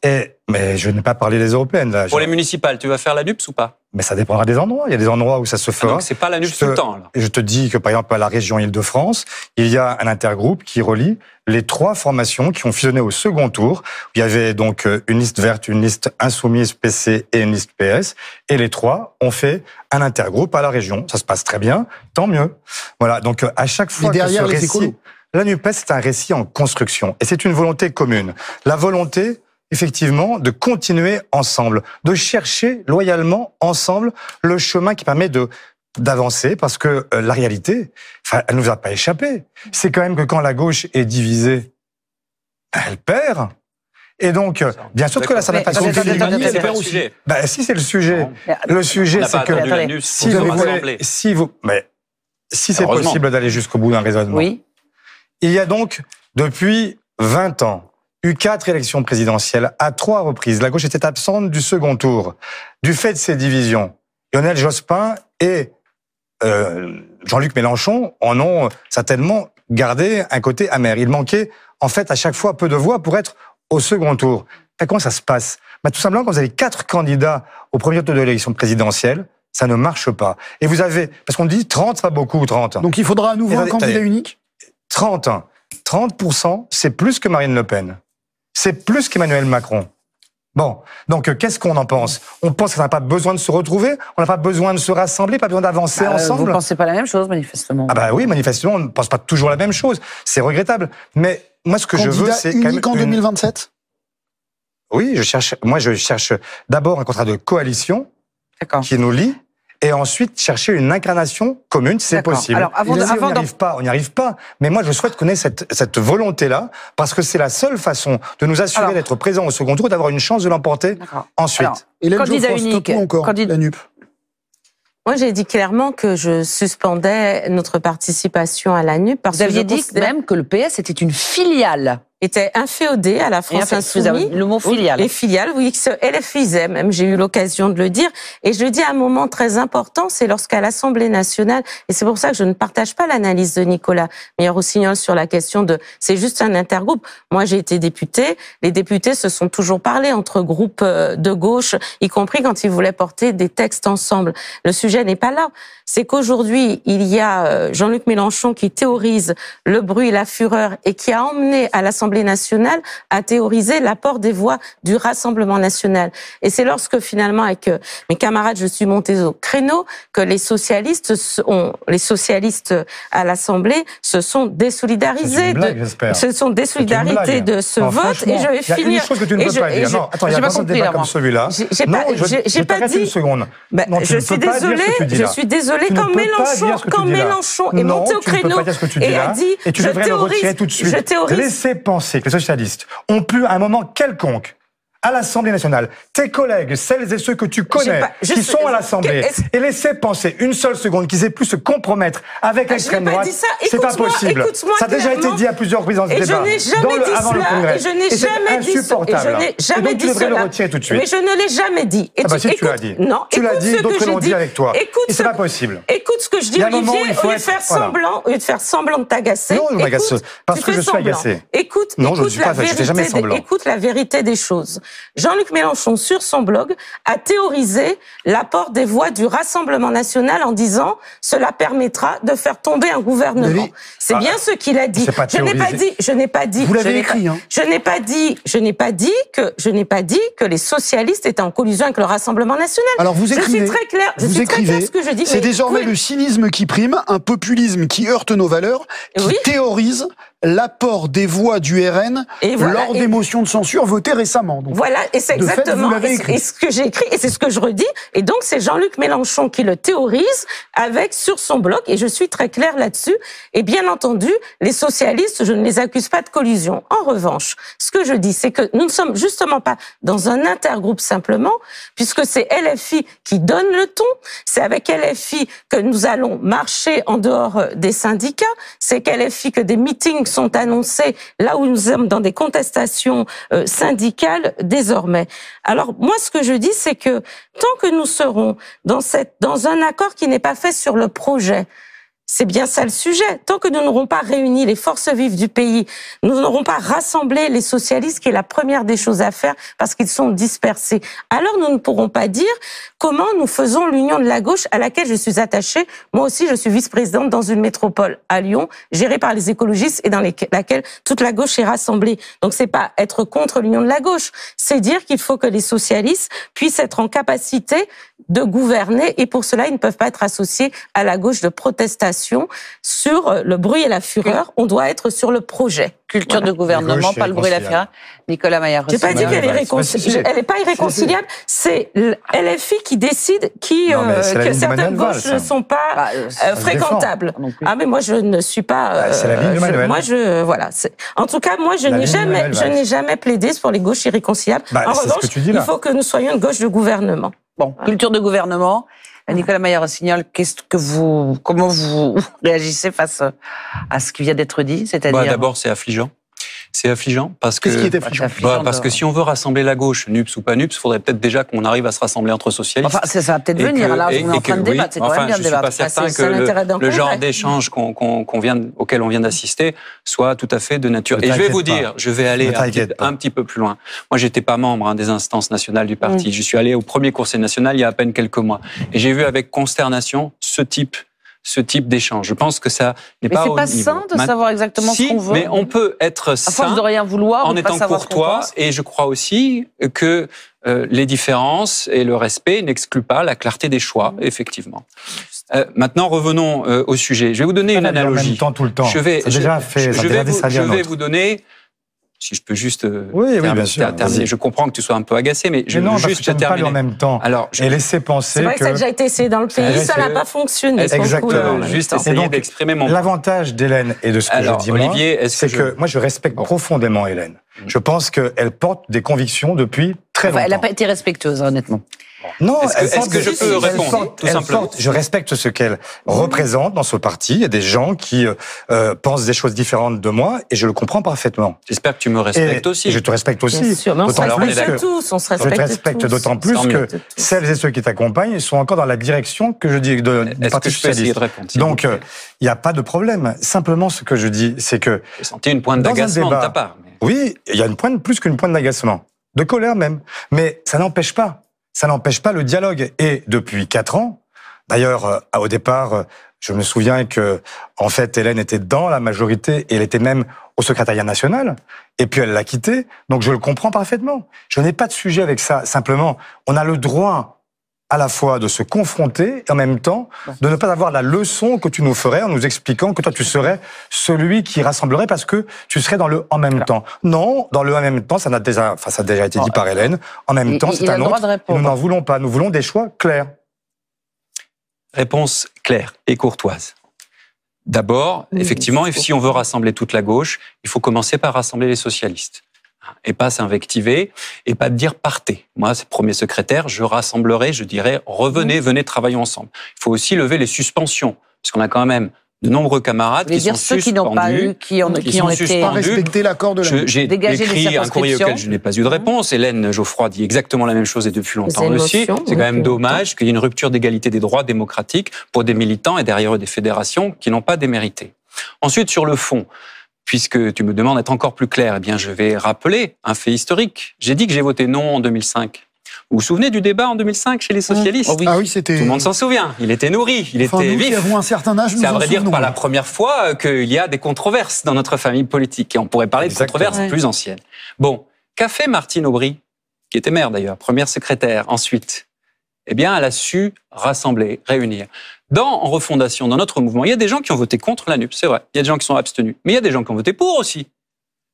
Mais je n'ai pas parlé des européennes là. Pour les municipales, tu vas faire la NUPS ou pas? Mais ça dépendra des endroits. Il y a des endroits où ça se fera. Donc c'est pas la NUPS tout le temps. Je te dis que par exemple à la région Île-de-France, il y a un intergroupe qui relie les 3 formations qui ont fusionné au second tour. Il y avait donc une liste verte, une liste insoumise PC et une liste PS. Et les 3 ont fait un intergroupe à la région. Ça se passe très bien, tant mieux. Voilà. Donc à chaque fois que ce récit, la NUPES, c'est un récit en construction. Et c'est une volonté commune. La volonté, effectivement, de continuer ensemble, de chercher loyalement ensemble le chemin qui permet d'avancer, parce que la réalité, elle nous a pas échappé. C'est quand même que quand la gauche est divisée, elle perd. Et donc, bien sûr que là, ça n'a pas de c'est pas le sujet. Bah, si, c'est le sujet. Le sujet, c'est que si c'est possible d'aller jusqu'au bout d'un raisonnement. Oui. Il y a donc, depuis 20 ans, eu 4 élections présidentielles à 3 reprises. La gauche était absente du second tour. Du fait de ces divisions, Lionel Jospin et Jean-Luc Mélenchon en ont certainement gardé un côté amer. Il manquait, en fait, à chaque fois peu de voix pour être au second tour. Et comment ça se passe? Tout simplement, quand vous avez 4 candidats au premier tour de l'élection présidentielle, ça ne marche pas. Et vous avez, parce qu'on dit 30, c'est pas beaucoup, 30. Donc il faudra à nouveau un candidat unique? 30%, c'est plus que Marine Le Pen. C'est plus qu'Emmanuel Macron. Bon, donc qu'est-ce qu'on en pense? On pense qu'on n'a pas besoin de se retrouver, on n'a pas besoin de se rassembler, pas besoin d'avancer ensemble. Vous ne pensez pas la même chose, manifestement. Ah bah oui, manifestement, on ne pense pas toujours la même chose. C'est regrettable. Mais moi, ce que je veux, c'est quand même unique en 2027. Oui, je cherche d'abord un contrat de coalition qui nous lie. Et ensuite, chercher une incarnation commune, c'est possible. Alors, on n'y arrive pas. Mais moi, je souhaite qu'on ait cette volonté-là, parce que c'est la seule façon de nous assurer d'être présents au second tour, d'avoir une chance de l'emporter ensuite. Alors, et candidat unique, la NUP. Moi, j'ai dit clairement que je suspendais notre participation à la NUP. Vous aviez dit même que le PS était une filiale. Était inféodé à la France Insoumise. Le mot filiale. Les filiales, oui, que ce LFIsait, même j'ai eu l'occasion de le dire. Et je le dis à un moment très important, c'est lorsqu'à l'Assemblée nationale, et c'est pour ça que je ne partage pas l'analyse de Nicolas Meyer-Rossignol sur la question de c'est juste un intergroupe. Moi, j'ai été députée, les députés se sont toujours parlé entre groupes de gauche, y compris quand ils voulaient porter des textes ensemble. Le sujet n'est pas là. C'est qu'aujourd'hui, il y a Jean-Luc Mélenchon qui théorise le bruit et la fureur et qui a emmené à l'Assemblée nationale à théoriser l'apport des voix du Rassemblement national. Et c'est lorsque finalement, avec mes camarades, je suis montée au créneau, que les socialistes à l'Assemblée se sont désolidarisés de ce vote. Et je vais finir. Il y a une chose que tu ne peux pas dire. Non, attends, il y a pas de débat comme celui-là. J'ai pas dit. 2 secondes. Je suis désolée quand Mélenchon est monté au créneau et a dit et tu devrais le retirer tout de suite. Laissez penser que les socialistes ont pu à un moment quelconque à l'Assemblée nationale, tes collègues, celles et ceux que tu connais, qui sont à l'Assemblée, et laisser penser une seule seconde qu'ils aient pu se compromettre avec l'extrême droite, c'est pas possible. Ça a déjà été dit à plusieurs reprises dans ce débat, avant le Congrès. Et je n'ai jamais dit cela. Et je n'ai jamais dit cela. Le retirer tout de suite. Mais je ne l'ai jamais dit. Ah bah si, tu l'as dit. Non, tu l'as dit, d'autres l'ont dit avec toi. Et c'est pas possible. Écoute ce que je dis, Olivier, au lieu de faire semblant de t'agacer. Non, je m'agace parce que je suis agacé. Écoute la vérité des choses. Jean-Luc Mélenchon, sur son blog, a théorisé l'apport des voix du Rassemblement national en disant « cela permettra de faire tomber un gouvernement ». C'est bien ce qu'il a dit. Je n'ai pas dit. Vous l'avez écrit, hein. Je n'ai pas dit que les socialistes étaient en collusion avec le Rassemblement national. Alors vous écrivez. Je suis très clair. Vous écrivez. Ce que je dis. C'est désormais le cynisme qui prime, un populisme qui heurte nos valeurs, qui théorise l'apport des voix du RN lors des motions de censure votées récemment. Donc, voilà, et c'est exactement ce que j'ai écrit, et c'est ce que je redis. Et donc, c'est Jean-Luc Mélenchon qui le théorise sur son blog, et je suis très claire là-dessus. Et bien entendu, les socialistes, je ne les accuse pas de collusion. En revanche, ce que je dis, c'est que nous ne sommes justement pas dans un intergroupe simplement, puisque c'est LFI qui donne le ton. C'est avec LFI que nous allons marcher en dehors des syndicats. C'est qu'LFI que des meetings sont annoncés là où nous sommes dans des contestations syndicales désormais. Alors moi, ce que je dis, c'est que tant que nous serons dans un accord qui n'est pas fait sur le projet, c'est bien ça le sujet. Tant que nous n'aurons pas réuni les forces vives du pays, nous n'aurons pas rassemblé les socialistes, qui est la première des choses à faire, parce qu'ils sont dispersés. Alors nous ne pourrons pas dire comment nous faisons l'union de la gauche à laquelle je suis attachée. Moi aussi, je suis vice-présidente dans une métropole à Lyon, gérée par les écologistes et dans laquelle toute la gauche est rassemblée. Donc c'est pas être contre l'union de la gauche, c'est dire qu'il faut que les socialistes puissent être en capacité de gouverner, et pour cela, ils ne peuvent pas être associés à la gauche de protestation sur le bruit et la fureur. On doit être sur le projet. Culture de gouvernement, pas le bruit et la fureur. Nicolas Meyer-Rossignol. J'ai pas dit qu'elle est irréconciliable. Elle n'est pas irréconciliable. C'est LFI qui décide que certaines gauches ne sont pas fréquentables. Ah, mais moi, je ne suis pas. C'est la ligne de Manuel. Voilà. En tout cas, moi, je n'ai jamais plaidé pour les gauches irréconciliables. En revanche, il faut que nous soyons une gauche de gouvernement. Bon, culture de gouvernement. Nicolas Meyer-Rossignol, comment vous réagissez face à ce qui vient d'être dit, c'est-à-dire d'abord, c'est affligeant. C'est affligeant parce que qu'est-ce qui est affligeant parce que si on veut rassembler la gauche, NUPS ou pas NUPS, il faudrait peut-être déjà qu'on arrive à se rassembler entre socialistes. Enfin, ça va peut-être venir. Là, on est en train de débattre. C'est quand même bien de débattre. Je suis pas certain que le genre d'échange auquel on vient d'assister soit tout à fait de nature. Et je vais vous dire, je vais aller un petit peu plus loin. Moi, j'étais pas membre des instances nationales du parti. Je suis allé au premier conseil national il y a à peine quelques mois, et j'ai vu avec consternation ce type ce type d'échange. Je pense que ça n'est pas au niveau. Mais c'est pas sain de savoir exactement ce qu'on veut. Mais on peut être sain de rien vouloir, en étant courtois. Et je crois aussi que les différences et le respect n'excluent pas la clarté des choix, effectivement. Maintenant, revenons au sujet. Je vais vous donner une analogie. En même temps, tout le temps. Je vais vous donner... Si je peux juste bien sûr, terminer. Je comprends que tu sois un peu agacé, mais je veux juste terminer. Pas en même temps. Alors, et laisser penser c'est vrai que ça a déjà été essayé dans le pays, ça n'a pas fonctionné. Exactement. Juste essayer d'exprimer mon... L'avantage d'Hélène et de ce que je dis, Olivier, c'est que moi, je respecte profondément Hélène. Je pense qu'elle porte des convictions depuis très longtemps. Elle n'a pas été respectueuse, honnêtement. Non, est-ce que je peux répondre tout simplement? Je respecte ce qu'elle représente dans ce parti. Il y a des gens qui pensent des choses différentes de moi et je le comprends parfaitement. J'espère que tu me respectes aussi. Et je te respecte aussi. Bien sûr, on se respecte tous. Je te respecte d'autant plus que celles et ceux qui t'accompagnent sont encore dans la direction que je dis du Parti socialiste. Donc, il n'y a pas de problème. Simplement, ce que je dis, c'est que... J'ai senti une pointe d'agacement de ta part. Oui, il y a une pointe, plus qu'une pointe d'agacement. De colère même. Mais ça n'empêche pas. Ça n'empêche pas le dialogue. Et depuis 4 ans, d'ailleurs, au départ, je me souviens que, en fait, Hélène était dans la majorité et elle était même au secrétariat national. Et puis elle l'a quitté. Donc je le comprends parfaitement. Je n'ai pas de sujet avec ça. Simplement, on a le droit à la fois de se confronter et en même temps de ne pas avoir la leçon que tu nous ferais en nous expliquant que toi tu serais celui qui rassemblerait parce que tu serais dans le en même temps. Non, dans le en même temps, ça a déjà été dit par Hélène. En même temps, c'est un autre. Nous n'en voulons pas. Nous voulons des choix clairs. Réponse claire et courtoise. D'abord, effectivement, si on veut rassembler toute la gauche, il faut commencer par rassembler les socialistes. Et pas s'invectiver, et pas dire partez. Moi, c'est premier secrétaire, je rassemblerai, je dirais revenez, venez, travaillons ensemble. Il faut aussi lever les suspensions, parce qu'on a quand même de nombreux camarades qui sont suspendus, qui n'ont pas eu, qui ont été pas respecté l'accord de la... J'ai écrit un courrier auquel je n'ai pas eu de réponse. Hélène Geoffroy dit exactement la même chose et depuis longtemps aussi. C'est quand même dommage qu'il y ait une rupture d'égalité des droits démocratiques pour des militants et derrière eux des fédérations qui n'ont pas démérité. Ensuite, sur le fond, puisque tu me demandes d'être encore plus clair, eh bien, je vais rappeler un fait historique. J'ai dit que j'ai voté non en 2005. Vous vous souvenez du débat en 2005 chez les socialistes? Ah oui, c'était... Tout le monde s'en souvient. Il était nourri, il était vif. Nous qui avons un certain âge, nous en souvenons. C'est à vrai dire pas la première fois qu'il y a des controverses dans notre famille politique. Et on pourrait parler de controverses plus anciennes. Bon, qu'a fait Martine Aubry, qui était maire d'ailleurs, première secrétaire, ensuite? Eh bien, elle a su rassembler, réunir. En refondation, dans notre mouvement, il y a des gens qui ont voté contre la NUP, c'est vrai. Il y a des gens qui sont abstenus. Mais il y a des gens qui ont voté pour aussi.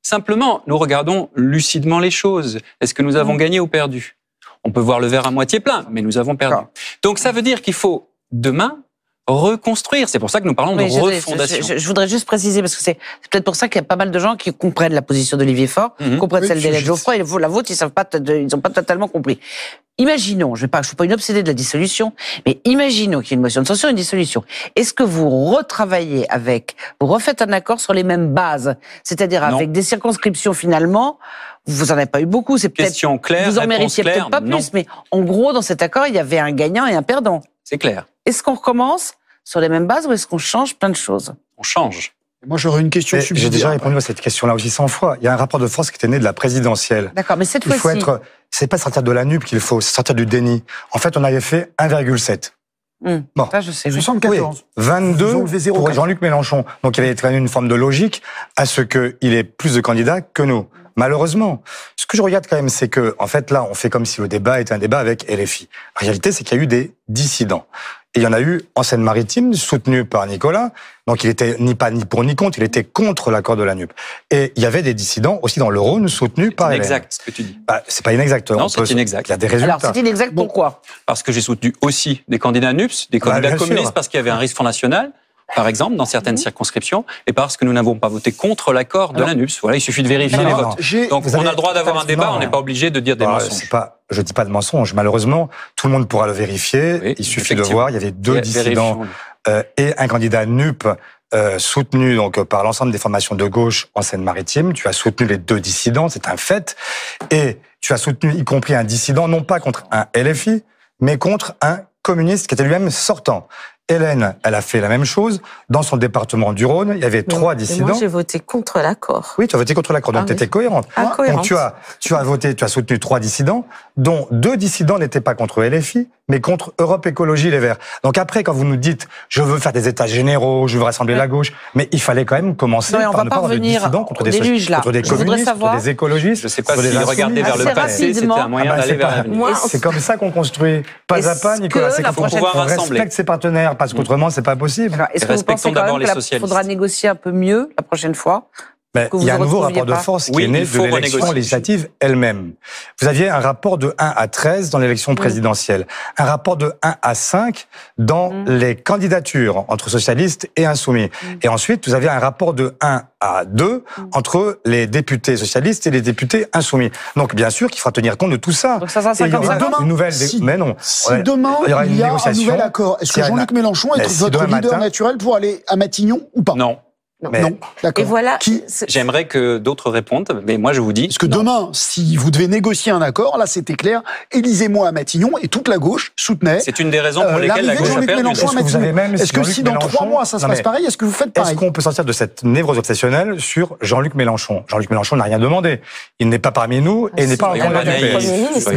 Simplement, nous regardons lucidement les choses. Est-ce que nous avons gagné ou perdu? On peut voir le verre à moitié plein, mais nous avons perdu. Donc ça veut dire qu'il faut, demain, reconstruire. C'est pour ça que nous parlons de refondation. Je voudrais juste préciser, parce que c'est peut-être pour ça qu'il y a pas mal de gens qui comprennent la position d'Olivier Faure, comprennent celle d'Hélène Geoffroy, et la vôtre, ils n'ont pas totalement compris. Imaginons, je ne suis pas une obsédée de la dissolution, mais imaginons qu'il y ait une motion de censure, une dissolution. Est-ce que vous retravaillez vous refaites un accord sur les mêmes bases, c'est-à-dire avec des circonscriptions finalement, vous en avez pas eu beaucoup, c'est peut-être question claire, vous en méritiez peut-être pas plus, mais en gros dans cet accord il y avait un gagnant et un perdant. C'est clair. Est-ce qu'on recommence sur les mêmes bases ou est-ce qu'on change plein de choses? On change. Moi, j'aurais une question subsidiaire. J'ai déjà répondu à cette question-là aussi 100 fois. Il y a un rapport de force qui était né de la présidentielle. D'accord, mais cette fois-ci... C'est pas sortir de la NUP qu'il faut, c'est sortir du déni. En fait, on avait fait 1,7. Bon. Ça, je sais. 74. Oui, 22 pour Jean-Luc Mélenchon. Donc, il avait été une forme de logique à ce qu'il ait plus de candidats que nous. Malheureusement. Ce que je regarde quand même, c'est que, en fait, là, on fait comme si le débat était un débat avec LFI. La réalité, c'est qu'il y a eu des dissidents. Et il y en a eu en Seine-Maritime, soutenu par Nicolas. Donc il était ni pour ni contre, il était contre l'accord de la NUP. Et il y avait des dissidents aussi dans le Rhône, soutenus par Hélène. C'est inexact ce que tu dis. C'est pas inexact. Non, c'est inexact. Il y a des résultats. Alors c'est inexact pourquoi? Parce que j'ai soutenu aussi des candidats NUPS, des candidats communistes, parce qu'il y avait un risque Front National, par exemple, dans certaines circonscriptions, et parce que nous n'avons pas voté contre l'accord de la NUPS. Voilà, il suffit de vérifier les votes. Donc on a le droit d'avoir un débat, on n'est pas obligé de dire des mensonges. Je dis pas de mensonges. Malheureusement, tout le monde pourra le vérifier. Oui, il suffit de voir. Il y avait 2 dissidents et un candidat NUP soutenu donc par l'ensemble des formations de gauche en Seine-Maritime. Tu as soutenu les 2 dissidents, c'est un fait. Et tu as soutenu y compris un dissident, non pas contre un LFI, mais contre un communiste qui était lui-même sortant. Hélène, elle a fait la même chose. Dans son département du Rhône, il y avait 3 dissidents. Moi, j'ai voté contre l'accord. Oui, tu as voté contre l'accord, donc tu étais cohérente. Cohérente. Donc tu as soutenu 3 dissidents, dont 2 dissidents n'étaient pas contre LFI mais contre Europe Écologie Les Verts. Donc après, quand vous nous dites « je veux faire des états généraux, je veux rassembler la gauche », mais il fallait quand même commencer par ne pas avoir de dissidents contre des communistes, contre des écologistes. Je ne sais pas si regarder vers le passé, c'était un moyen d'aller vers l'avenir. C'est comme ça qu'on construit. Pas à pas, Nicolas. C'est comme ça qu'on respecte ses partenaires, parce qu'autrement, c'est pas possible. Est-ce que vous pensez quand même qu'il faudra négocier un peu mieux la prochaine fois? Il y a un nouveau rapport de force qui est né de l'élection législative elle-même. Vous aviez un rapport de 1 à 13 dans l'élection présidentielle, un rapport de 1 à 5 dans les candidatures entre socialistes et insoumis. Et ensuite, vous aviez un rapport de 1 à 2 entre les députés socialistes et les députés insoumis. Donc, bien sûr qu'il faudra tenir compte de tout ça. Donc ça sera 50-50. Une nouvelle... Mais non. Si demain, il y a un nouvel accord, est-ce que Jean-Luc Mélenchon est votre leader naturel pour aller à Matignon ou pas? Non. Non, d'accord. Et voilà. J'aimerais que d'autres répondent, mais moi je vous dis. Parce que demain, si vous devez négocier un accord, là c'était clair, élisez-moi à Matignon et toute la gauche soutenait. C'est une des raisons pour lesquelles la gauche a perdu. Est-ce que si dans 3 mois ça se passe pareil, est-ce que vous faites pareil? Est-ce qu'on peut sortir de cette névrose obsessionnelle sur Jean-Luc Mélenchon? Jean-Luc Mélenchon n'a rien demandé. Il n'est pas parmi nous et n'est pas un candidat du PS.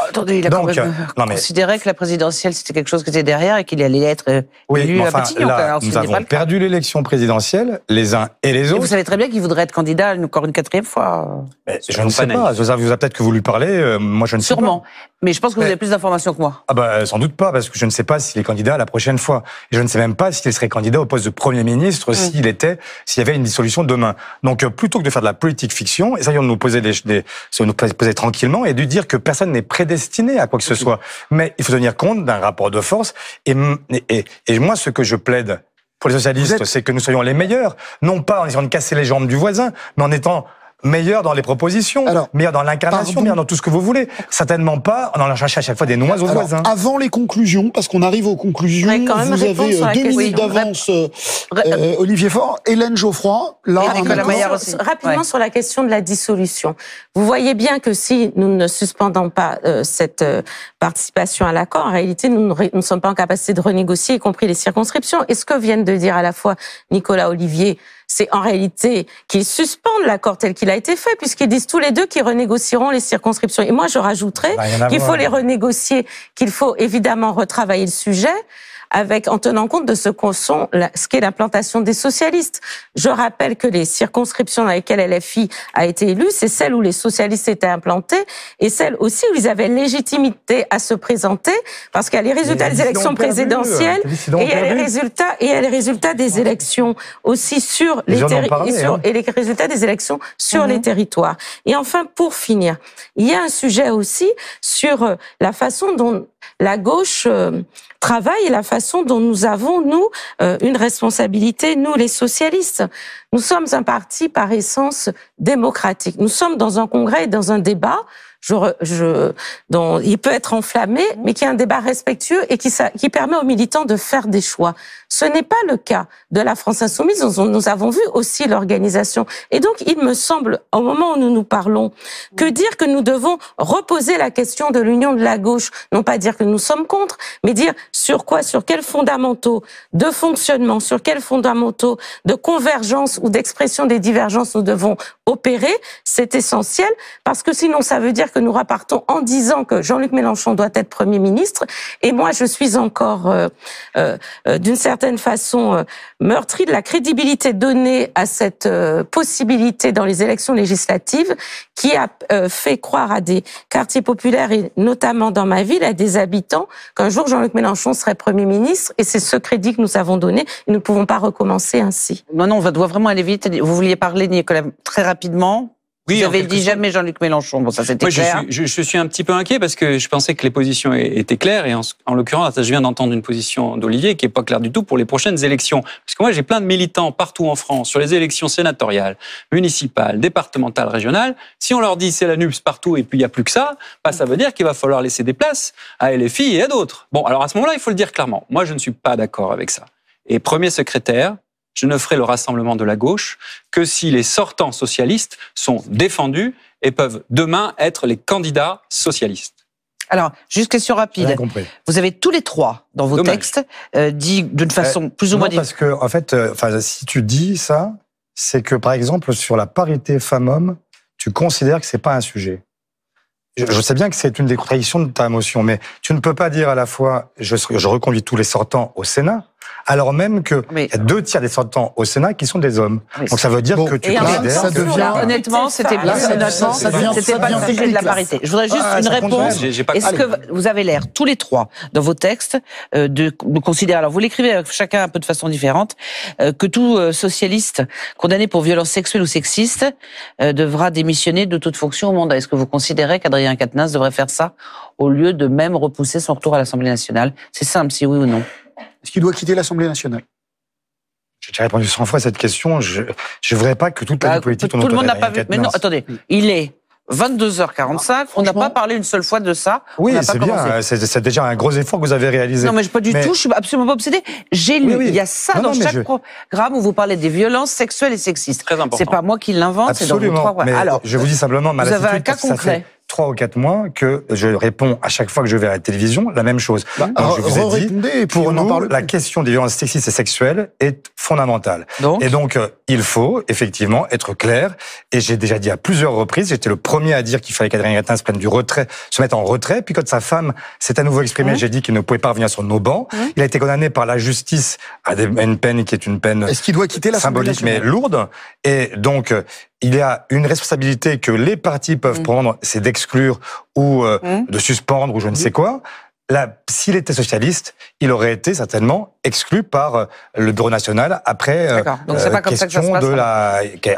Attendez, il a quand même considéré que la présidentielle c'était quelque chose qui était derrière et qu'il allait être élu à Matignon. Nous avons perdu l'élection présidentielle, les uns et les autres. Et vous savez très bien qu'il voudrait être candidat encore une 4e fois. Je ne sais pas. Peut-être que vous lui parlez. Moi, je ne sais pas. Sûrement. Mais je pense que vous avez plus d'informations que moi. Sans doute pas, parce que je ne sais pas s'il est candidat la prochaine fois. Et je ne sais même pas s'il serait candidat au poste de Premier ministre s'il y avait une dissolution demain. Donc, plutôt que de faire de la politique fiction, essayons de nous poser tranquillement et de dire que personne n'est prédestiné à quoi que ce soit. Mais il faut tenir compte d'un rapport de force. Et moi, ce que je plaide pour les socialistes, c'est que nous soyons les meilleurs, non pas en essayant de casser les jambes du voisin, mais en étant meilleurs dans les propositions, meilleurs dans l'incarnation, meilleurs dans tout ce que vous voulez. Certainement pas en allant chercher à chaque fois des noix aux voisins. Avant les conclusions, parce qu'on arrive aux conclusions, vous avez 2 minutes d'avance, Olivier Faure, Hélène Geoffroy, rapidement sur la question de la dissolution. Vous voyez bien que si nous ne suspendons pas cette participation à l'accord, en réalité, nous ne sommes pas en capacité de renégocier, y compris les circonscriptions. Et ce que viennent de dire à la fois Nicolas Olivier, c'est en réalité qu'ils suspendent l'accord tel qu'il a été fait, puisqu'ils disent tous les deux qu'ils renégocieront les circonscriptions. Et moi, je rajouterais qu'il faut les renégocier, qu'il faut évidemment retravailler le sujet, en tenant compte de ce qu'est l'implantation des socialistes. Je rappelle que les circonscriptions dans lesquelles LFI a été élu, c'est celles où les socialistes étaient implantés et celles aussi où ils avaient légitimité à se présenter, parce qu'il y a les résultats des élections présidentielles et il y a les résultats des élections aussi sur les territoires et les résultats des élections sur les territoires. Et enfin, pour finir, il y a un sujet aussi sur la façon dont la gauche travaille et la façon dont nous avons, nous, une responsabilité, nous les socialistes. Nous sommes un parti par essence démocratique. Nous sommes dans un congrès et dans un débat dont il peut être enflammé, mais qui est un débat respectueux et qui permet aux militants de faire des choix. Ce n'est pas le cas de la France Insoumise. Nous avons vu aussi l'organisation. Et donc, il me semble, au moment où nous nous parlons, que dire que nous devons reposer la question de l'union de la gauche, non pas dire que nous sommes contre, mais dire sur quoi, sur quels fondamentaux de fonctionnement, sur quels fondamentaux de convergence ou d'expression des divergences nous devons opérer, c'est essentiel, parce que sinon ça veut dire que nous repartons en disant que Jean-Luc Mélenchon doit être Premier ministre, et moi je suis encore d'une certaine façon meurtrie de la crédibilité donnée à cette possibilité dans les élections législatives qui a fait croire à des quartiers populaires et notamment dans ma ville à des habitants qu'un jour Jean-Luc Mélenchon serait Premier ministre, et c'est ce crédit que nous avons donné et nous ne pouvons pas recommencer ainsi. Non, on doit vraiment aller vite. Vous vouliez parler, Nicolas, très rapidement. Oui, vous avez dit jamais Jean-Luc Mélenchon. Bon, ça c'était clair. Je suis un petit peu inquiet parce que je pensais que les positions étaient claires et en l'occurrence, je viens d'entendre une position d'Olivier qui est pas claire du tout pour les prochaines élections. Parce que moi, j'ai plein de militants partout en France sur les élections sénatoriales, municipales, départementales, régionales. Si on leur dit c'est la NUPS partout et puis il y a plus que ça, ça veut dire qu'il va falloir laisser des places à LFI et à d'autres. Bon, alors à ce moment-là, il faut le dire clairement. Moi, je ne suis pas d'accord avec ça. Et premier secrétaire, je ne ferai le rassemblement de la gauche que si les sortants socialistes sont défendus et peuvent demain être les candidats socialistes. Alors, juste question rapide. Vous avez tous les trois dans vos textes dit d'une façon plus ou moins... parce que, en fait, si tu dis ça, c'est que, par exemple, sur la parité femmes-hommes, tu considères que c'est pas un sujet. je sais bien que c'est une des contradictions de ta motion, mais tu ne peux pas dire à la fois je reconduis tous les sortants au Sénat, alors même qu'il y a 2 tiers des sortants au Sénat qui sont des hommes. Oui. Donc ça veut dire que tu considères ça devient... Honnêtement, c'était pas le sujet de la parité. Je voudrais juste une réponse. Est-ce que vous avez l'air, tous les 3, dans vos textes, de considérer, alors vous l'écrivez chacun un peu de façon différente, que tout socialiste condamné pour violence sexuelle ou sexiste devra démissionner de toute fonction au mandat. Est-ce que vous considérez qu'Adrien Quatennens devrait faire ça au lieu de même repousser son retour à l'Assemblée nationale? C'est simple, si oui ou non. Est-ce qu'il doit quitter l'Assemblée nationale? J'ai déjà répondu 100 fois à cette question. Je ne voudrais pas que toute la vie politique... Tout le monde n'a pas vu. Mais non, attendez, il est 22h45, on n'a pas parlé une seule fois de ça. Oui, c'est bien, c'est déjà un gros effort que vous avez réalisé. Non, mais pas du tout, je suis absolument pas obsédée. J'ai lu, il y a ça dans chaque programme où vous parlez des violences sexuelles et sexistes. Très important. C'est pas moi qui l'invente, c'est dans vos 3 programmes. Alors, je vous dis simplement, vous avez un cas concret. 3 ou 4 mois que je réponds à chaque fois que je vais à la télévision la même chose. Donc, je vous ai dit, pour nous, la question des violences sexistes et sexuelles est fondamentale. Et donc, il faut effectivement être clair. Et j'ai déjà dit à plusieurs reprises, j'étais le premier à dire qu'il fallait qu'Adrien Quatennens prenne du retrait, se mette en retrait. Puis quand sa femme s'est à nouveau exprimée, j'ai dit qu'il ne pouvait pas revenir sur nos bancs. Il a été condamné par la justice à une peine qui est une peine Est-ce qu'il doit quitter la symbolique mais lourde. Et donc, il y a une responsabilité que les partis peuvent prendre, c'est d'exclure ou de suspendre ou je ne sais quoi. Là, s'il était socialiste, il aurait été certainement exclu par le Bureau national après donc c'est pas comme ça que ça se passe,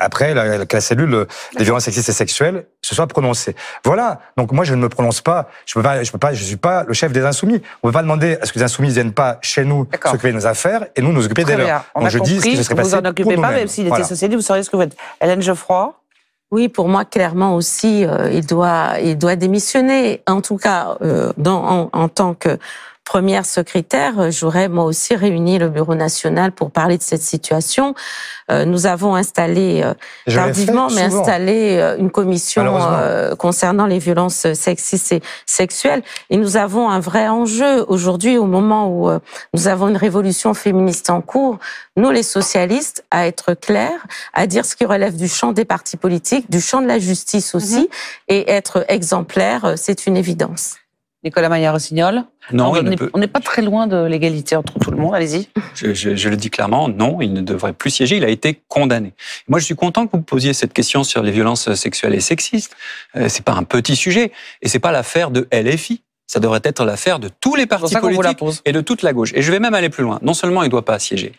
après que la cellule des violences sexistes et sexuelles se soit prononcée. Voilà. Donc moi je ne me prononce pas. Je suis pas le chef des Insoumis. On ne peut pas demander à ce que les Insoumis viennent pas chez nous s'occuper de nos affaires et nous occuper des leurs. Donc je dis ce qui se serait passé. Vous en occupez pas, même s'il était socialiste, vous sauriez ce que vous faites. Hélène Geoffroy. Oui, pour moi, clairement aussi, il doit démissionner. En tout cas, en tant que première secrétaire, j'aurais moi aussi réuni le Bureau national pour parler de cette situation. Nous avons installé, tardivement, mais installé une commission concernant les violences sexistes et sexuelles. Et nous avons un vrai enjeu aujourd'hui, au moment où nous avons une révolution féministe en cours, nous les socialistes, à être clairs, à dire ce qui relève du champ des partis politiques, du champ de la justice aussi, et être exemplaires, c'est une évidence. Nicolas Maillard-Rossignol. Non, on n'est pas très loin de l'égalité entre tout le monde, allez-y. Je le dis clairement, non, il ne devrait plus siéger, il a été condamné. Moi, je suis content que vous posiez cette question sur les violences sexuelles et sexistes. C'est pas un petit sujet, et c'est pas l'affaire de LFI. Ça devrait être l'affaire de tous les partis politiques et de toute la gauche. Et je vais même aller plus loin. Non seulement il ne doit pas siéger,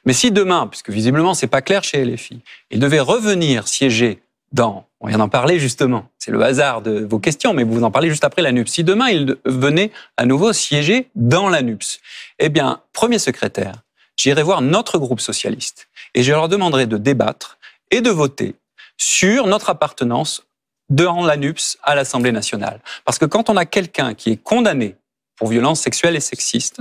mais si demain, puisque visiblement c'est pas clair chez LFI, il devait revenir siéger on vient d'en parler justement, c'est le hasard de vos questions, mais vous en parlez juste après la NUPS. Si demain il venait à nouveau siéger dans la NUPS, eh bien, premier secrétaire, j'irai voir notre groupe socialiste et je leur demanderai de débattre et de voter sur notre appartenance dans la NUPS à l'Assemblée nationale. Parce que quand on a quelqu'un qui est condamné pour violence sexuelle et sexiste,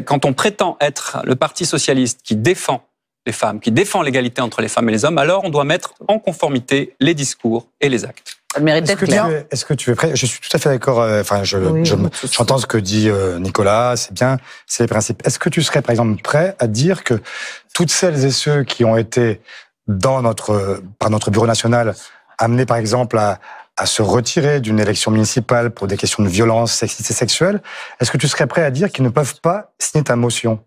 quand on prétend être le Parti socialiste qui défend les femmes, qui défend l'égalité entre les femmes et les hommes, alors on doit mettre en conformité les discours et les actes. Est-ce que tu es prêt? Je suis tout à fait d'accord. J'entends ce que dit Nicolas. C'est bien, c'est les principes. Est-ce que tu serais, par exemple, prêt à dire que toutes celles et ceux qui ont été par notre bureau national amenés, par exemple, à se retirer d'une élection municipale pour des questions de violence sexiste et sexuelle, est-ce que tu serais prêt à dire qu'ils ne peuvent pas signer ta motion?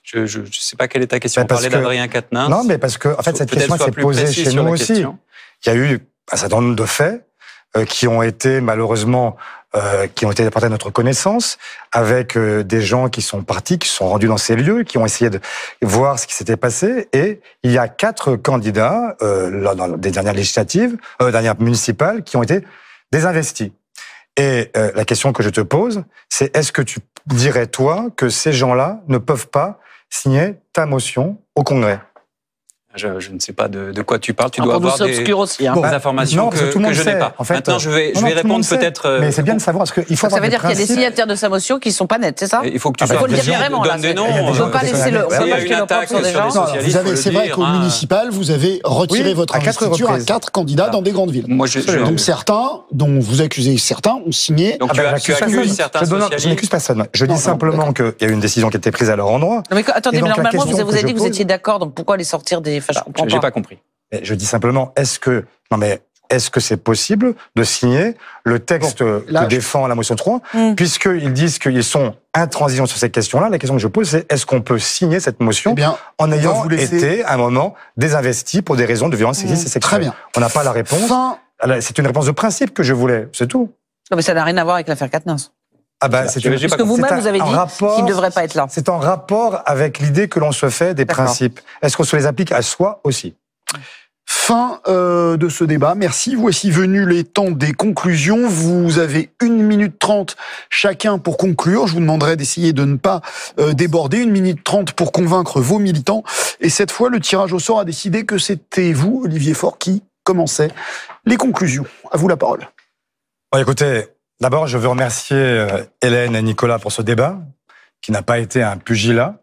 Je ne sais pas quelle est ta question. On parlait d'Adrien Quatennens. Non, mais parce que en fait, cette question s'est posée chez nous aussi. Il y a eu un certain nombre de faits qui ont été malheureusement qui ont été apportés à notre connaissance, avec des gens qui sont partis, qui se sont rendus dans ces lieux, qui ont essayé de voir ce qui s'était passé. Et il y a 4 candidats dans des dernières législatives, dernières municipales, qui ont été désinvestis. Et la question que je te pose, c'est est-ce que tu dirais, toi, que ces gens-là ne peuvent pas signer ta motion au Congrès? Je ne sais pas de quoi tu parles. Tu dois avoir des informations que je n'ai pas. En fait, maintenant, je vais répondre peut-être. Mais c'est bien de savoir parce qu'il faut. Ça veut dire qu'il y a des signataires de sa motion qui sont pas nets, c'est ça? Il faut que tu sois donne des noms. On ne peut pas laisser le. C'est vrai qu'au municipal, vous avez retiré votre investiture à 4 candidats dans des grandes villes. Donc certains, dont vous accusez certains, ont signé. Donc tu accuses certains socialistes. Je n'accuse personne. Je dis simplement qu'il y a eu une décision qui a été prise à leur endroit. Mais attendez, mais normalement, vous avez dit que vous étiez d'accord. Donc pourquoi les sortir des? J'ai pas compris. Je dis simplement, est-ce que... Non mais, est-ce que c'est possible de signer le texte que défend la motion 3, puisqu'ils disent qu'ils sont intransigeants sur ces questions-là. La question que je pose, c'est est-ce qu'on peut signer cette motion en ayant été, à un moment, désinvesti pour des raisons de violence sexiste et sexuelle? Très bien. On n'a pas la réponse. C'est une réponse de principe que je voulais, c'est tout. Non, mais ça n'a rien à voir avec l'affaire Quatennens. Ah bah, parce que vous-même, vous avez dit qu'il ne devrait pas être là. C'est en rapport avec l'idée que l'on se fait des principes. Est-ce qu'on se les applique à soi aussi? Fin de ce débat. Merci. Voici venus les temps des conclusions. Vous avez 1 minute 30 chacun pour conclure. Je vous demanderai d'essayer de ne pas déborder. 1 minute 30 pour convaincre vos militants. Et cette fois, le tirage au sort a décidé que c'était vous, Olivier Faure, qui commençait les conclusions. À vous la parole. Bon, écoutez, d'abord, je veux remercier Hélène et Nicolas pour ce débat, qui n'a pas été un pugilat.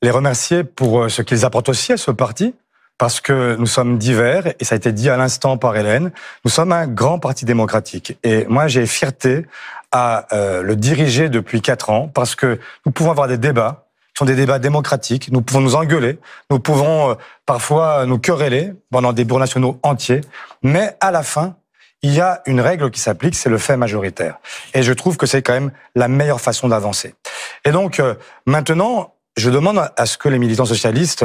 Les remercier pour ce qu'ils apportent aussi à ce parti, parce que nous sommes divers, et ça a été dit à l'instant par Hélène, nous sommes un grand parti démocratique. Et moi, j'ai fierté à le diriger depuis 4 ans, parce que nous pouvons avoir des débats, qui sont des débats démocratiques, nous pouvons nous engueuler, nous pouvons parfois nous quereller pendant des bureaux nationaux entiers, mais à la fin, il y a une règle qui s'applique, c'est le fait majoritaire. Et je trouve que c'est quand même la meilleure façon d'avancer. Et donc, maintenant, je demande à ce que les militants socialistes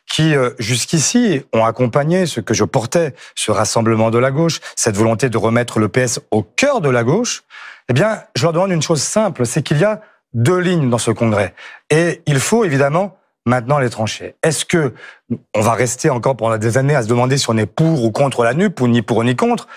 qui, jusqu'ici, ont accompagné ce que je portais, ce rassemblement de la gauche, cette volonté de remettre le PS au cœur de la gauche, eh bien, je leur demande une chose simple, c'est qu'il y a 2 lignes dans ce congrès. Et il faut, évidemment, maintenant les trancher. Est-ce que on va rester encore pendant des années à se demander si on est pour ou contre la NUP, ou ni pour ni contre?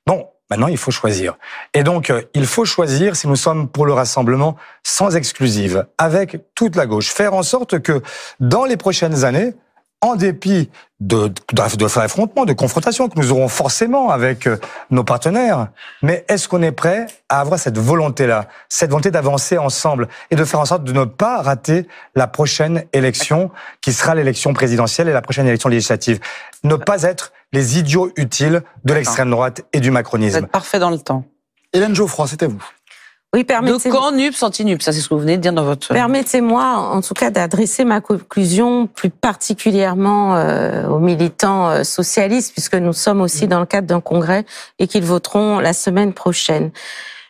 Non, maintenant il faut choisir. Et donc, il faut choisir si nous sommes pour le rassemblement sans exclusive, avec toute la gauche. Faire en sorte que, dans les prochaines années, en dépit d'affrontements, de confrontations que nous aurons forcément avec nos partenaires, mais est-ce qu'on est prêt à avoir cette volonté-là, cette volonté d'avancer ensemble et de faire en sorte de ne pas rater la prochaine élection, qui sera l'élection présidentielle et la prochaine élection législative? Ne pas être les idiots utiles de l'extrême droite et du macronisme. Vous êtes parfait dans le temps. Hélène Geoffroy, c'est à vous. Oui, permettez-moi. De camp NUPS, anti-NUPS, ça c'est ce que vous venez de dire dans votre... Permettez-moi, en tout cas, d'adresser ma conclusion plus particulièrement aux militants socialistes, puisque nous sommes aussi dans le cadre d'un congrès et qu'ils voteront la semaine prochaine.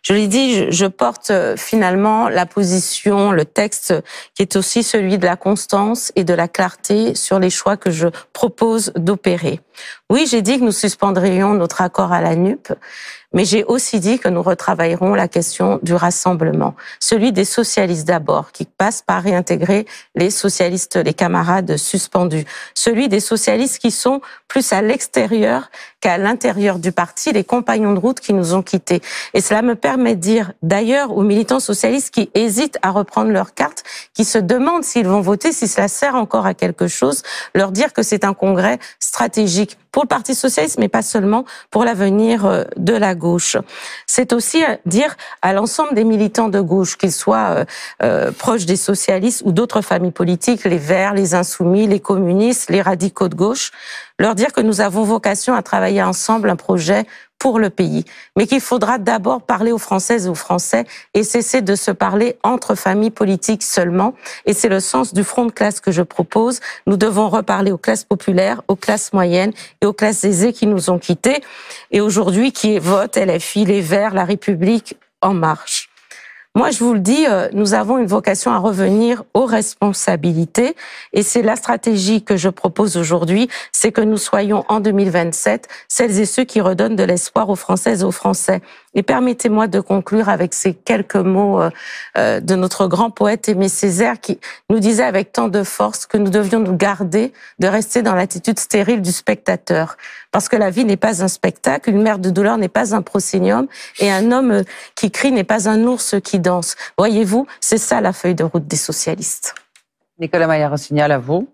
Je l'ai dit, je porte finalement la position, le texte qui est aussi celui de la constance et de la clarté sur les choix que je propose d'opérer. Oui, j'ai dit que nous suspendrions notre accord à la NUP, mais j'ai aussi dit que nous retravaillerons la question du rassemblement, celui des socialistes d'abord, qui passe par réintégrer les socialistes, les camarades suspendus, celui des socialistes qui sont plus à l'extérieur qu'à l'intérieur du parti, les compagnons de route qui nous ont quittés. Et cela me permet de dire d'ailleurs aux militants socialistes qui hésitent à reprendre leur carte, qui se demandent s'ils vont voter, si cela sert encore à quelque chose, leur dire que c'est un congrès stratégique pour le Parti socialiste, mais pas seulement, pour l'avenir de la gauche. C'est aussi dire à l'ensemble des militants de gauche, qu'ils soient proches des socialistes ou d'autres familles politiques, les Verts, les Insoumis, les communistes, les radicaux de gauche, leur dire que nous avons vocation à travailler ensemble un projet pour le pays, mais qu'il faudra d'abord parler aux Françaises et aux Français et cesser de se parler entre familles politiques seulement. Et c'est le sens du front de classe que je propose. Nous devons reparler aux classes populaires, aux classes moyennes et aux classes aisées qui nous ont quittés et aujourd'hui qui votent LFI, les Verts, la République en marche. Moi, je vous le dis, nous avons une vocation à revenir aux responsabilités et c'est la stratégie que je propose aujourd'hui, c'est que nous soyons en 2027 celles et ceux qui redonnent de l'espoir aux Françaises et aux Français. Et permettez-moi de conclure avec ces quelques mots de notre grand poète Aimé Césaire qui nous disait avec tant de force que nous devions nous garder de rester dans l'attitude stérile du spectateur. Parce que la vie n'est pas un spectacle, une mère de douleur n'est pas un proscénium et un homme qui crie n'est pas un ours qui danse. Voyez-vous, c'est ça la feuille de route des socialistes. Nicolas Maillard-Rossignol, à vous.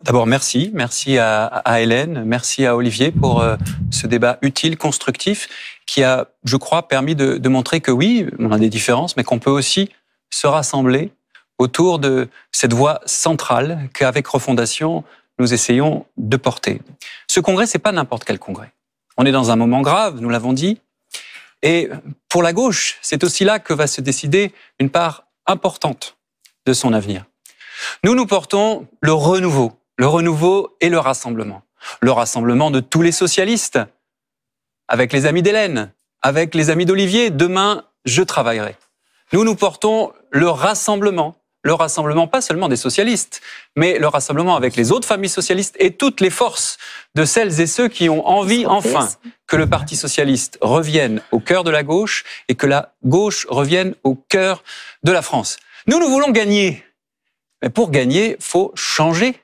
D'abord, merci. Merci à Hélène, merci à Olivier pour ce débat utile, constructif, qui a, je crois, permis de montrer que oui, on a des différences, mais qu'on peut aussi se rassembler autour de cette voie centrale qu'avec Refondation, nous essayons de porter. Ce congrès, c'est pas n'importe quel congrès. On est dans un moment grave, nous l'avons dit, et pour la gauche, c'est aussi là que va se décider une part importante de son avenir. Nous portons le renouveau et le rassemblement. Le rassemblement de tous les socialistes, avec les amis d'Hélène, avec les amis d'Olivier. Demain, je travaillerai. Nous portons le rassemblement pas seulement des socialistes, mais le rassemblement avec les autres familles socialistes et toutes les forces de celles et ceux qui ont envie, enfin, que le Parti socialiste revienne au cœur de la gauche et que la gauche revienne au cœur de la France. Nous voulons gagner. Mais pour gagner, il faut changer.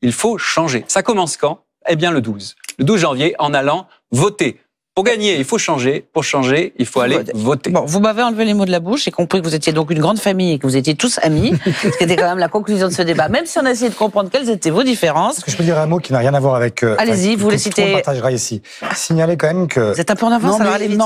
Il faut changer. Ça commence quand? Eh bien, le 12. Le 12 janvier, en allant voter. Pour gagner, il faut changer. Pour changer, il faut aller voter. Bon, vous m'avez enlevé les mots de la bouche. J'ai compris que vous étiez donc une grande famille et que vous étiez tous amis. Ce qui était quand même la conclusion de ce débat. Même si on a essayé de comprendre quelles étaient vos différences. Est-ce que je peux dire un mot qui n'a rien à voir avec... Allez-y, vous les citez. On partagera ici. Signaler quand même que... Vous êtes un peu en avance, ça va aller vite.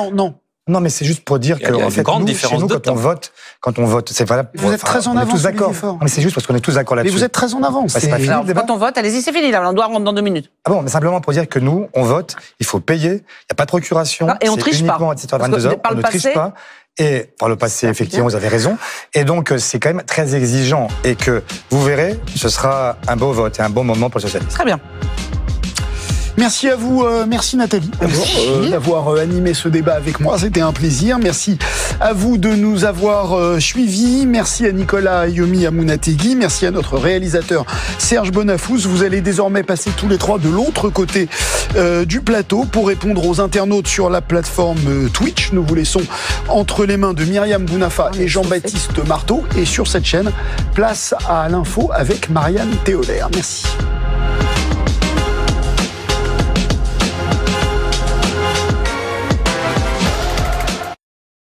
Non, mais c'est juste pour dire que en fait, nous, chez nous, quand on vote, c'est valable. Vous êtes très en avance. On est tous d'accord. Mais c'est juste parce qu'on est tous d'accord là-dessus. Mais vous êtes très en avance. C'est pas fini, le débat. Quand on vote, allez-y, c'est fini. Là, on doit rentrer dans 2 minutes. Ah bon, mais simplement pour dire que nous, on vote, il faut payer, il n'y a pas de procuration. Et on triche pas. À 17h22, on ne triche pas. Et par le passé, effectivement, vous avez raison. Et donc, c'est quand même très exigeant. Et que vous verrez, ce sera un beau vote et un bon moment pour le socialisme. Très bien. Merci à vous, merci Nathalie d'avoir animé ce débat avec moi, c'était un plaisir. Merci à vous de nous avoir suivis, merci à Nicolas Yomi Amunategui, merci à notre réalisateur Serge Bonafous. Vous allez désormais passer tous les trois de l'autre côté du plateau pour répondre aux internautes sur la plateforme Twitch. Nous vous laissons entre les mains de Myriam Bounafa et Jean-Baptiste Marteau. Et sur cette chaîne, place à l'info avec Marianne Théodère. Merci.